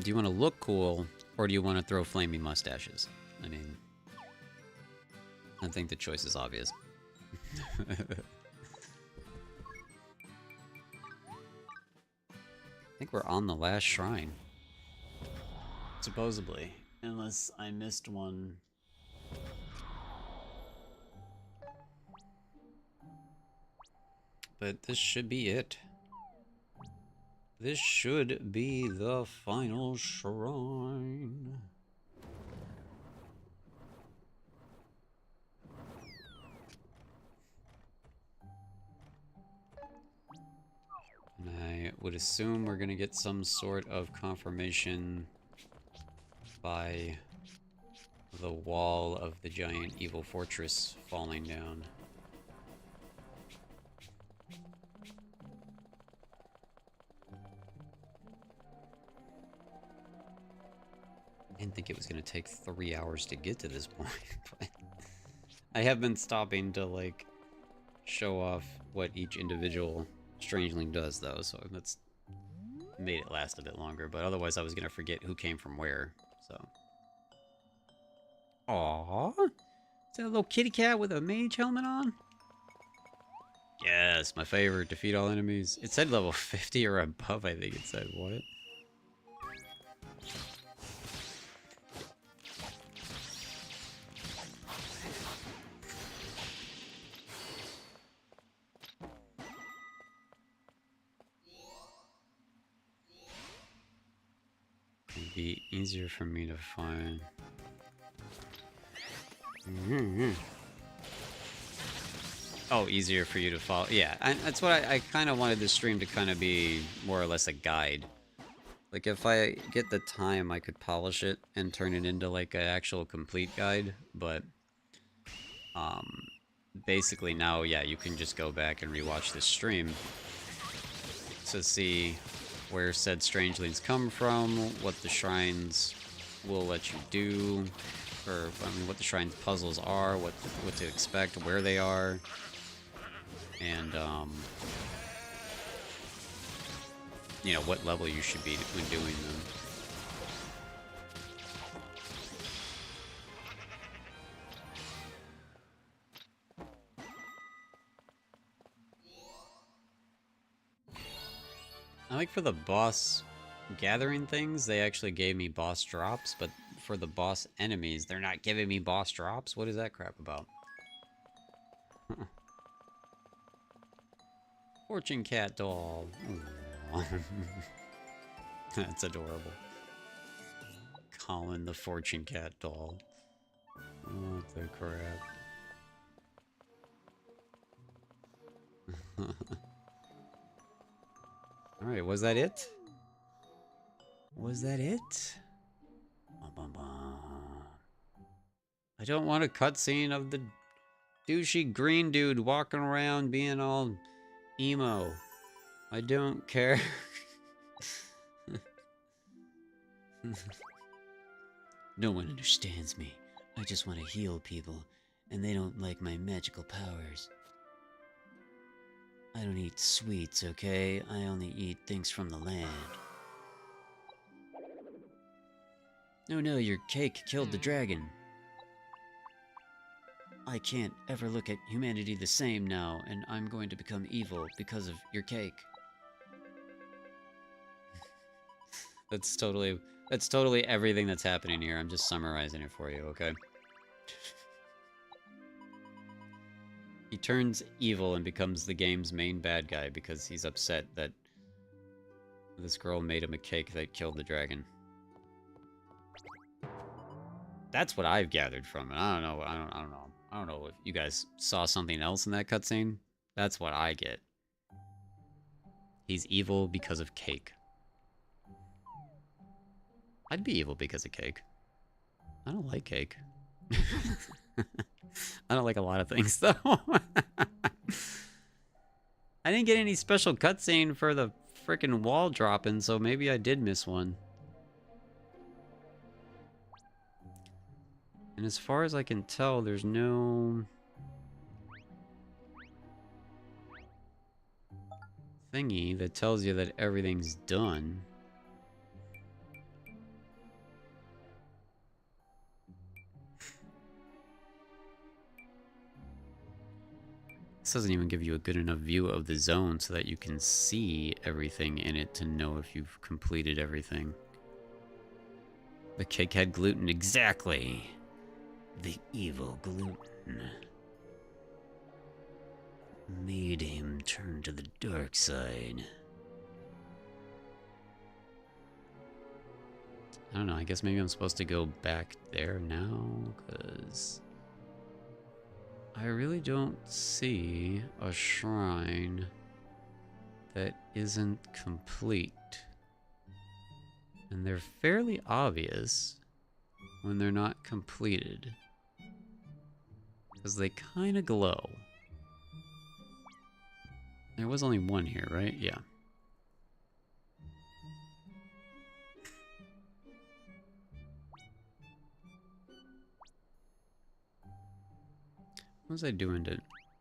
Do you want to look cool, or do you want to throw flaming mustaches? I mean, I think the choice is obvious. I think we're on the last shrine. Supposedly. Unless I missed one. But this should be it. This should be the final shrine. And I would assume we're going to get some sort of confirmation by the wall of the giant evil fortress falling down. I didn't think it was going to take 3 hours to get to this point, but I have been stopping to, like, show off what each individual strangeling does, though, so that's made it last a bit longer, but otherwise I was going to forget who came from where, so. Aww. Is that a little kitty cat with a mage helmet on? Yes, my favorite. Defeat all enemies. It said level 50 or above, I think it said. What? It'd be easier for me to find. Oh, easier for you to follow. Yeah, that's what I kind of wanted this stream to kind of be more or less a guide. Like, if I get the time, I could polish it and turn it into, like, an actual complete guide, but, basically now, yeah, you can just go back and rewatch this stream to see where said strangelings come from, what the shrines will let you do, or, I mean, what the shrines puzzles are, what to expect, where they are, and, you know, what level you should be when doing them. I like for the boss gathering things, they actually gave me boss drops, but for the boss enemies, they're not giving me boss drops? What is that crap about? Fortune cat doll. That's adorable. Colin the fortune cat doll. What the crap. Alright, was that it? Was that it? Bum, bum, bum. I don't want a cutscene of the douchey green dude walking around being all emo. I don't care. No one understands me. I just want to heal people, and they don't like my magical powers. I don't eat sweets, okay? I only eat things from the land. Oh no, your cake killed the dragon. I can't ever look at humanity the same now, and I'm going to become evil because of your cake. That's totally everything that's happening here. I'm just summarizing it for you, okay? He turns evil and becomes the game's main bad guy because he's upset that this girl made him a cake that killed the dragon. That's what I've gathered from it. I don't know. I don't know if you guys saw something else in that cutscene. That's what I get. He's evil because of cake. I'd be evil because of cake. I don't like cake. I don't like a lot of things, though. I didn't get any special cutscene for the frickin' wall dropping, so maybe I did miss one. And as far as I can tell, there's no thingy that tells you that everything's done. This doesn't even give you a good enough view of the zone so that you can see everything in it to know if you've completed everything. The cake had gluten, exactly. The evil gluten made him turn to the dark side. I don't know, I guess maybe I'm supposed to go back there now, because I really don't see a shrine that isn't complete. And they're fairly obvious when they're not completed, because they kind of glow. There was only one here, right? Yeah. What was I doing to...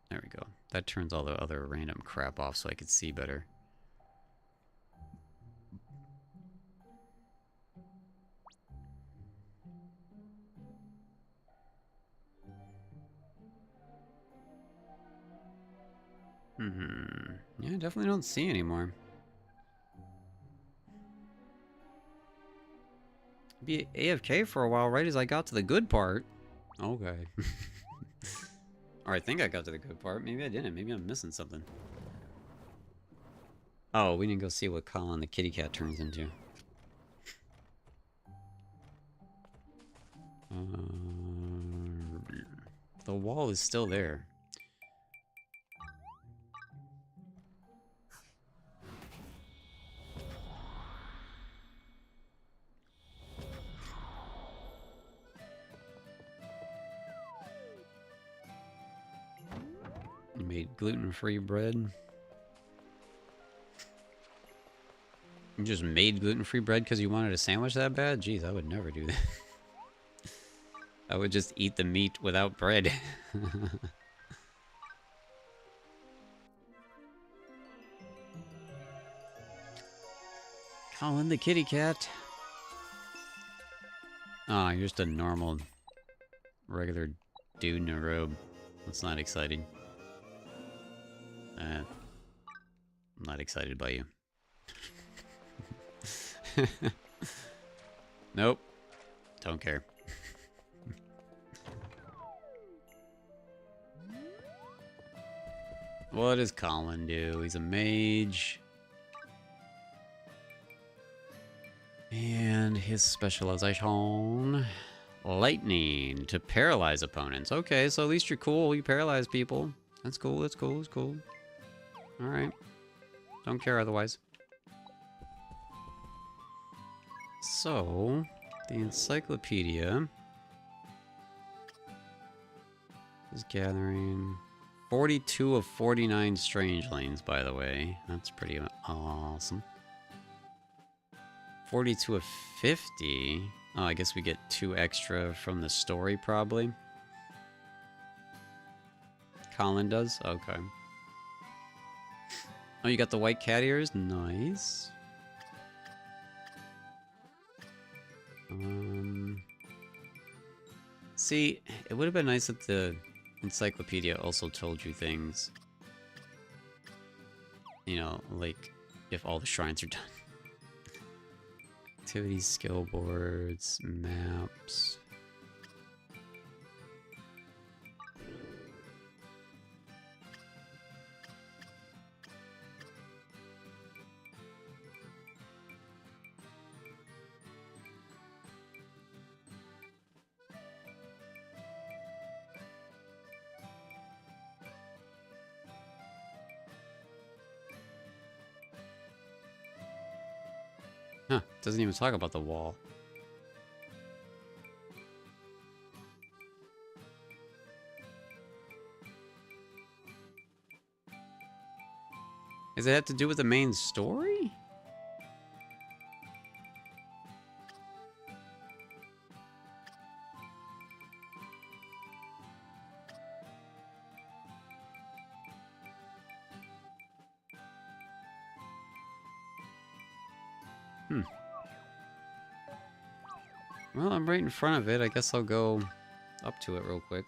There we go. That turns all the other random crap off so I could see better. Yeah, I definitely don't see anymore. Be AFK for a while, right as I got to the good part. Okay. Or I think I got to the good part. Maybe I didn't. Maybe I'm missing something. Oh, we didn't go see what Colin the kitty cat turns into. The wall is still there. You made gluten-free bread. You just made gluten-free bread because you wanted a sandwich that bad? Jeez, I would never do that. I would just eat the meat without bread. Colin the kitty cat. Oh, you're just a normal, regular dude in a robe. That's not exciting. I'm not excited by you. Nope. Don't care. What does Colin do? He's a mage. And his specialization... lightning to paralyze opponents. Okay, so at least you're cool. You paralyze people. That's cool, that's cool, that's cool. Alright. Don't care otherwise. So, the encyclopedia is gathering 42 of 49 strangelings, by the way. That's pretty awesome. 42 of 50. Oh, I guess we get 2 extra from the story, probably. Colin does? Okay. Oh, you got the white cat ears? Nice. See, it would have been nice if the encyclopedia also told you things. You know, like if all the shrines are done. Activities, skill boards, maps. Huh, doesn't even talk about the wall. Does it have to do with the main story? Hmm. Well, I'm right in front of it. I guess I'll go up to it real quick.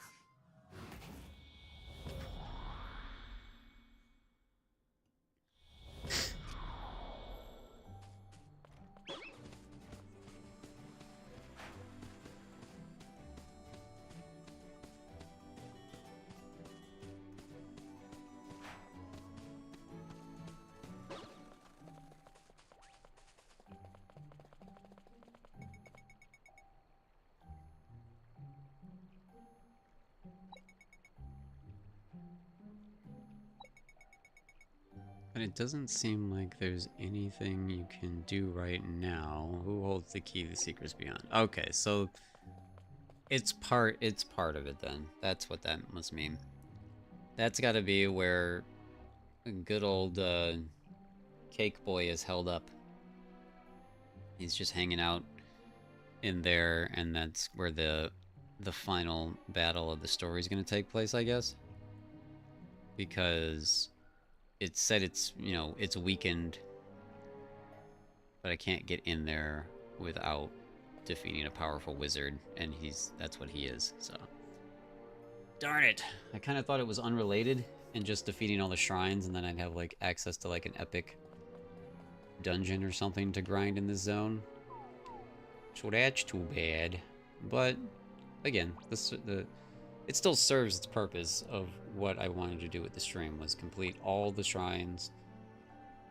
But it doesn't seem like there's anything you can do right now. Who holds the key to the secrets beyond? Okay, so it's part of it then. That's what that must mean. That's got to be where good old Cake Boy is held up. He's just hanging out in there, and that's where the final battle of the story is going to take place, I guess. Because it said it's, you know, it's weakened, but I can't get in there without defeating a powerful wizard, and that's what he is, so. Darn it! I kind of thought it was unrelated, and just defeating all the shrines, and then I'd have, like, access to, like, an epic dungeon or something to grind in this zone. So that's too bad. But, again, it still serves its purpose of what I wanted to do with the stream, was complete all the shrines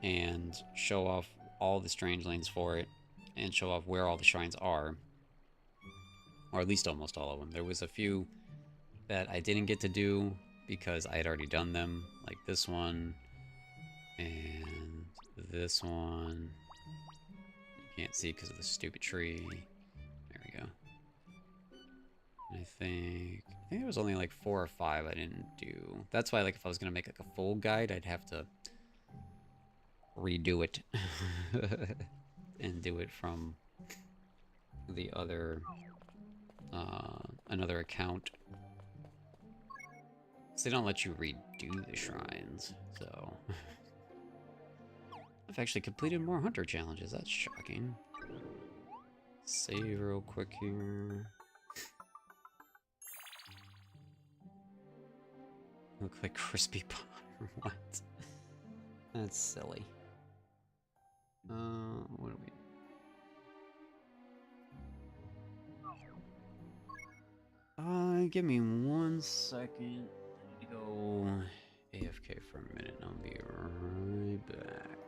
and show off all the strangelings for it, and show off where all the shrines are. Or at least almost all of them. There was a few that I didn't get to do because I had already done them, like this one and this one. You can't see because of the stupid tree. There we go. And I think there was only like 4 or 5 I didn't do. That's why, like, if I was gonna make like a full guide, I'd have to redo it and do it from the other another account. So they don't let you redo the shrines, so I've actually completed more hunter challenges. That's shocking. Save real quick here. Look like crispy pie. What? That's silly. What do we? Give me 1 second. I need to go AFK for a minute, and I'll be right back.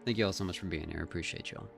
Thank you all so much for being here. I appreciate y'all.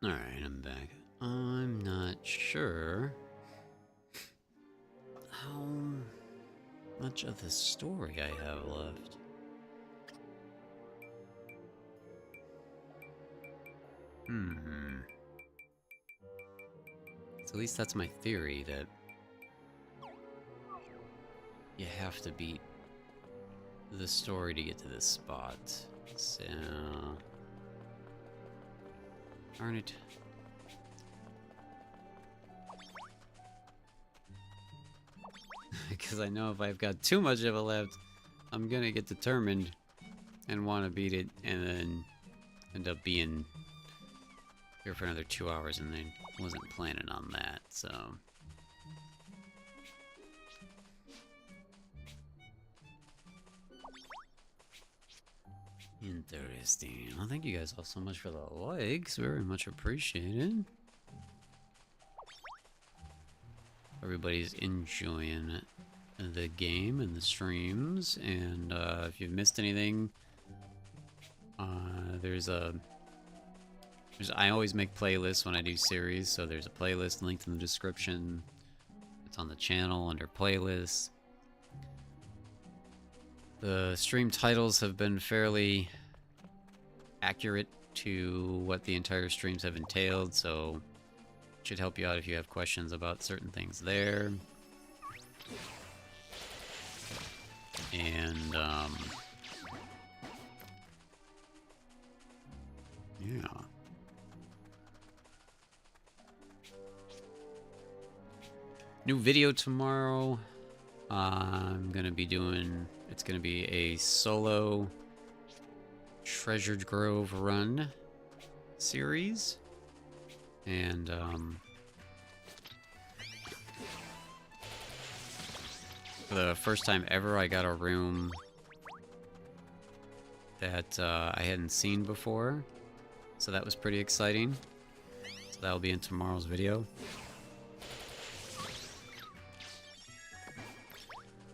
Alright, I'm back. I'm not sure how much of the story I have left. So at least that's my theory, that you have to beat the story to get to this spot. So... darn it. Because I know if I've got too much of it left, I'm gonna get determined and want to beat it, and then end up being here for another 2 hours, and I wasn't planning on that, so... Interesting. Well, thank you guys all so much for the likes. Very much appreciated. Everybody's enjoying the game and the streams, and if you've missed anything, I always make playlists when I do series, so there's a playlist linked in the description. It's on the channel under playlists. The stream titles have been fairly accurate to what the entire streams have entailed, so it should help you out if you have questions about certain things there. And, yeah. New video tomorrow. I'm gonna be doing... it's gonna be a solo Treasure Grove run series. And, for the first time ever, I got a room that I hadn't seen before. So that was pretty exciting. So that'll be in tomorrow's video.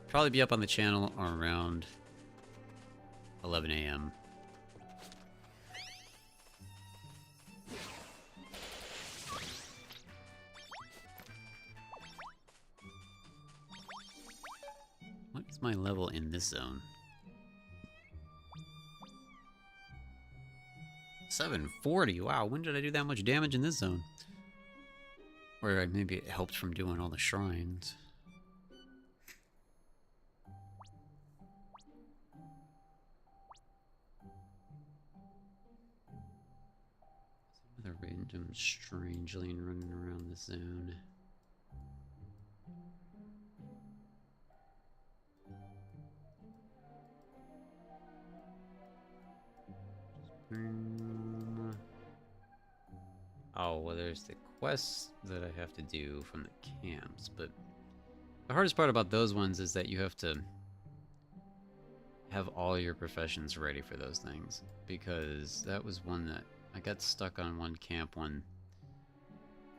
Probably be up on the channel around 11 a.m. What is my level in this zone? 740. Wow, when did I do that much damage in this zone? Or maybe it helped from doing all the shrines. Another random strangeling running around the zone. Oh, well, there's the quests that I have to do from the camps, but the hardest part about those ones is that you have to have all your professions ready for those things, because that was one that I got stuck on. One camp one.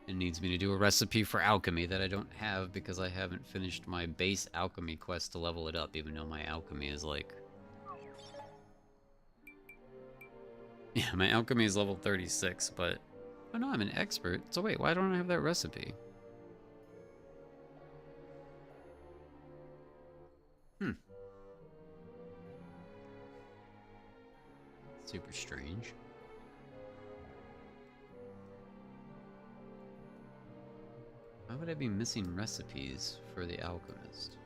It needs me to do a recipe for alchemy that I don't have because I haven't finished my base alchemy quest to level it up, even though my alchemy is like... yeah, my alchemy is level 36, but... oh no, I'm an expert. So wait, why don't I have that recipe? Super strange. Why would I be missing recipes for the alchemist?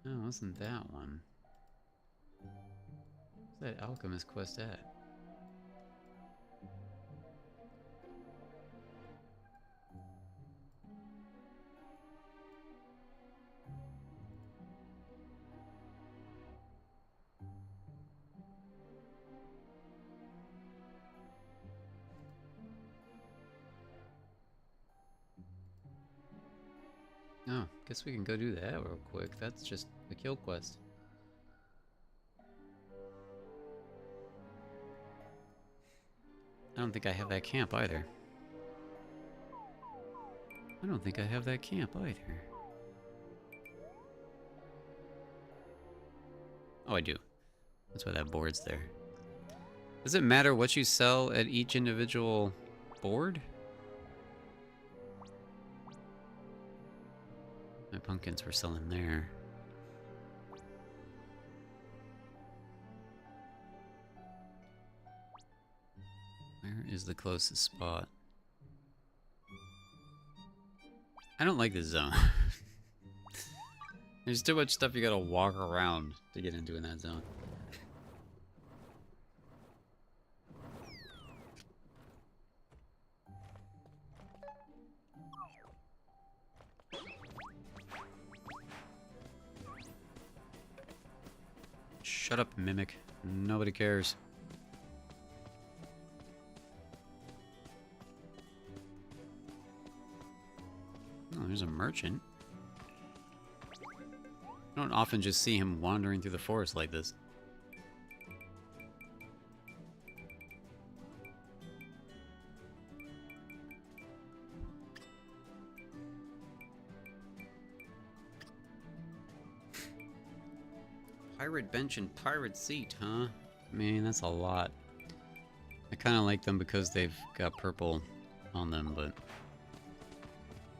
No, it wasn't that one. Where's that alchemist quest at? guess we can go do that real quick. That's just a kill quest. I don't think I have that camp either. I don't think I have that camp either. Oh, I do. That's why that board's there. Does it matter what you sell at each individual board? My pumpkins were selling there. Where is the closest spot? I don't like this zone. There's too much stuff you gotta walk around to get into in that zone. Shut up, Mimic. Nobody cares. Oh, there's a merchant. I don't often just see him wandering through the forest like this. Pirate bench and pirate seat, huh? Man, that's a lot. I kind of like them because they've got purple on them, but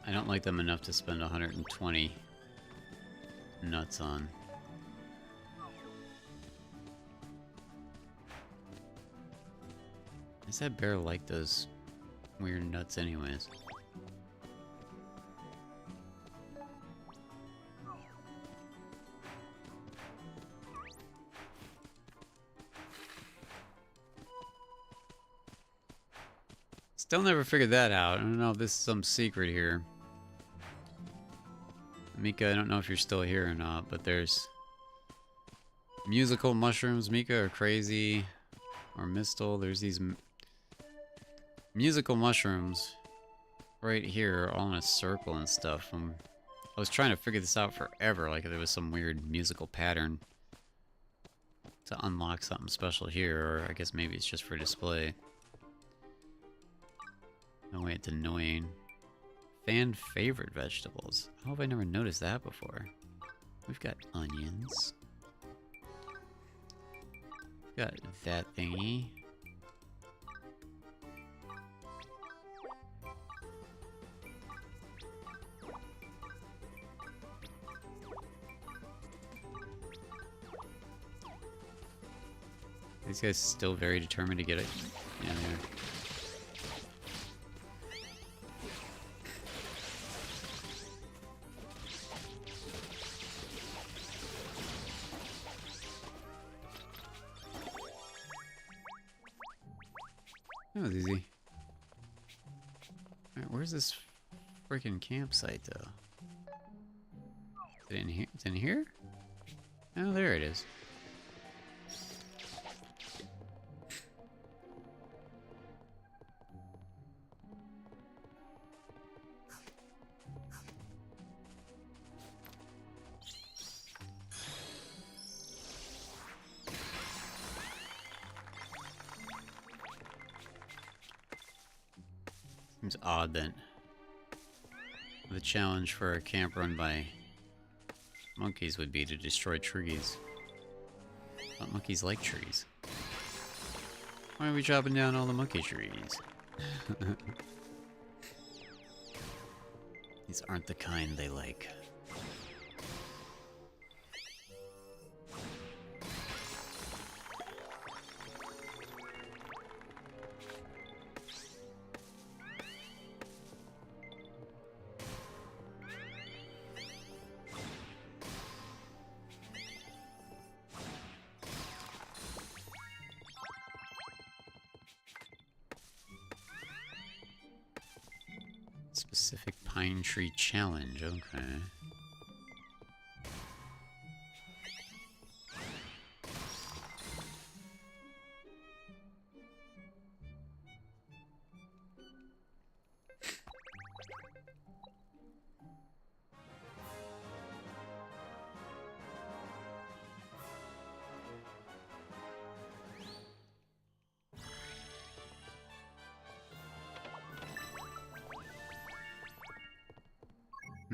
I don't like them enough to spend 120 nuts on. Does that bear like those weird nuts anyways? Still never figured that out. I don't know if this is some secret here. Mika, I don't know if you're still here or not, but there's musical mushrooms. Mika are crazy. Or Mistle. There's these musical mushrooms right here, all in a circle and stuff. I was trying to figure this out forever, like if there was some weird musical pattern to unlock something special here, or I guess maybe it's just for display. No way, it's annoying. Fan favorite vegetables. How have I never noticed that before? We've got onions. We've got that thingy. These guys still very determined to get it in there. That was easy. Alright, where's this freaking campsite though? Is it in here? It's in here? Oh, there it is. Seems odd that the challenge for a camp run by monkeys would be to destroy trees. But monkeys like trees. Why are we chopping down all the monkey trees? These aren't the kind they like. Specific pine tree challenge, okay.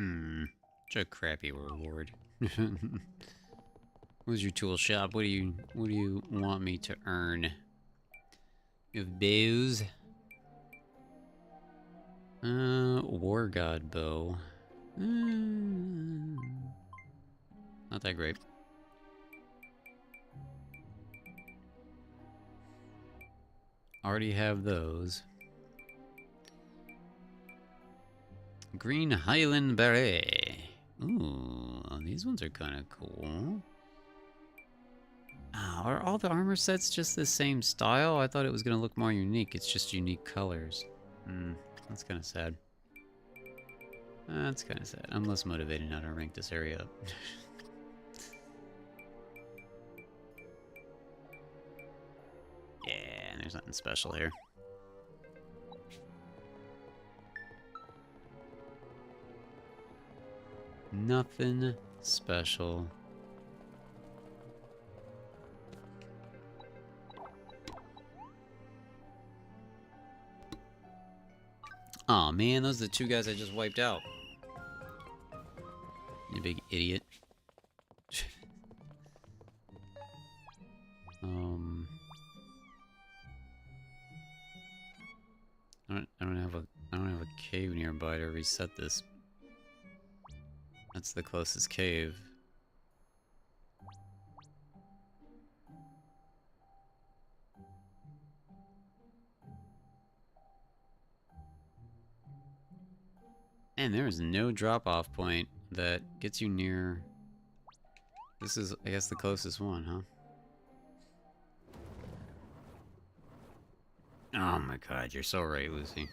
Such a crappy reward. Where's your tool shop? What do you want me to earn? You have bows. War God bow. Not that great. Already have those. Green Highland Beret. Ooh, these ones are kind of cool. Oh, are all the armor sets just the same style? I thought it was going to look more unique. It's just unique colors. That's kind of sad. That's kind of sad. I'm less motivated now to rank this area up. Yeah, there's nothing special here. Nothing special. Aw, man, those are the two guys I just wiped out. You big idiot. I don't have a cave nearby to reset this. That's the closest cave. And there is no drop-off point that gets you near. This is, I guess, the closest one, huh? Oh my god, you're so right, Lucy.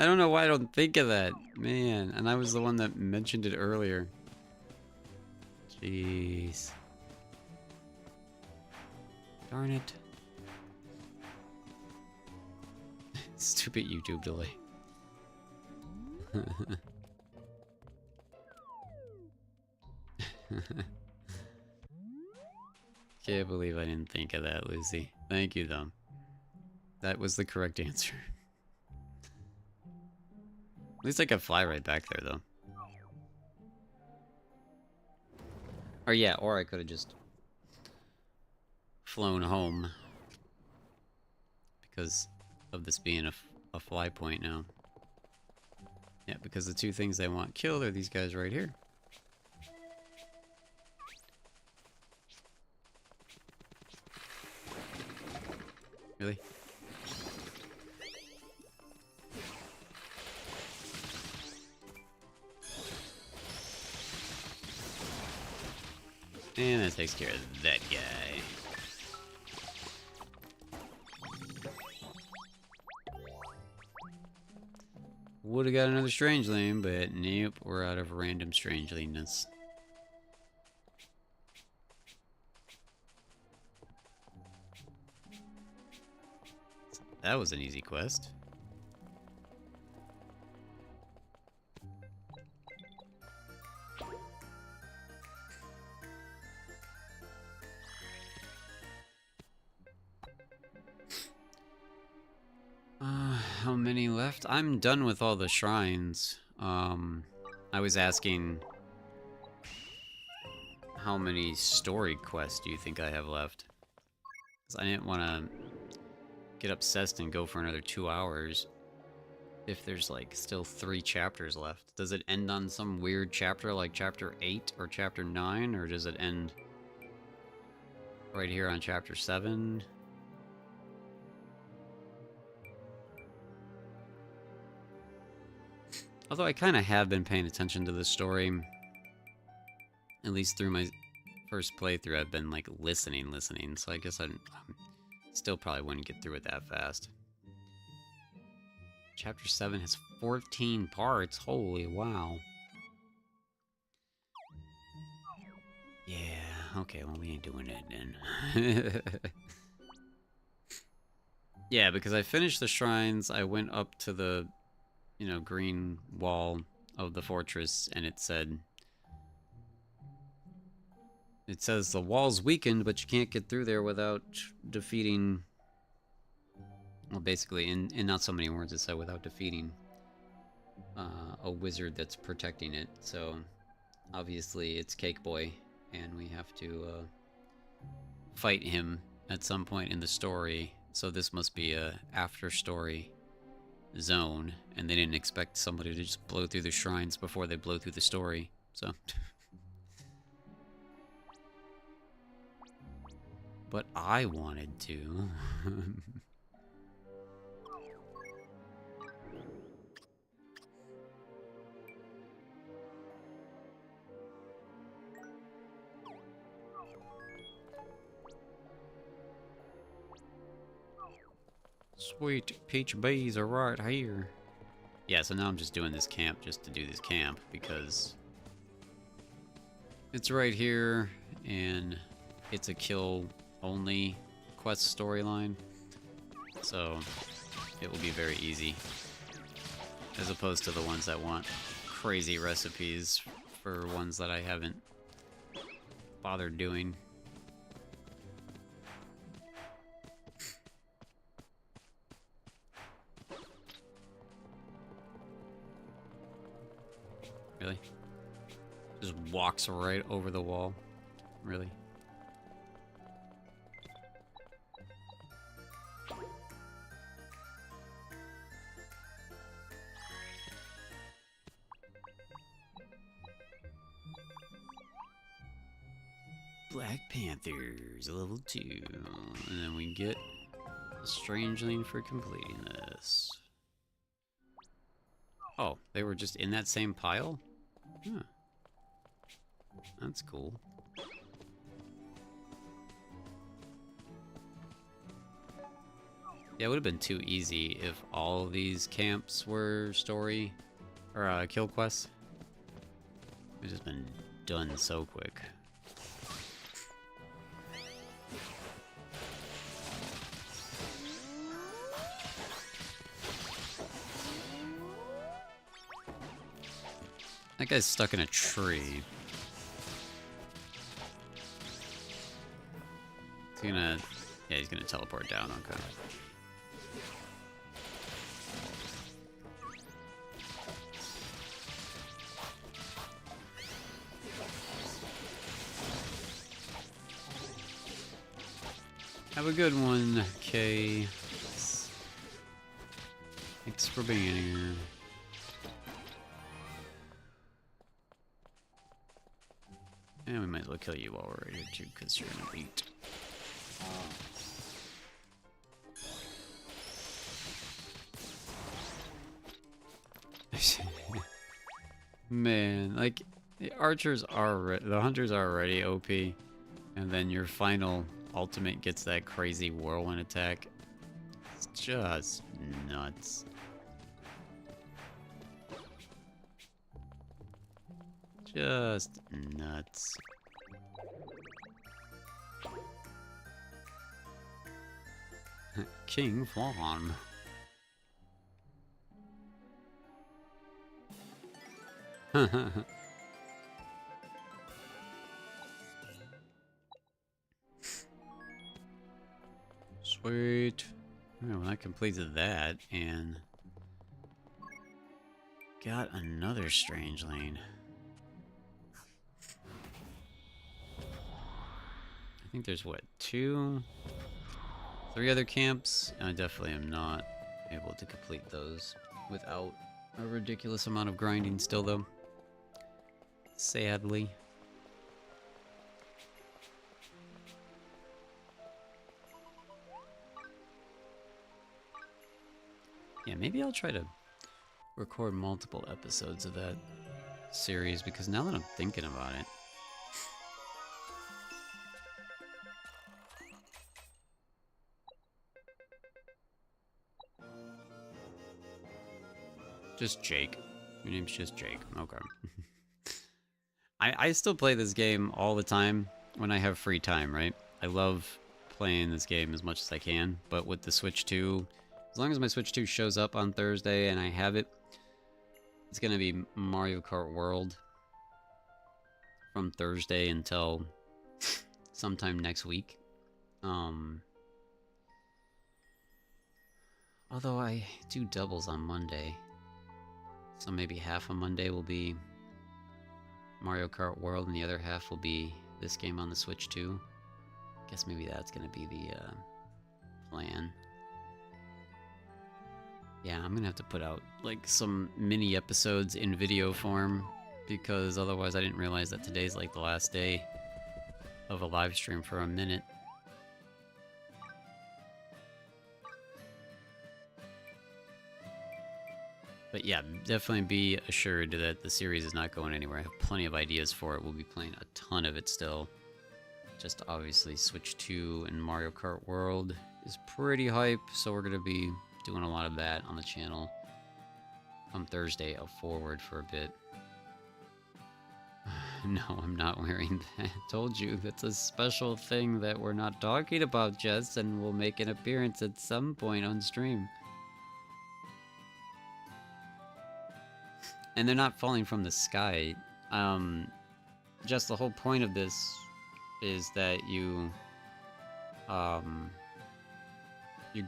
I don't know why I don't think of that. Man, and I was the one that mentioned it earlier. Jeez. Darn it. Stupid YouTube delay. Can't believe I didn't think of that, Lucy. Thank you, though. That was the correct answer. At least I could fly right back there, though. Or yeah, or I could have just flown home. Because of this being a fly point now. Yeah, because the two things they want killed are these guys right here. Really? And that takes care of that guy. Would have got another strangeling, but nope, we're out of random strangeliness. That was an easy quest. How many left? I'm done with all the shrines. I was asking how many story quests do you think I have left? Because I didn't want to get obsessed and go for another 2 hours if there's like still 3 chapters left. Does it end on some weird chapter like chapter 8 or chapter 9, or does it end right here on chapter 7? Although I kind of have been paying attention to this story, at least through my first playthrough, I've been like listening, so I guess I still probably wouldn't get through it that fast. Chapter 7 has 14 parts, holy wow. Yeah, okay, well we ain't doing that then. Yeah, because I finished the shrines, I went up to the, green wall of the fortress, and it says the wall's weakened, but you can't get through there without defeating Well, basically, in not so many words, it said without defeating a wizard that's protecting it. So, obviously, it's Cake Boy, and we have to fight him at some point in the story. So this must be a after story zone, and they didn't expect somebody to just blow through the shrines before they blow through the story. So, but I wanted to. Sweet peach bees are right here. Yeah, so now I'm just doing this camp just to do this camp because it's right here and it's a kill only quest storyline. So it will be very easy as opposed to the ones that want crazy recipes for ones that I haven't bothered doing. Really? Just walks right over the wall. Really? Black Panthers, level 2. And then we get a Strangeling for completing this. Oh, they were just in that same pile? Huh. That's cool. Yeah, it would have been too easy if all of these camps were story or kill quests. It would just been done so quick. That guy's stuck in a tree. He's gonna... Yeah, he's gonna teleport down, okay. Have a good one, Kay. Thanks for being here. And we might as well kill you while we're right here too, because you're an elite. Man, like, the archers are, the hunters are already OP, and then your final ultimate gets that crazy whirlwind attack. It's just nuts. Just nuts. King Flan. Sweet. Well, that completes that, and got another Strangeling. I think there's what, 2, 3 other camps? I definitely am not able to complete those without a ridiculous amount of grinding still, though. Sadly. Yeah, maybe I'll try to record multiple episodes of that series, because now that I'm thinking about it, just Jake. Your name's just Jake. Okay. I still play this game all the time when I have free time, right? I love playing this game as much as I can, but with the Switch 2, as long as my Switch 2 shows up on Thursday and I have it, it's going to be Mario Kart World from Thursday until sometime next week. Although I do doubles on Monday. So maybe half of Monday will be Mario Kart World and the other half will be this game on the Switch too. Guess maybe that's gonna be the plan. Yeah, I'm gonna have to put out like some mini episodes in video form because otherwise I didn't realize that today's like the last day of a live stream for a minute. But yeah, definitely be assured that the series is not going anywhere. I have plenty of ideas for it. We'll be playing a ton of it still. Just obviously Switch 2 and Mario Kart World is pretty hype, so we're gonna be doing a lot of that on the channel. Come Thursday, I'll forward for a bit. No, I'm not wearing that. Told you, that's a special thing that we're not talking about, Jess, and will make an appearance at some point on stream. And they're not falling from the sky. Just the whole point of this is that you're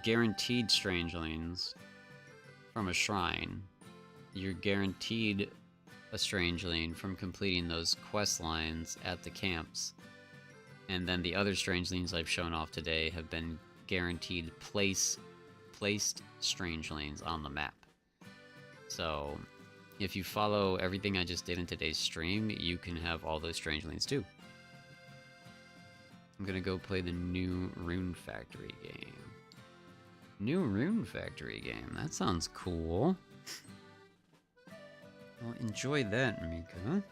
guaranteed strangelings from a shrine. You're guaranteed a strangeling from completing those quest lines at the camps. And then the other strangelings I've shown off today have been guaranteed placed strangelings on the map. So if you follow everything I just did in today's stream, you can have all those strangelings too. I'm gonna go play the new Rune Factory game. New Rune Factory game. That sounds cool. Well, enjoy that, Mika.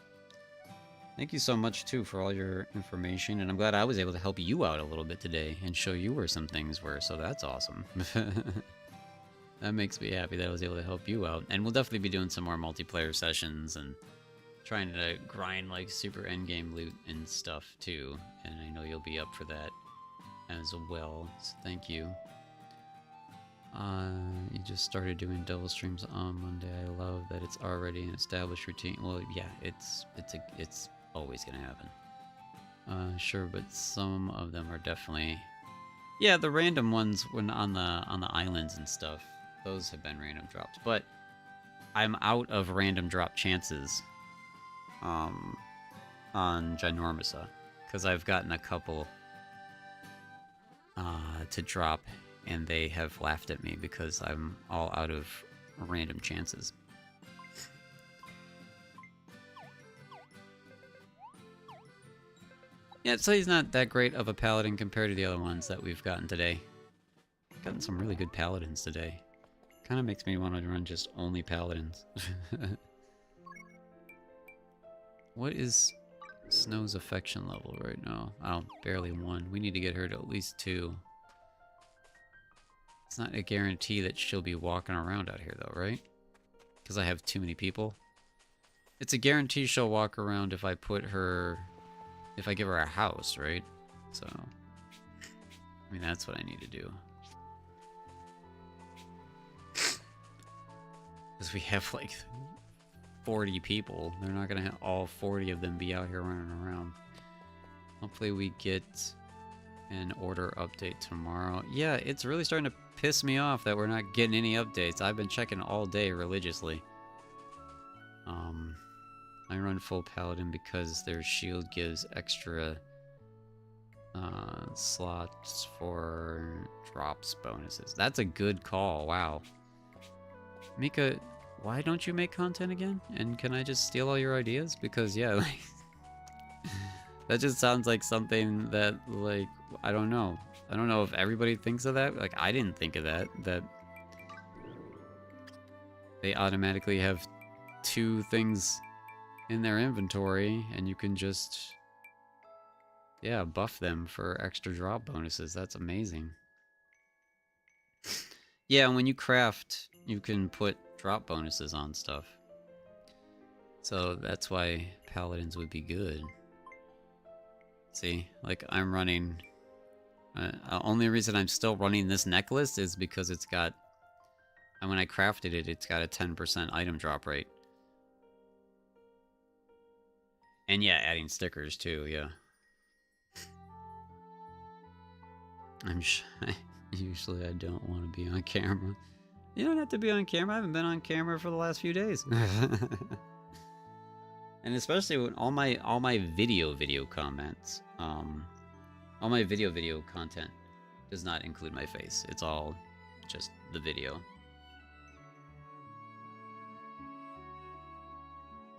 Thank you so much, too, for all your information, and I'm glad I was able to help you out a little bit today and show you where some things were, so that's awesome. That makes me happy that I was able to help you out. And we'll definitely be doing some more multiplayer sessions and trying to grind, like, super endgame loot and stuff, too. And I know you'll be up for that as well, so thank you. You just started doing double streams on Monday. I love that it's already an established routine. Well, yeah, it's always gonna happen. Sure, but some of them are definitely, yeah, the random ones when on the islands and stuff. Those have been random drops, but I'm out of random drop chances. On Ginormousa, because I've gotten a couple to drop. And they have laughed at me because I'm all out of random chances. Yeah, so he's not that great of a paladin compared to the other ones that we've gotten today. Gotten some really good paladins today. Kind of makes me want to run just only paladins. What is Snow's affection level right now? Oh, barely 1. We need to get her to at least 2. It's not a guarantee that she'll be walking around out here, though, right? Because I have too many people. It's a guarantee she'll walk around if I put her... if I give her a house, right? So... I mean, that's what I need to do. Because we have, like, 40 people. They're not going to have all 40 of them be out here running around. Hopefully we get an order update tomorrow. Yeah, it's really starting to piss me off that we're not getting any updates. I've been checking all day religiously. I run full paladin because their shield gives extra slots for drops bonuses. That's a good call. Wow. Mika, why don't you make content again? And can I just steal all your ideas? Because yeah, like, that just sounds like something that, like, I don't know. I don't know if everybody thinks of that. Like, I didn't think of that. That they automatically have 2 things in their inventory, and you can just, yeah, buff them for extra drop bonuses. That's amazing. Yeah, and when you craft, you can put drop bonuses on stuff. So that's why paladins would be good. See, like, I'm running... only reason I'm still running this necklace is because it's got... and when I crafted it, it's got a 10% item drop rate. And yeah, adding stickers too, yeah. I'm shy. Usually I don't want to be on camera. You don't have to be on camera. I haven't been on camera for the last few days. And especially with all my video comments, all my video content does not include my face. It's all just the video.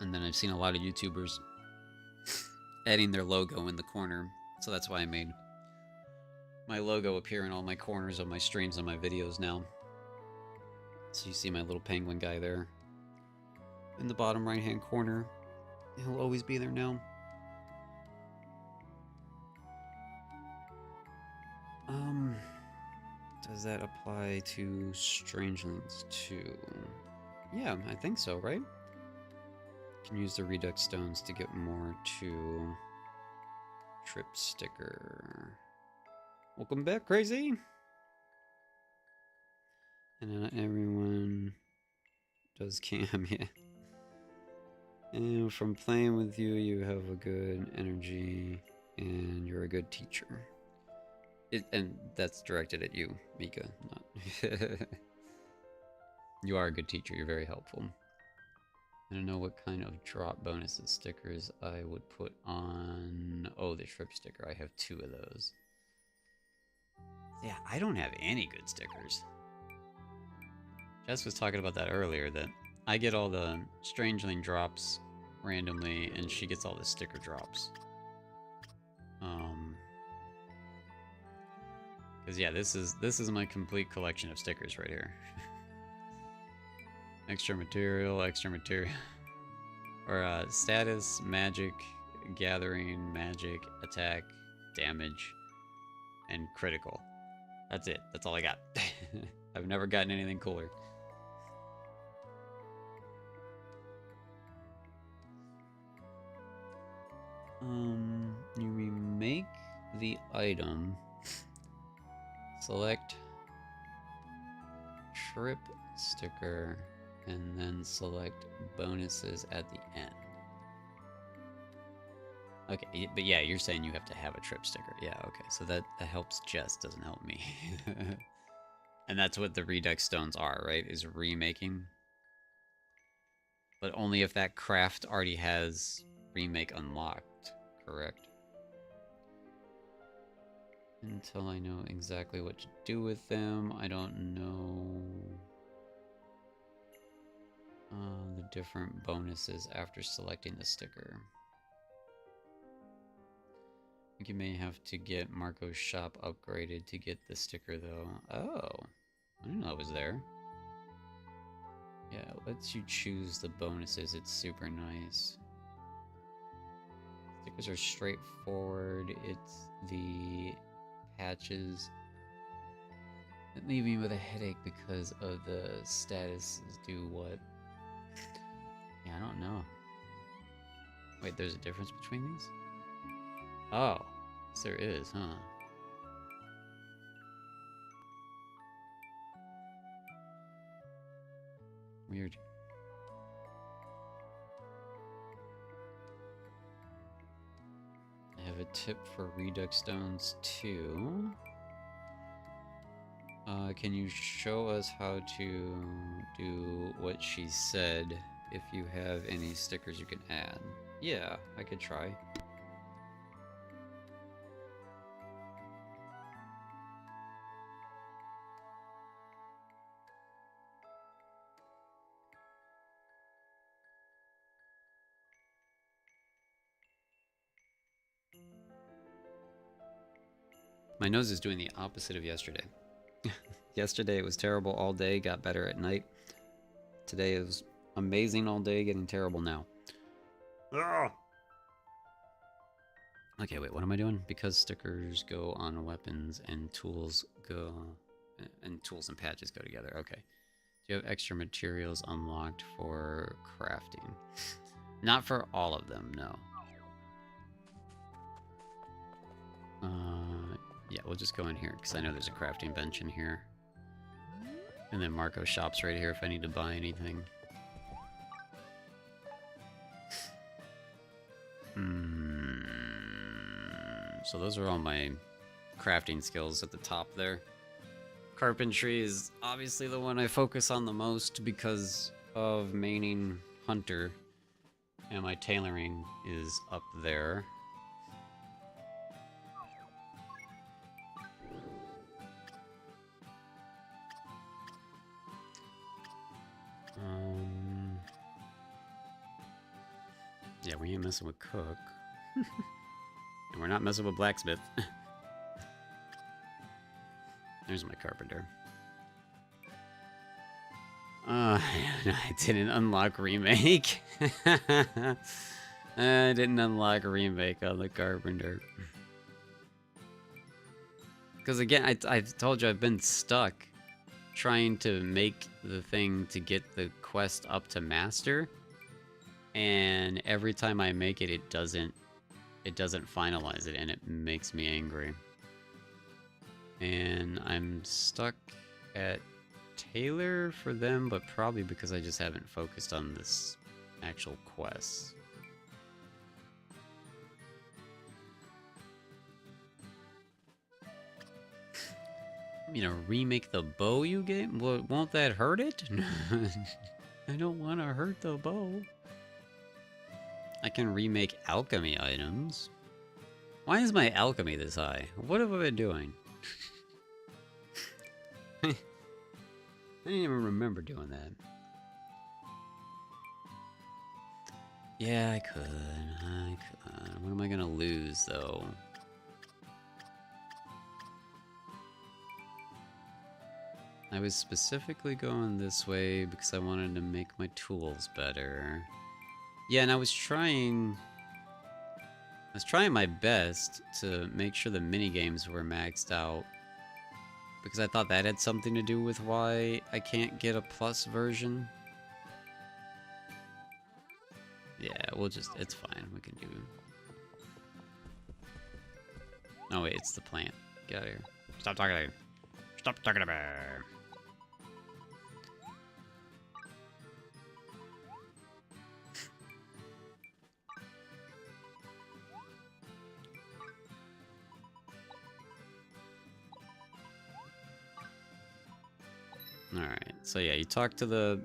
And then I've seen a lot of YouTubers adding their logo in the corner, so that's why I made my logo appear in all my corners of my streams and my videos now. So you see my little penguin guy there in the bottom right hand corner. He'll always be there now. Does that apply to Strangelings too? Yeah, I think so, right? Can use the Redux Stones to get more to Trip Sticker. Welcome back, Crazy! And not everyone does cam, yeah. And from playing with you, you have a good energy, and you're a good teacher. And that's directed at you, Mika. Not You are a good teacher. You're very helpful. I don't know what kind of drop bonuses stickers I would put on. Oh, the Trip sticker. I have 2 of those. Yeah, I don't have any good stickers. Jess was talking about that earlier, that I get all the Strangeling drops randomly, and she gets all the sticker drops. Because yeah, this is my complete collection of stickers right here. extra material, or status, magic, gathering, magic, attack, damage, and critical. That's it. That's all I got. I've never gotten anything cooler. You remake the item, select trip sticker, and then select bonuses at the end. Okay, but yeah, you're saying you have to have a trip sticker. Yeah, okay, so that helps Jess, doesn't help me. And that's what the Redux Stones are, right? Is remaking. But only if that craft already has remake unlocked, correct? Until I know exactly what to do with them, I don't know the different bonuses after selecting the sticker. I think you may have to get Marco's shop upgraded to get the sticker, though. Oh, I didn't know it was there. Yeah, it lets you choose the bonuses. It's super nice. Stickers are straightforward. It's the patches that leave me with a headache because of the statuses do what? Yeah, I don't know. Wait, there's a difference between these? Oh, yes, there is, huh? Weird. I have a tip for Redux Stones too. Can you show us how to do what she said if you have any stickers you can add? Yeah, I could try. My nose is doing the opposite of yesterday. Yesterday it was terrible all day, got better at night. Today it was amazing all day, getting terrible now. Ugh! Okay, wait, what am I doing? Because stickers go on weapons and tools go... and tools and patches go together. Okay. Do you have extra materials unlocked for crafting? Not for all of them, no. Yeah, we'll just go in here, because I know there's a crafting bench in here. And then Marco's shop's right here if I need to buy anything. So those are all my crafting skills at the top there. Carpentry is obviously the one I focus on the most because of maining Hunter, and my tailoring is up there. Yeah, we ain't messing with Cook. And we're not messing with Blacksmith. There's my Carpenter. I didn't unlock Remake. I didn't unlock Remake on the Carpenter. Because again, I told you I've been stuck trying to make the thing to get the quest up to Master. And every time I make it, it doesn't finalize it, and it makes me angry. And I'm stuck at Taylor for them, but probably because I just haven't focused on this actual quest. You know, remake the bow you gave? Well, won't that hurt it? I don't want to hurt the bow. I can remake alchemy items. Why is my alchemy this high? What have I been doing? I didn't even remember doing that. Yeah, I could. What am I gonna lose, though? I was specifically going this way because I wanted to make my tools better. Yeah, and I was trying my best to make sure the minigames were maxed out, because I thought that had something to do with why I can't get a plus version. Yeah, it's fine, we can do... Oh wait, it's the plant. Get out of here. Stop talking to me. Stop talking to me. Alright, so yeah, you talk to the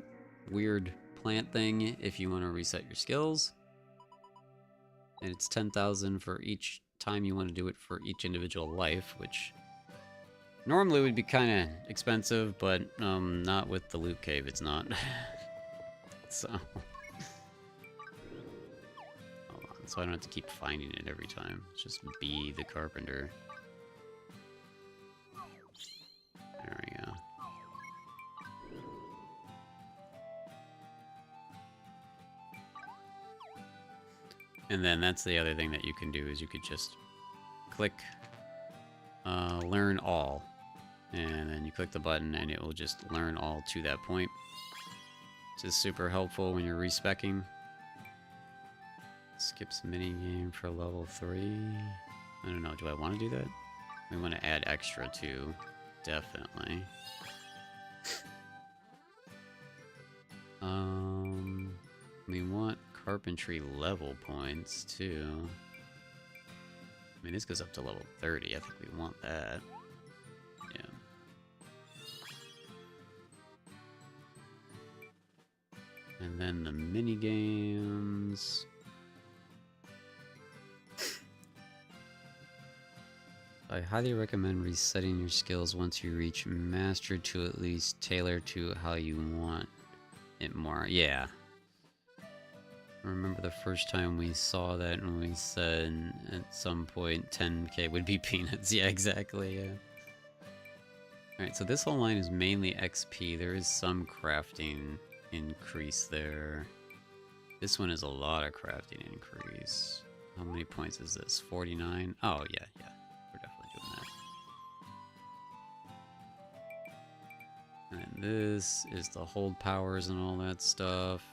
weird plant thing if you want to reset your skills. And it's 10,000 for each time you want to do it for each individual life, which normally would be kind of expensive, but not with the loot cave, it's not. So... Hold on, so I don't have to keep finding it every time. It's just be the Carpenter. There we go. And then that's the other thing that you can do, is you could just click learn all, and then you click the button and it will just learn all to that point, which is super helpful when you're respecking. Skips minigame for level 3. I don't know, do I want to do that? We want to add extra too, definitely. We want carpentry level points too. I mean, this goes up to level 30. I think we want that. Yeah. And then the mini games. I highly recommend resetting your skills once you reach master to at least tailor to how you want it more. Yeah. I remember the first time we saw that and we said at some point 10k would be peanuts. Yeah, exactly, yeah. Alright, so this whole line is mainly XP. There is some crafting increase there. This one is a lot of crafting increase. How many points is this? 49? Oh, yeah. We're definitely doing that. And this is the hold powers and all that stuff.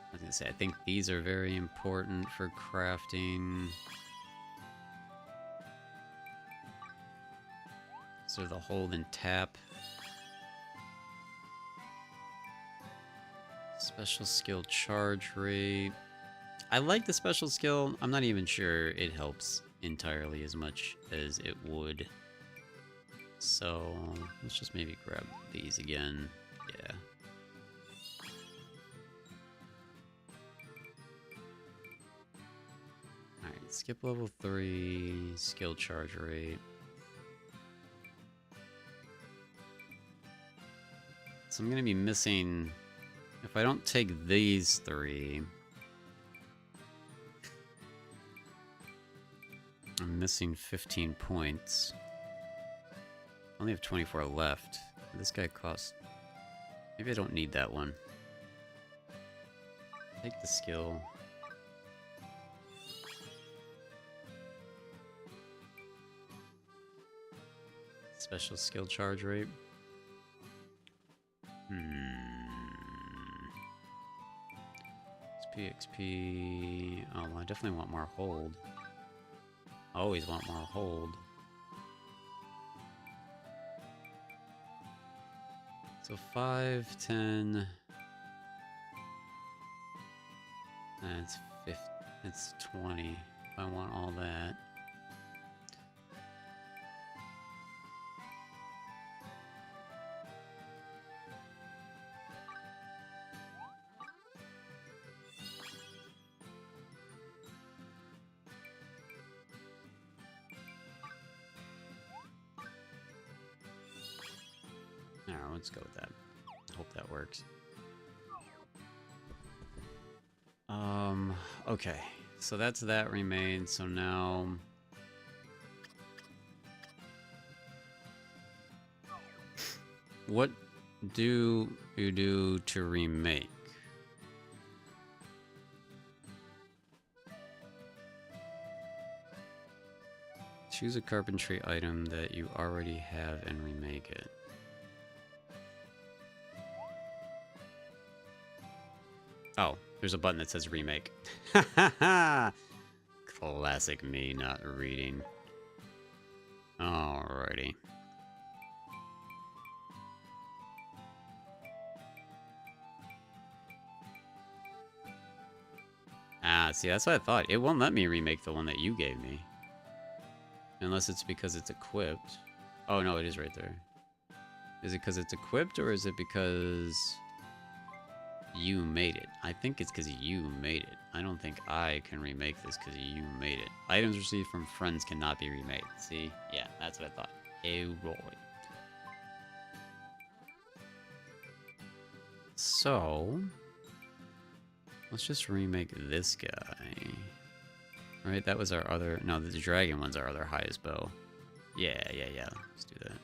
I was gonna say, I think these are very important for crafting. So the hold and tap. Special skill charge rate. I like the special skill. I'm not even sure it helps entirely as much as it would. So let's just maybe grab these again. Yeah. Alright, skip level 3, skill charge rate. So I'm gonna be missing, if I don't take these 3, I'm missing 15 points. I only have 24 left. This guy costs, maybe I don't need that one. Take the skill. Special skill charge rate. XP. Oh, well, I definitely want more hold. I always want more hold. So 5, 10. That's 50. It's 20. If I want all that. Alright, let's go with that. Hope that works. Okay. So that's that remains. So now what do you do to remake? Choose a carpentry item that you already have and remake it. Oh, there's a button that says remake. Classic me not reading. Alrighty. Ah, see, that's what I thought. It won't let me remake the one that you gave me. Unless it's because it's equipped. Oh, no, it is right there. Is it because it's equipped, or is it because you made it? I think it's because you made it. I don't think I can remake this because you made it. Items received from friends cannot be remade. See? Yeah, that's what I thought. Hey, Roy. So, let's just remake this guy. Right, that was our other... No, the dragon one's our other highest bow. Yeah. Let's do that.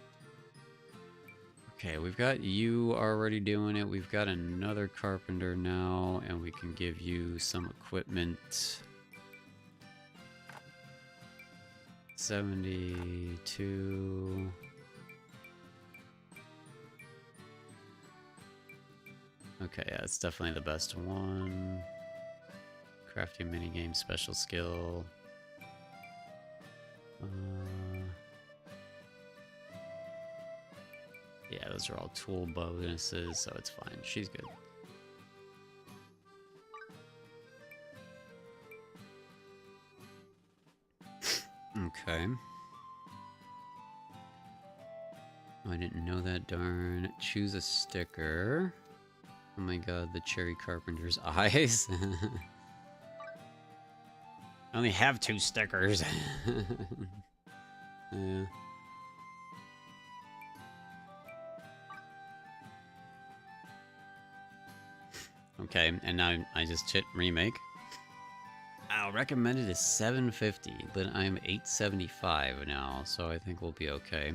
Okay, we've got you already doing it. We've got another carpenter now, and we can give you some equipment. 72... Okay, yeah, it's definitely the best one. Crafting minigame, special skill. Yeah, those are all tool bonuses, so it's fine. She's good. Okay. Oh, I didn't know that, darn. Choose a sticker. Oh my god, the cherry carpenter's eyes. I only have 2 stickers. Yeah. Okay, and now I just hit remake. Recommended is 750, but I'm 875 now, so I think we'll be okay.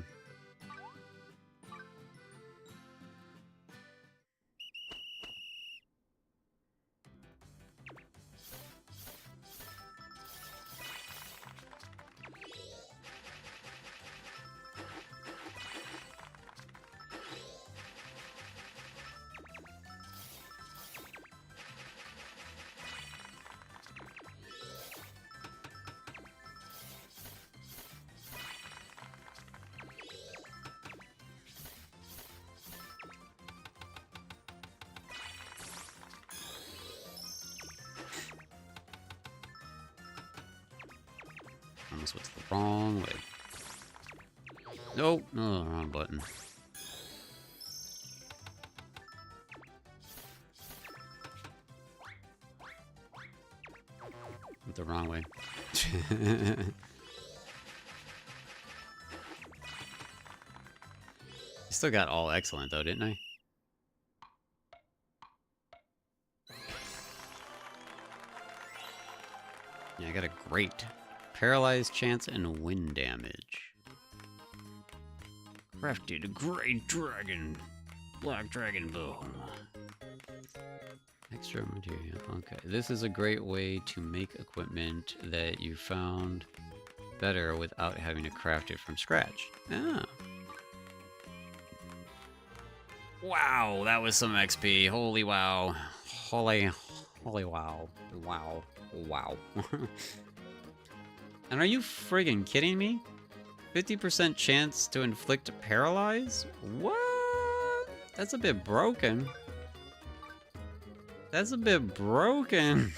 almost went the wrong way. Nope, no, wrong button. Went the wrong way. Still got all excellent though, didn't I? Yeah, I got a great paralyzed chance and wind damage. Crafted a great dragon, black dragon bow. Extra material. Okay, this is a great way to make equipment that you found better without having to craft it from scratch. Ah. Wow, that was some XP. Holy wow. Holy wow. Wow. Wow. And are you friggin' kidding me? 50% chance to inflict paralyze? What? That's a bit broken. That's a bit broken.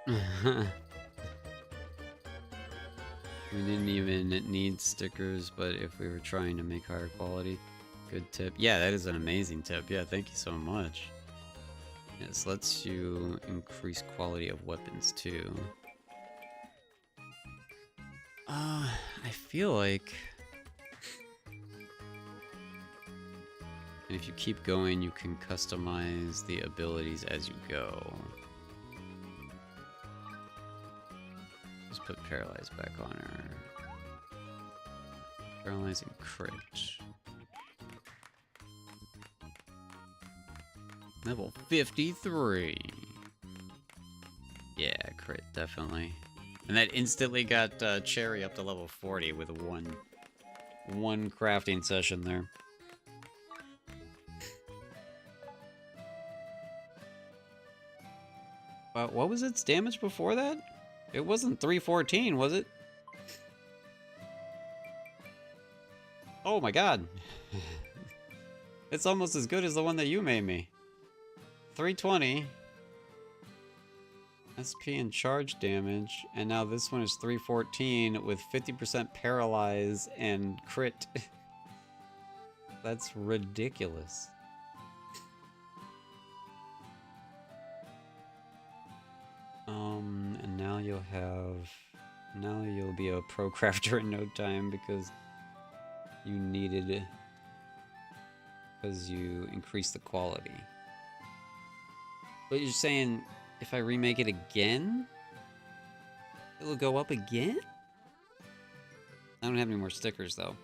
We didn't even need stickers, but if we were trying to make higher quality, good tip. Yeah, that is an amazing tip. Yeah, thank you so much. Yes, lets you increase quality of weapons too. I feel like... And if you keep going, you can customize the abilities as you go. Just put Paralyze back on her. Paralyzing crit. Level 53. Yeah, crit, definitely. And that instantly got Cherry up to level 40 with one crafting session there. What was its damage before that? It wasn't 314, was it? Oh my god. It's almost as good as the one that you made me. 320. SP and charge damage. And now this one is 314 with 50% paralyze and crit. That's ridiculous. And now you'll be a pro crafter in no time because you needed it, because you increased the quality. But you're saying if I remake it again, it'll go up again? I don't have any more stickers though.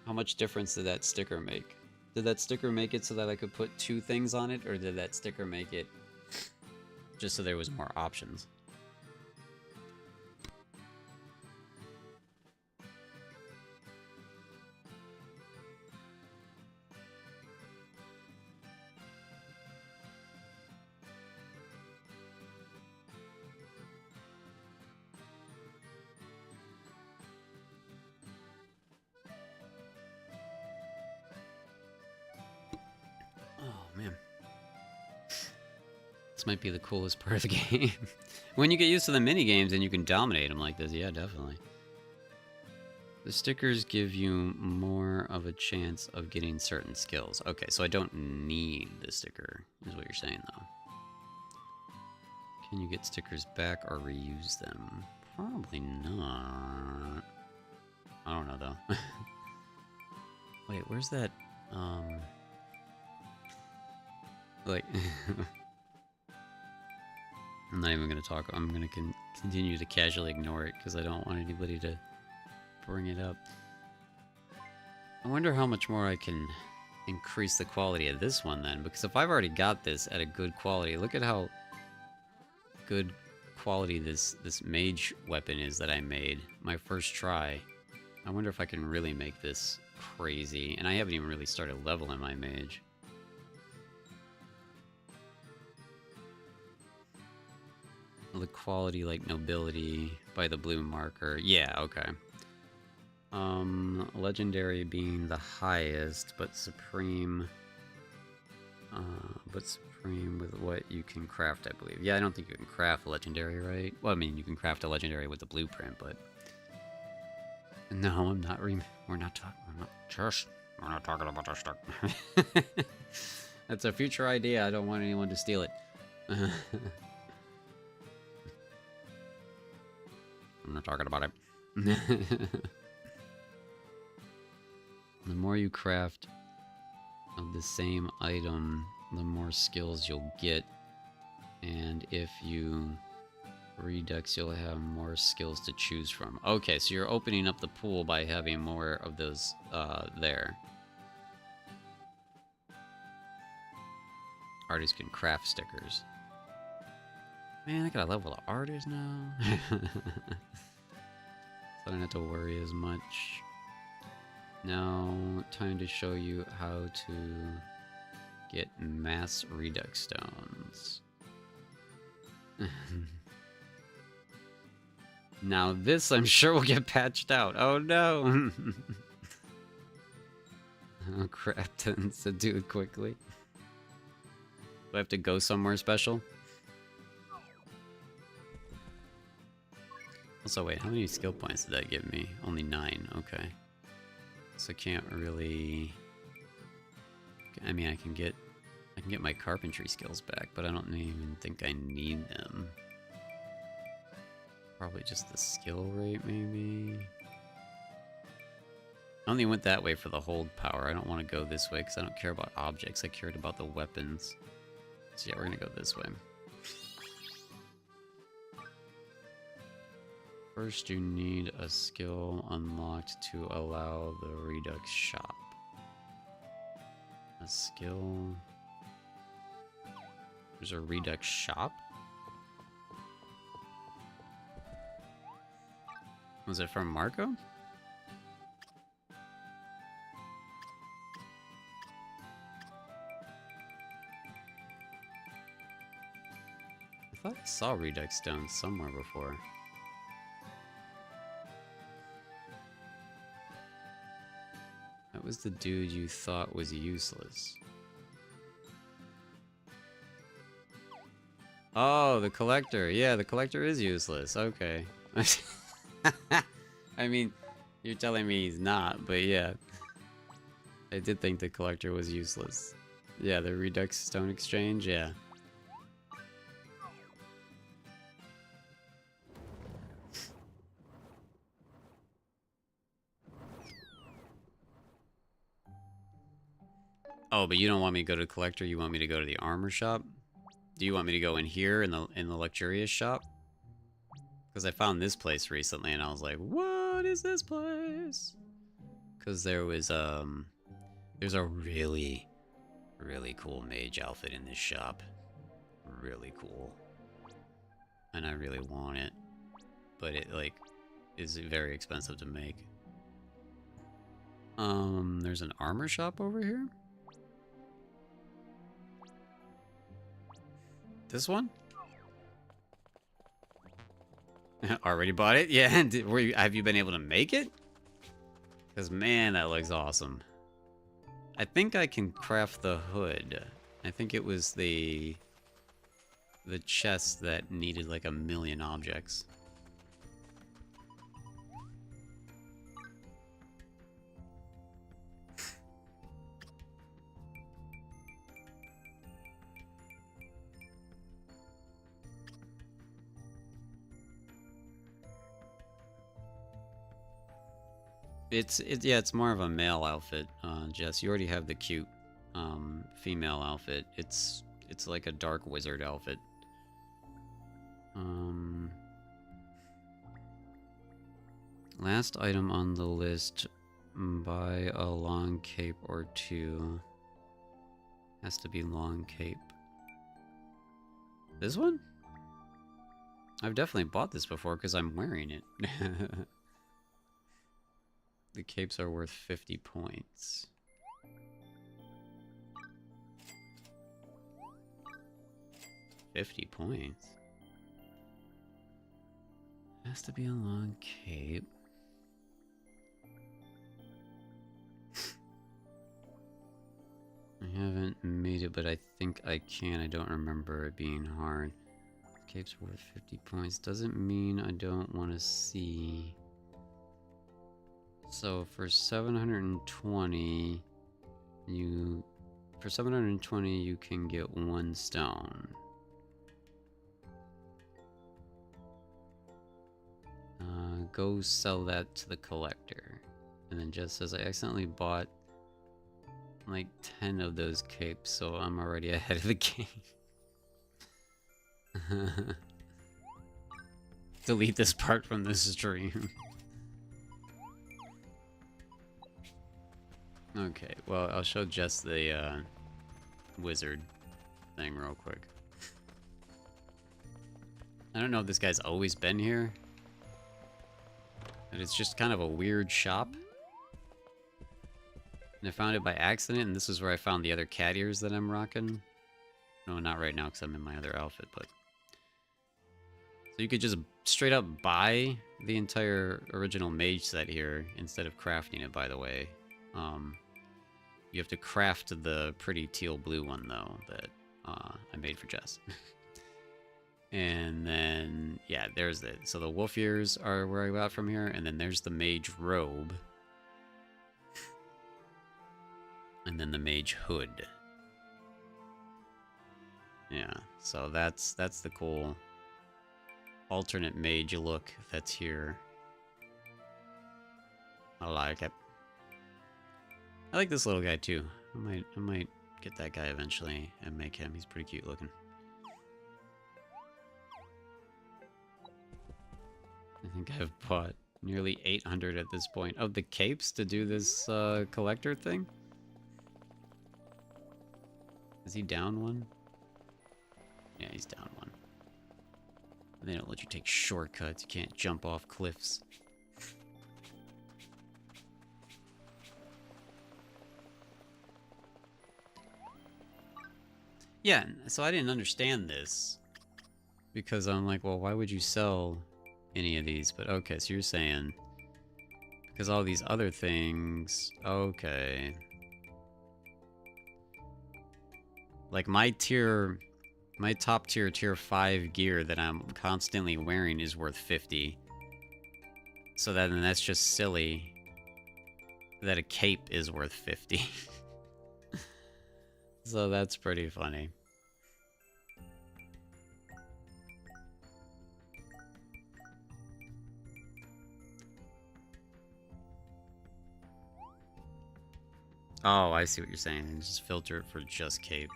How much difference did that sticker make? Did that sticker make it so that I could put 2 things on it, or did that sticker make it just so there was more options? Oh man. This might be the coolest part of the game. When you get used to the mini games and you can dominate them like this, yeah, definitely. The stickers give you more of a chance of getting certain skills. Okay, so I don't need the sticker, is what you're saying, though. Can you get stickers back or reuse them? Probably not. I don't know, though. Wait, where's that, like... I'm not even going to talk. I'm going to continue to casually ignore it because I don't want anybody to bring it up. I wonder how much more I can increase the quality of this one then, because if I've already got this at a good quality, look at how good quality this mage weapon is that I made my first try. I wonder if I can really make this crazy, and I haven't even really started leveling my mage. The quality, like nobility by the blue marker. Yeah, okay. Legendary being the highest, but supreme Supreme with what you can craft, I believe. Yeah, I don't think you can craft a legendary, right? Well, I mean, you can craft a legendary with the blueprint, but... No, I'm not we're not talking... We're not talking about this stuff. That's a future idea. I don't want anyone to steal it. I'm not talking about it. The more you craft of the same item, the more skills you'll get. And if you redux, you'll have more skills to choose from. Okay, so you're opening up the pool by having more of those there. Artists can craft stickers. Man, I gotta level the artist now. So I don't have to worry as much. Now, time to show you how to get mass redux stones. Now this, I'm sure, will get patched out. Oh no! Oh crap, tends to do it quickly. Do I have to go somewhere special? Also, wait, how many skill points did that give me? Only 9, okay. So I can't really... I mean, I can get my carpentry skills back, but I don't even think I need them. Probably just the skill rate, maybe? I only went that way for the hold power. I don't want to go this way because I don't care about objects. I cared about the weapons. So yeah, we're gonna go this way. First, you need a skill unlocked to allow the Redux shop. A skill... There's a Redux shop? Was it from Marco? I thought I saw Redux stones somewhere before. That was the dude you thought was useless. Oh, the collector. Yeah, the collector is useless. Okay. I mean, you're telling me he's not, but yeah. I did think the collector was useless. Yeah, the Redux Stone Exchange, yeah. Oh, but you don't want me to go to the collector, you want me to go to the armor shop? Do you want me to go in here in the luxurious shop? Because I found this place recently and I was like, what is this place? Because there was there's a really cool mage outfit in this shop. Really cool. And I really want it. But it like is very expensive to make. There's an armor shop over here? This one? Already bought it? Yeah, have you been able to make it? Because, man, that looks awesome. I think I can craft the hood. I think it was the chest that needed like 1,000,000 objects. Yeah, it's more of a male outfit, Jess. You already have the cute female outfit. It's like a dark wizard outfit. Last item on the list, buy a long cape or 2. Has to be long cape. This one? I've definitely bought this before because I'm wearing it. The capes are worth 50 points. $50 points? Has to be a long cape. I haven't made it, but I think I can. I don't remember it being hard. Cape's worth 50 points. Doesn't mean I don't want to see. So for 720, you can get 1 stone. Go sell that to the collector. And then Jess says, I accidentally bought like 10 of those capes, so I'm already ahead of the game. Delete this part from the stream. Okay, well, I'll show Jess the wizard thing real quick. I don't know if this guy's always been here. And it's just kind of a weird shop. And I found it by accident, and this is where I found the other cat ears that I'm rocking. No, not right now, because I'm in my other outfit, but... So you could just straight up buy the entire original mage set here, instead of crafting it, by the way. You have to craft the pretty teal blue one, though, that I made for Jess. And then, yeah, there's it. So the wolf ears are where I got from here, and then there's the mage robe. And then the mage hood. Yeah, so that's the cool alternate mage look that's here. I like it. I like this little guy too. I might get that guy eventually and make him. He's pretty cute looking. I think I've bought nearly 800 at this point of the capes to do this collector thing. Is he down one? Yeah, he's down one. They don't let you take shortcuts. You can't jump off cliffs. Yeah, so I didn't understand this. Because I'm like, well, why would you sell any of these? But okay, so you're saying... Because all these other things... Okay. Like my top tier, tier 5 gear that I'm constantly wearing is worth 50. So then that's just silly that a cape is worth 50. So that's pretty funny. Oh, I see what you're saying. And just filter it for just cape.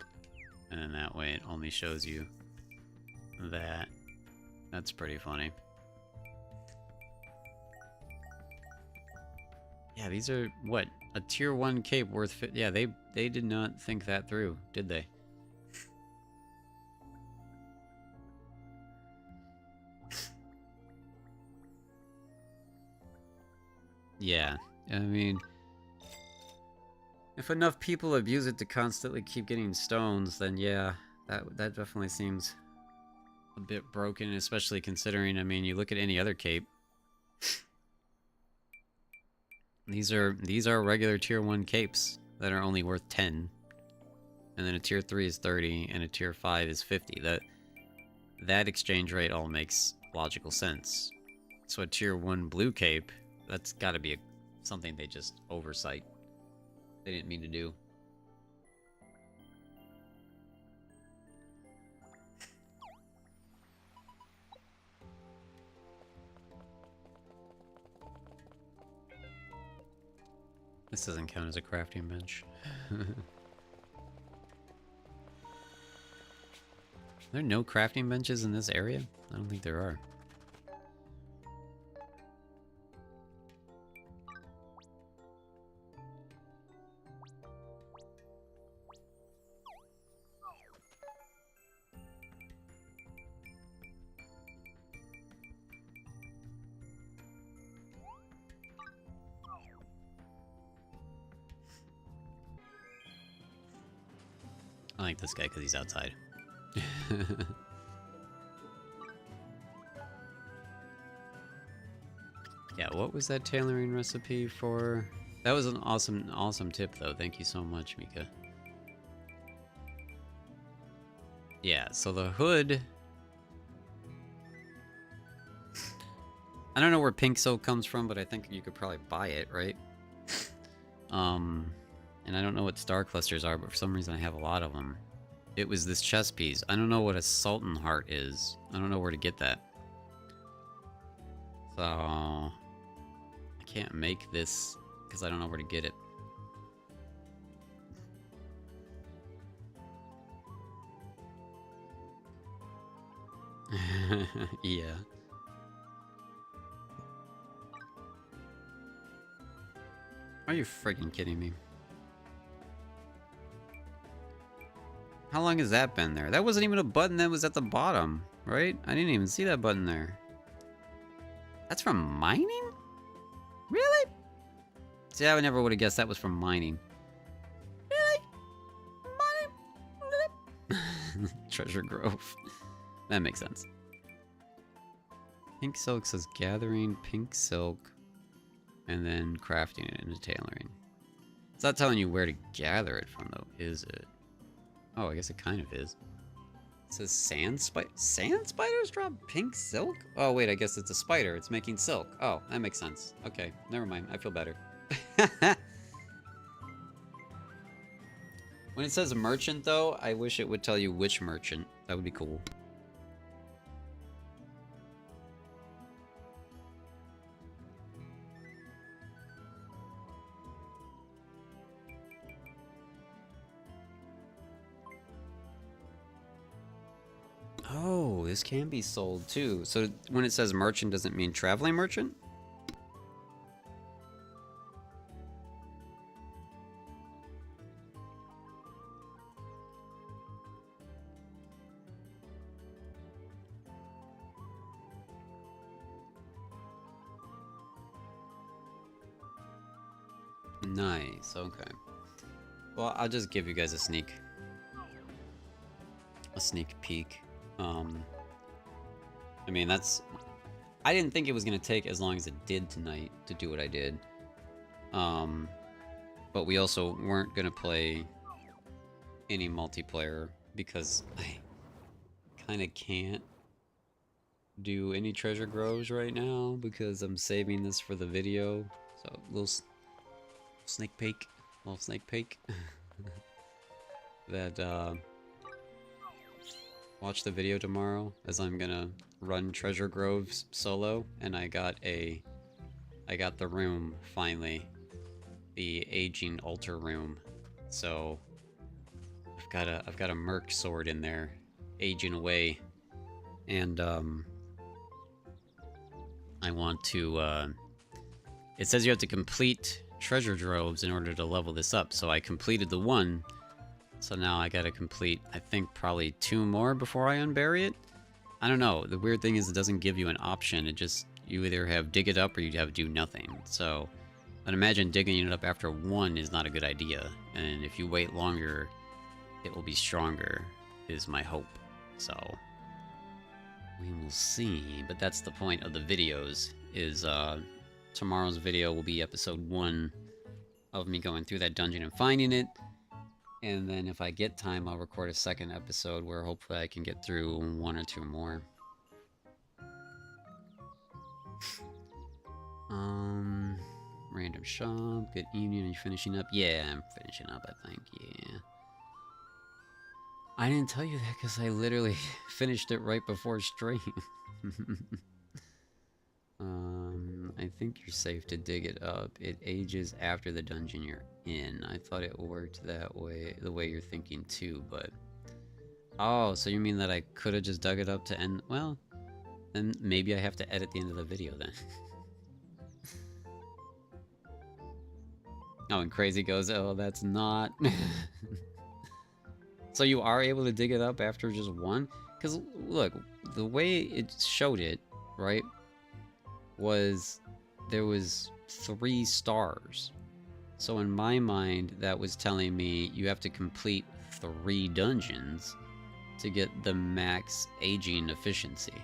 And then that way it only shows you that. That's pretty funny. Yeah, these are, what? A tier 1 cape worth 50. Yeah, they did not think that through, did they? Yeah, I mean... If enough people abuse it to constantly keep getting stones, then yeah, that definitely seems a bit broken, especially considering, I mean, you look at any other cape. These are regular tier 1 capes that are only worth 10. And then a tier 3 is 30 and a tier 5 is 50. That exchange rate all makes logical sense. So a tier 1 blue cape, that's got to be something they just oversight. They didn't mean to do. This doesn't count as a crafting bench. Are there no crafting benches in this area? I don't think there are. I like this guy because he's outside. Yeah, what was that tailoring recipe for? That was an awesome tip, though. Thank you so much, Mika. Yeah, so the hood... I don't know where pink silk comes from, but I think you could probably buy it, right? And I don't know what star clusters are, but for some reason I have a lot of them. It was this chess piece. I don't know what a Sultan Heart is. I don't know where to get that. So... I can't make this, because I don't know where to get it. Yeah. Are you freaking kidding me? How long has that been there? That wasn't even a button that was at the bottom, right? I didn't even see that button there. That's from mining? Really? See, I never would have guessed that was from mining. Really? Mining? Treasure Grove. That makes sense. Pink silk says gathering pink silk and then crafting it into tailoring. It's not telling you where to gather it from, though, is it? Oh, I guess it kind of is. It says sand spiders drop pink silk? Oh, wait, I guess it's a spider. It's making silk. Oh, that makes sense. Okay, never mind. I feel better. When it says merchant, though, I wish it would tell you which merchant. That would be cool. Oh, this can be sold too. So when it says merchant, does it mean traveling merchant? Nice, okay. Well, I'll just give you guys a sneak peek. I mean, I didn't think it was going to take as long as it did tonight to do what I did. But we also weren't going to play any multiplayer because I kind of can't do any treasure groves right now because I'm saving this for the video. So, little sneak peek. That, watch the video tomorrow as I'm gonna run treasure groves solo, and I got the room finally, the aging altar room. So I've got a merc sword in there, aging away, and I want to. It says you have to complete treasure troves in order to level this up. So I completed the one. So now I gotta complete, I think, probably 2 more before I unbury it. I don't know. The weird thing is it doesn't give you an option. It just, you either have dig it up or you have do nothing. So I'd imagine digging it up after 1 is not a good idea. And if you wait longer, it will be stronger, is my hope. So we will see. But that's the point of the videos, is tomorrow's video will be episode 1 of me going through that dungeon and finding it. And then if I get time, I'll record a second episode where hopefully I can get through 1 or 2 more. Random shop, good evening, are you finishing up? Yeah, I'm finishing up, I think, yeah. I didn't tell you that because I literally finished it right before stream. I think you're safe to dig it up. It ages after the dungeon you're in. I thought it worked that way, the way you're thinking too, but... Oh, so you mean that I could have just dug it up to end... Well, then maybe I have to edit the end of the video then. Oh, and Crazy goes, oh, that's not... So you are able to dig it up after just 1? Because, look, the way it showed it, right, was there was 3 stars. So in my mind, that was telling me you have to complete 3 dungeons to get the max aging efficiency.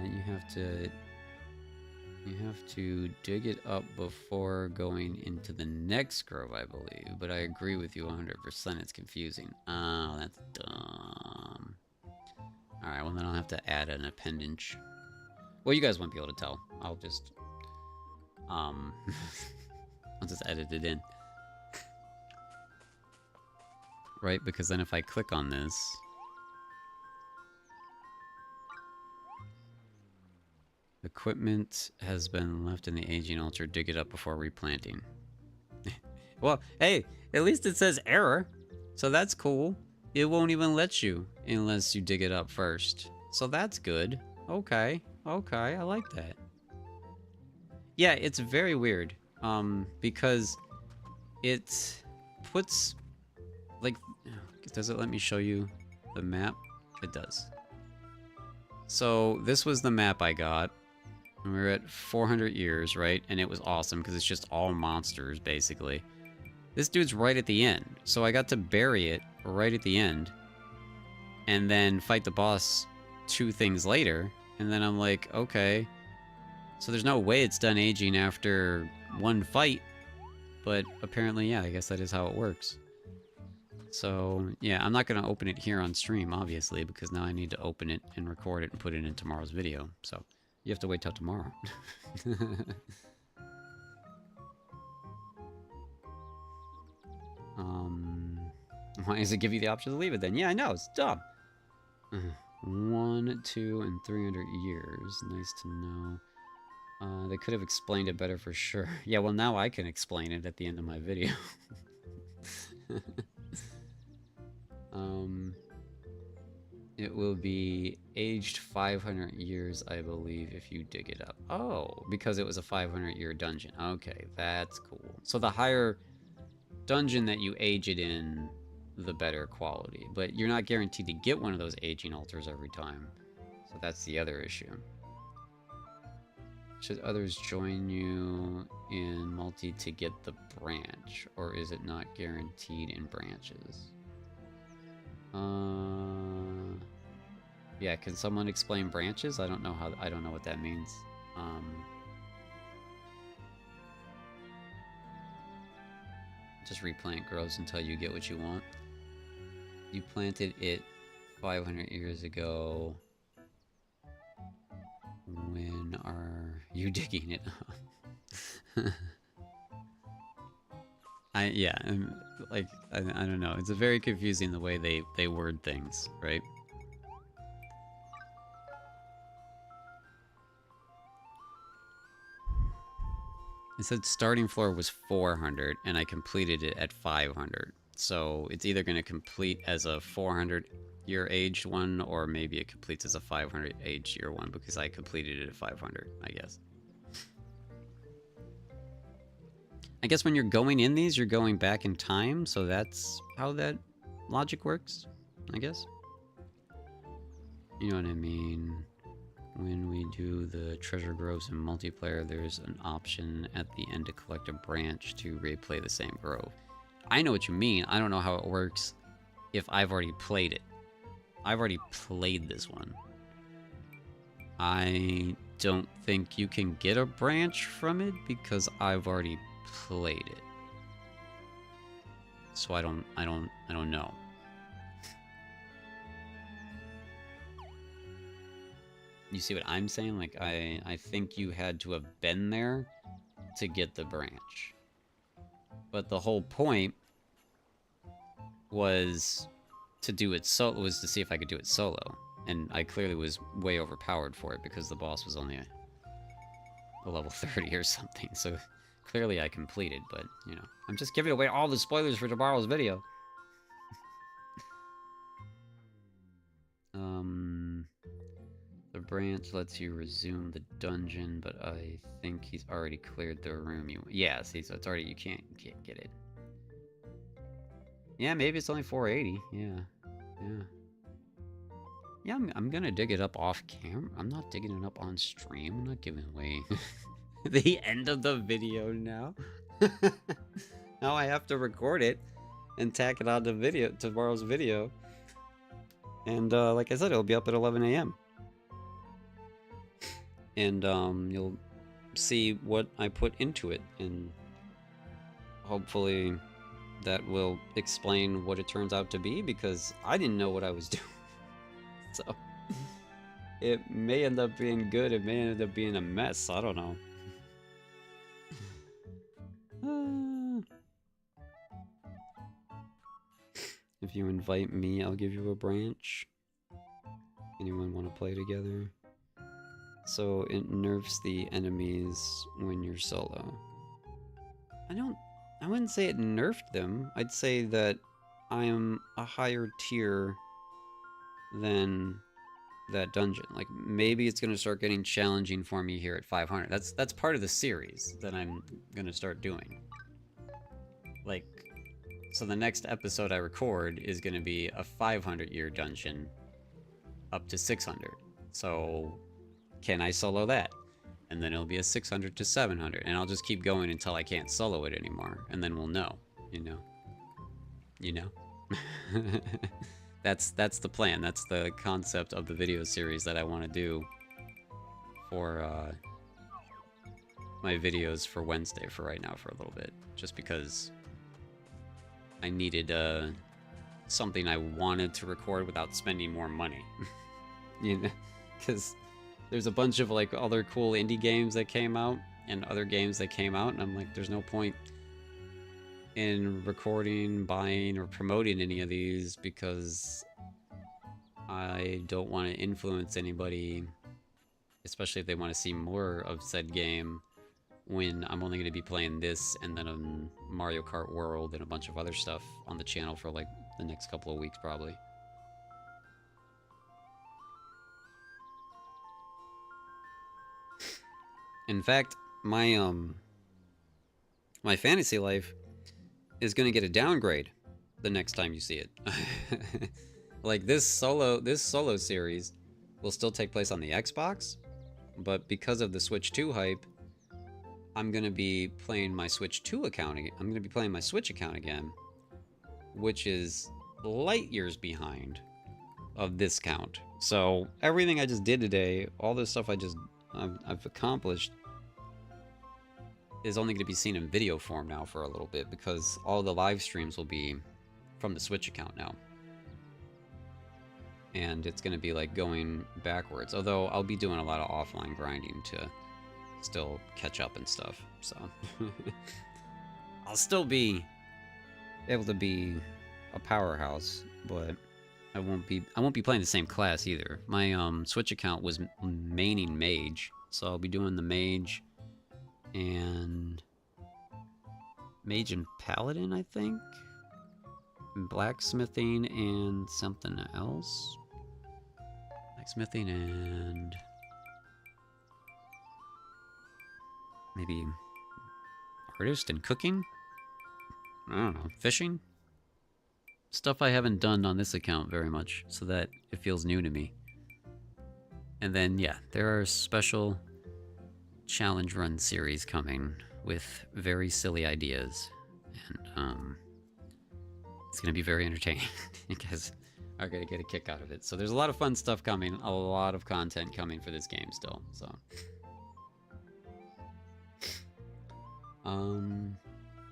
You have to You have to dig it up before going into the next grove, I believe. But I agree with you 100%. It's confusing. Oh, that's dumb. Alright, well then I'll have to add an appendage. Well, you guys won't be able to tell. I'll just... I'll just edit it in. Right, because then if I click on this... Equipment has been left in the aging altar. Dig it up before replanting. Well, hey, at least it says error. So that's cool. It won't even let you unless you dig it up first. So that's good. Okay, okay, I like that. Yeah, it's very weird. Because it puts, like, does it let me show you the map? It does. So this was the map I got. And we were at 400 years, right? And it was awesome because it's just all monsters, basically. This dude's right at the end. So I got to bury it right at the end. And then fight the boss 2 things later. And then I'm like, okay. So there's no way it's done aging after 1 fight. But apparently, yeah, I guess that is how it works. So, yeah, I'm not going to open it here on stream, obviously, because now I need to open it and record it and put it in tomorrow's video. So, you have to wait till tomorrow. Why does it give you the option to leave it then? Yeah, I know, it's dumb. 1, 2, and 300 years. Nice to know. They could have explained it better for sure. Yeah, well, now I can explain it at the end of my video. It will be aged 500 years, I believe, if you dig it up. Oh, because it was a 500-year dungeon. Okay, that's cool. So the higher dungeon that you age it in, the better quality. But you're not guaranteed to get one of those aging altars every time. So that's the other issue. Should others join you in multi to get the branch? Or is it not guaranteed in branches? Yeah, can someone explain branches? I don't know what that means. Just replant grows until you get what you want. You planted it 500 years ago. When are you digging it up? I don't know. It's very confusing the way they word things, right? It said starting floor was 400, and I completed it at 500. So it's either going to complete as a 400-year aged one, or maybe it completes as a 500 aged year one, because I completed it at 500, I guess. I guess when you're going in these, you're going back in time, so that's how that logic works, I guess. You know what I mean? When we do the treasure groves in multiplayer, there's an option at the end to collect a branch to replay the same grove. I know what you mean. I don't know how it works if I've already played it. I've already played this one. I don't think you can get a branch from it because I've already played it. So I don't know. You see what I'm saying? Like, I think you had to have been there to get the branch. But the whole point was to do it solo, was to see if I could do it solo. And I clearly was way overpowered for it because the boss was only a level 30 or something. So clearly I completed, but, you know. I'm just giving away all the spoilers for tomorrow's video. The branch lets you resume the dungeon, but I think he's already cleared the room. Yeah, see, so it's already, you can't get it. Yeah, maybe it's only 480. Yeah, I'm gonna dig it up off camera. I'm not digging it up on stream. I'm not giving away the end of the video now. Now I have to record it and tack it on to tomorrow's video. And like I said, it'll be up at 11 a.m. And you'll see what I put into it, and hopefully that will explain what it turns out to be, because I didn't know what I was doing. So it may end up being good, it may end up being a mess, I don't know. If you invite me, I'll give you a branch. Anyone want to play together? So it nerfs the enemies when you're solo. I wouldn't say it nerfed them. I'd say that I am a higher tier than that dungeon. Like, maybe it's gonna start getting challenging for me here at 500. That's part of the series that I'm gonna start doing. Like, so the next episode I record is gonna be a 500-year dungeon up to 600. So, can I solo that? And then it'll be a 600 to 700, and I'll just keep going until I can't solo it anymore, and then we'll know, you know? You know? That's the plan. That's the concept of the video series that I want to do for my videos for Wednesday for right now for a little bit, just because I needed something I wanted to record without spending more money. You know, because there's a bunch of like other cool indie games that came out and other games that came out, and I'm like, there's no point in recording, buying, or promoting any of these because I don't want to influence anybody, especially if they want to see more of said game, when I'm only going to be playing this and then a Mario Kart World and a bunch of other stuff on the channel for like the next couple of weeks probably. In fact, my my fantasy life is gonna get a downgrade the next time you see it. Like this solo series will still take place on the Xbox, but because of the Switch 2 hype, I'm gonna be playing my Switch 2 account again. I'm gonna be playing my Switch account again, which is light years behind of this count. So everything I just did today, all this stuff I've accomplished, is only going to be seen in video form now for a little bit, because all the live streams will be from the Switch account now. And it's going to be like going backwards, although I'll be doing a lot of offline grinding to still catch up and stuff, so I'll still be able to be a powerhouse, but I won't be playing the same class either. My Switch account was maining mage, so I'll be doing the mage and paladin, I think, and blacksmithing and something else. Blacksmithing and maybe artist and cooking. I don't know, fishing. Stuff I haven't done on this account very much, so that it feels new to me. And then, yeah, there are special challenge run series coming with very silly ideas. And, it's gonna be very entertaining. You guys are gonna get a kick out of it. So there's a lot of fun stuff coming, a lot of content coming for this game still, so.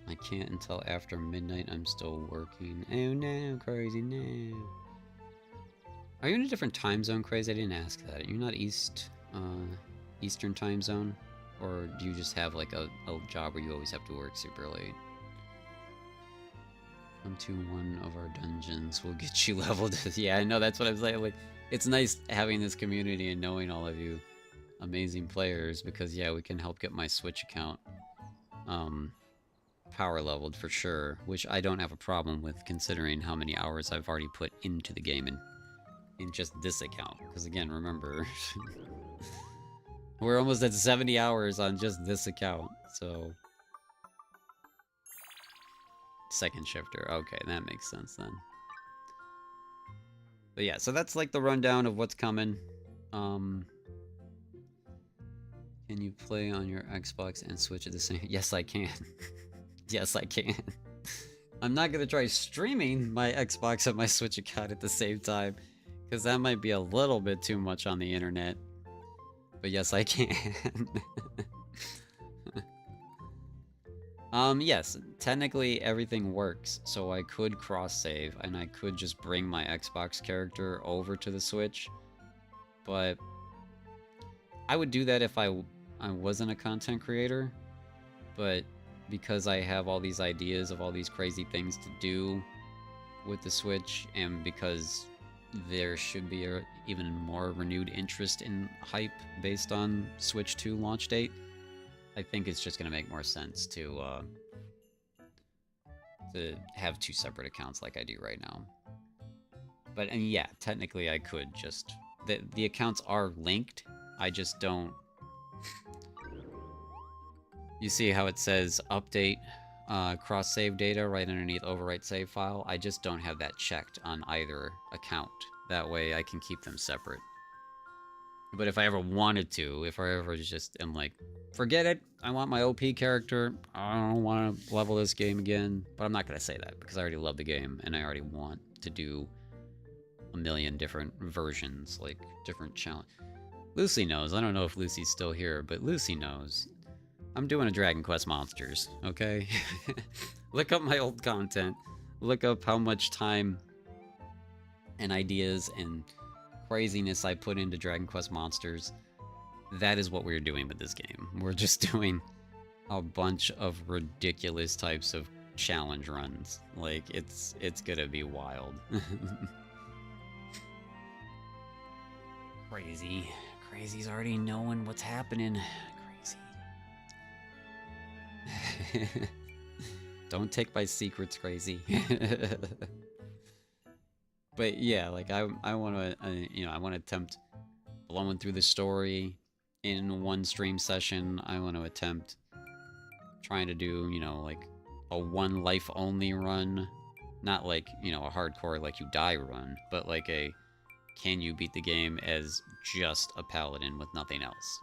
I can't until after midnight. I'm still working. Oh no, Crazy, no. Are you in a different time zone, Crazy? I didn't ask that. Are you not Eastern time zone? Or do you just have like a job where you always have to work super late? Come to one of our dungeons. We'll get you leveled. Yeah, I know, that's what I'm saying. Like, it's nice having this community and knowing all of you amazing players, because yeah, we can help get my Switch account power leveled for sure, which I don't have a problem with, considering how many hours I've already put into the game in just this account. Because again, remember, we're almost at 70 hours on just this account, so. Second shifter, okay, that makes sense then. But yeah, so that's like the rundown of what's coming. Can you play on your Xbox and Switch at the same? Yes, I can. Yes, I can. I'm not gonna try streaming my Xbox and my Switch account at the same time, because that might be a little bit too much on the internet. But yes, I can. Yes, technically everything works, so I could cross-save, and I could just bring my Xbox character over to the Switch, but I would do that if I wasn't a content creator, but because I have all these ideas of all these crazy things to do with the Switch, and because there should be a even more renewed interest in hype based on Switch 2 launch date, I think it's just going to make more sense to have two separate accounts like I do right now. But and yeah, technically I could just the accounts are linked. I just don't. You see how it says update cross save data right underneath overwrite save file? I just don't have that checked on either account. That way I can keep them separate. But if I ever wanted to, if I ever just am like, forget it, I want my OP character, I don't want to level this game again. But I'm not going to say that because I already love the game and I already want to do a million different versions, like different challenge. Lucy knows. I don't know if Lucy's still here, but Lucy knows. I'm doing a Dragon Quest Monsters, okay? Look up my old content. Look up how much time and ideas and craziness I put into Dragon Quest Monsters. That is what we're doing with this game. We're just doing a bunch of ridiculous types of challenge runs. Like, it's gonna be wild. Crazy. Crazy's already knowing what's happening. Crazy. Don't take my secrets, Crazy. But yeah, like I want to, I want to attempt blowing through the story in one stream session. I want to attempt trying to do, like a one life only run, not like, a hardcore like you die run, but like a can you beat the game as just a paladin with nothing else,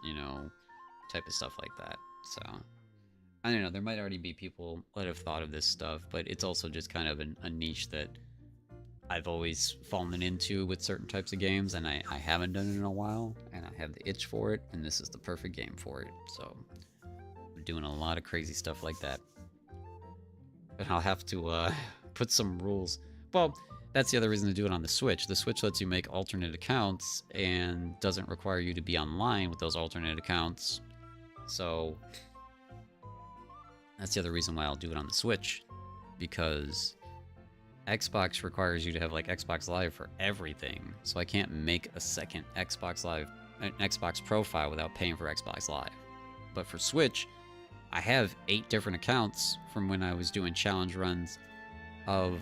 type of stuff like that. So I don't know, there might already be people that have thought of this stuff, but it's also just kind of a niche that I've always fallen into with certain types of games, and I haven't done it in a while, and I have the itch for it, and this is the perfect game for it. So I'm doing a lot of crazy stuff like that. And I'll have to put some rules. Well, that's the other reason to do it on the Switch. The Switch lets you make alternate accounts and doesn't require you to be online with those alternate accounts. So that's the other reason why I'll do it on the Switch, because Xbox requires you to have like Xbox Live for everything. So I can't make a second Xbox Live, an Xbox profile without paying for Xbox Live. But for Switch, I have 8 different accounts from when I was doing challenge runs of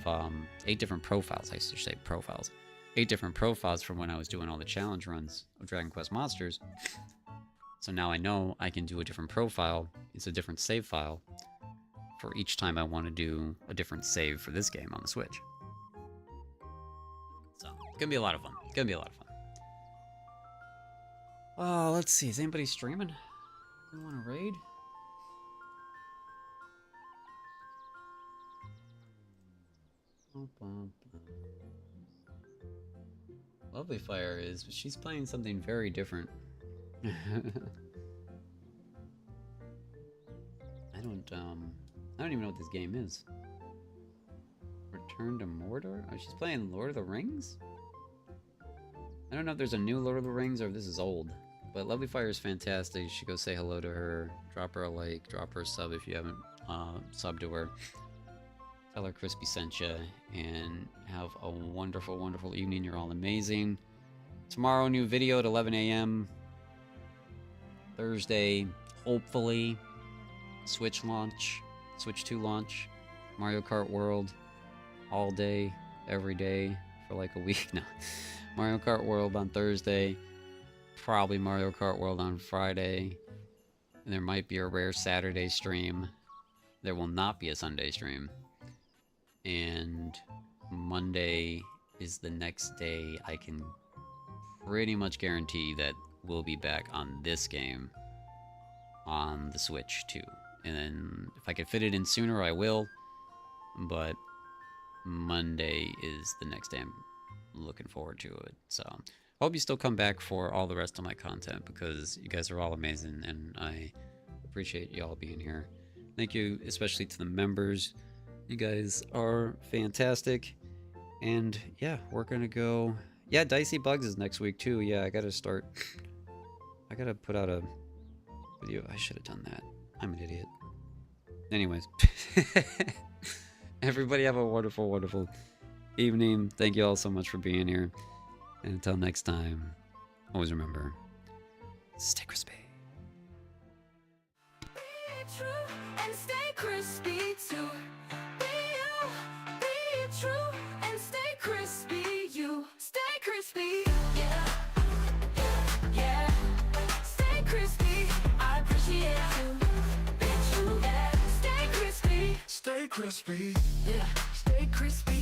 8 different profiles. I should say profiles. 8 different profiles from when I was doing all the challenge runs of Dragon Quest Monsters. So now I know I can do a different profile. It's a different save file for each time I want to do a different save for this game on the Switch. So it's gonna be a lot of fun. It's gonna be a lot of fun. Oh, let's see. Is anybody streaming? You want to raid? Lovely Fire is, but she's playing something very different. I don't even know what this game is. Return to Mordor? Oh, she's playing Lord of the Rings? I don't know if there's a new Lord of the Rings or if this is old. But Lovely Fire is fantastic. You should go say hello to her. Drop her a like. Drop her a sub if you haven't subbed to her. Tell her Crispy sent you. And have a wonderful, wonderful evening. You're all amazing. Tomorrow, new video at 11 a.m. Thursday, hopefully, Switch launch. Switch 2 launch. Mario Kart World. All day, every day, for like a week now. Mario Kart World on Thursday. Probably Mario Kart World on Friday. And there might be a rare Saturday stream. There will not be a Sunday stream. And Monday is the next day I can pretty much guarantee that we'll be back on this game on the Switch too. And then if I can fit it in sooner, I will. But Monday is the next day I'm looking forward to it. So hope you still come back for all the rest of my content, because you guys are all amazing and I appreciate y'all being here. Thank you, especially to the members. You guys are fantastic. And yeah, we're gonna go. Yeah, Dicey Bugs is next week too. Yeah, I gotta start. I gotta put out a video. I should have done that. I'm an idiot. Anyways, everybody have a wonderful, wonderful evening. Thank you all so much for being here. And until next time, always remember, stay crispy. Be true and stay crispy too. Be you, be true and stay crispy. You stay crispy. Yeah, yeah. Stay crispy. I appreciate you. Be true, yeah. Stay crispy. Stay crispy. Yeah, stay crispy.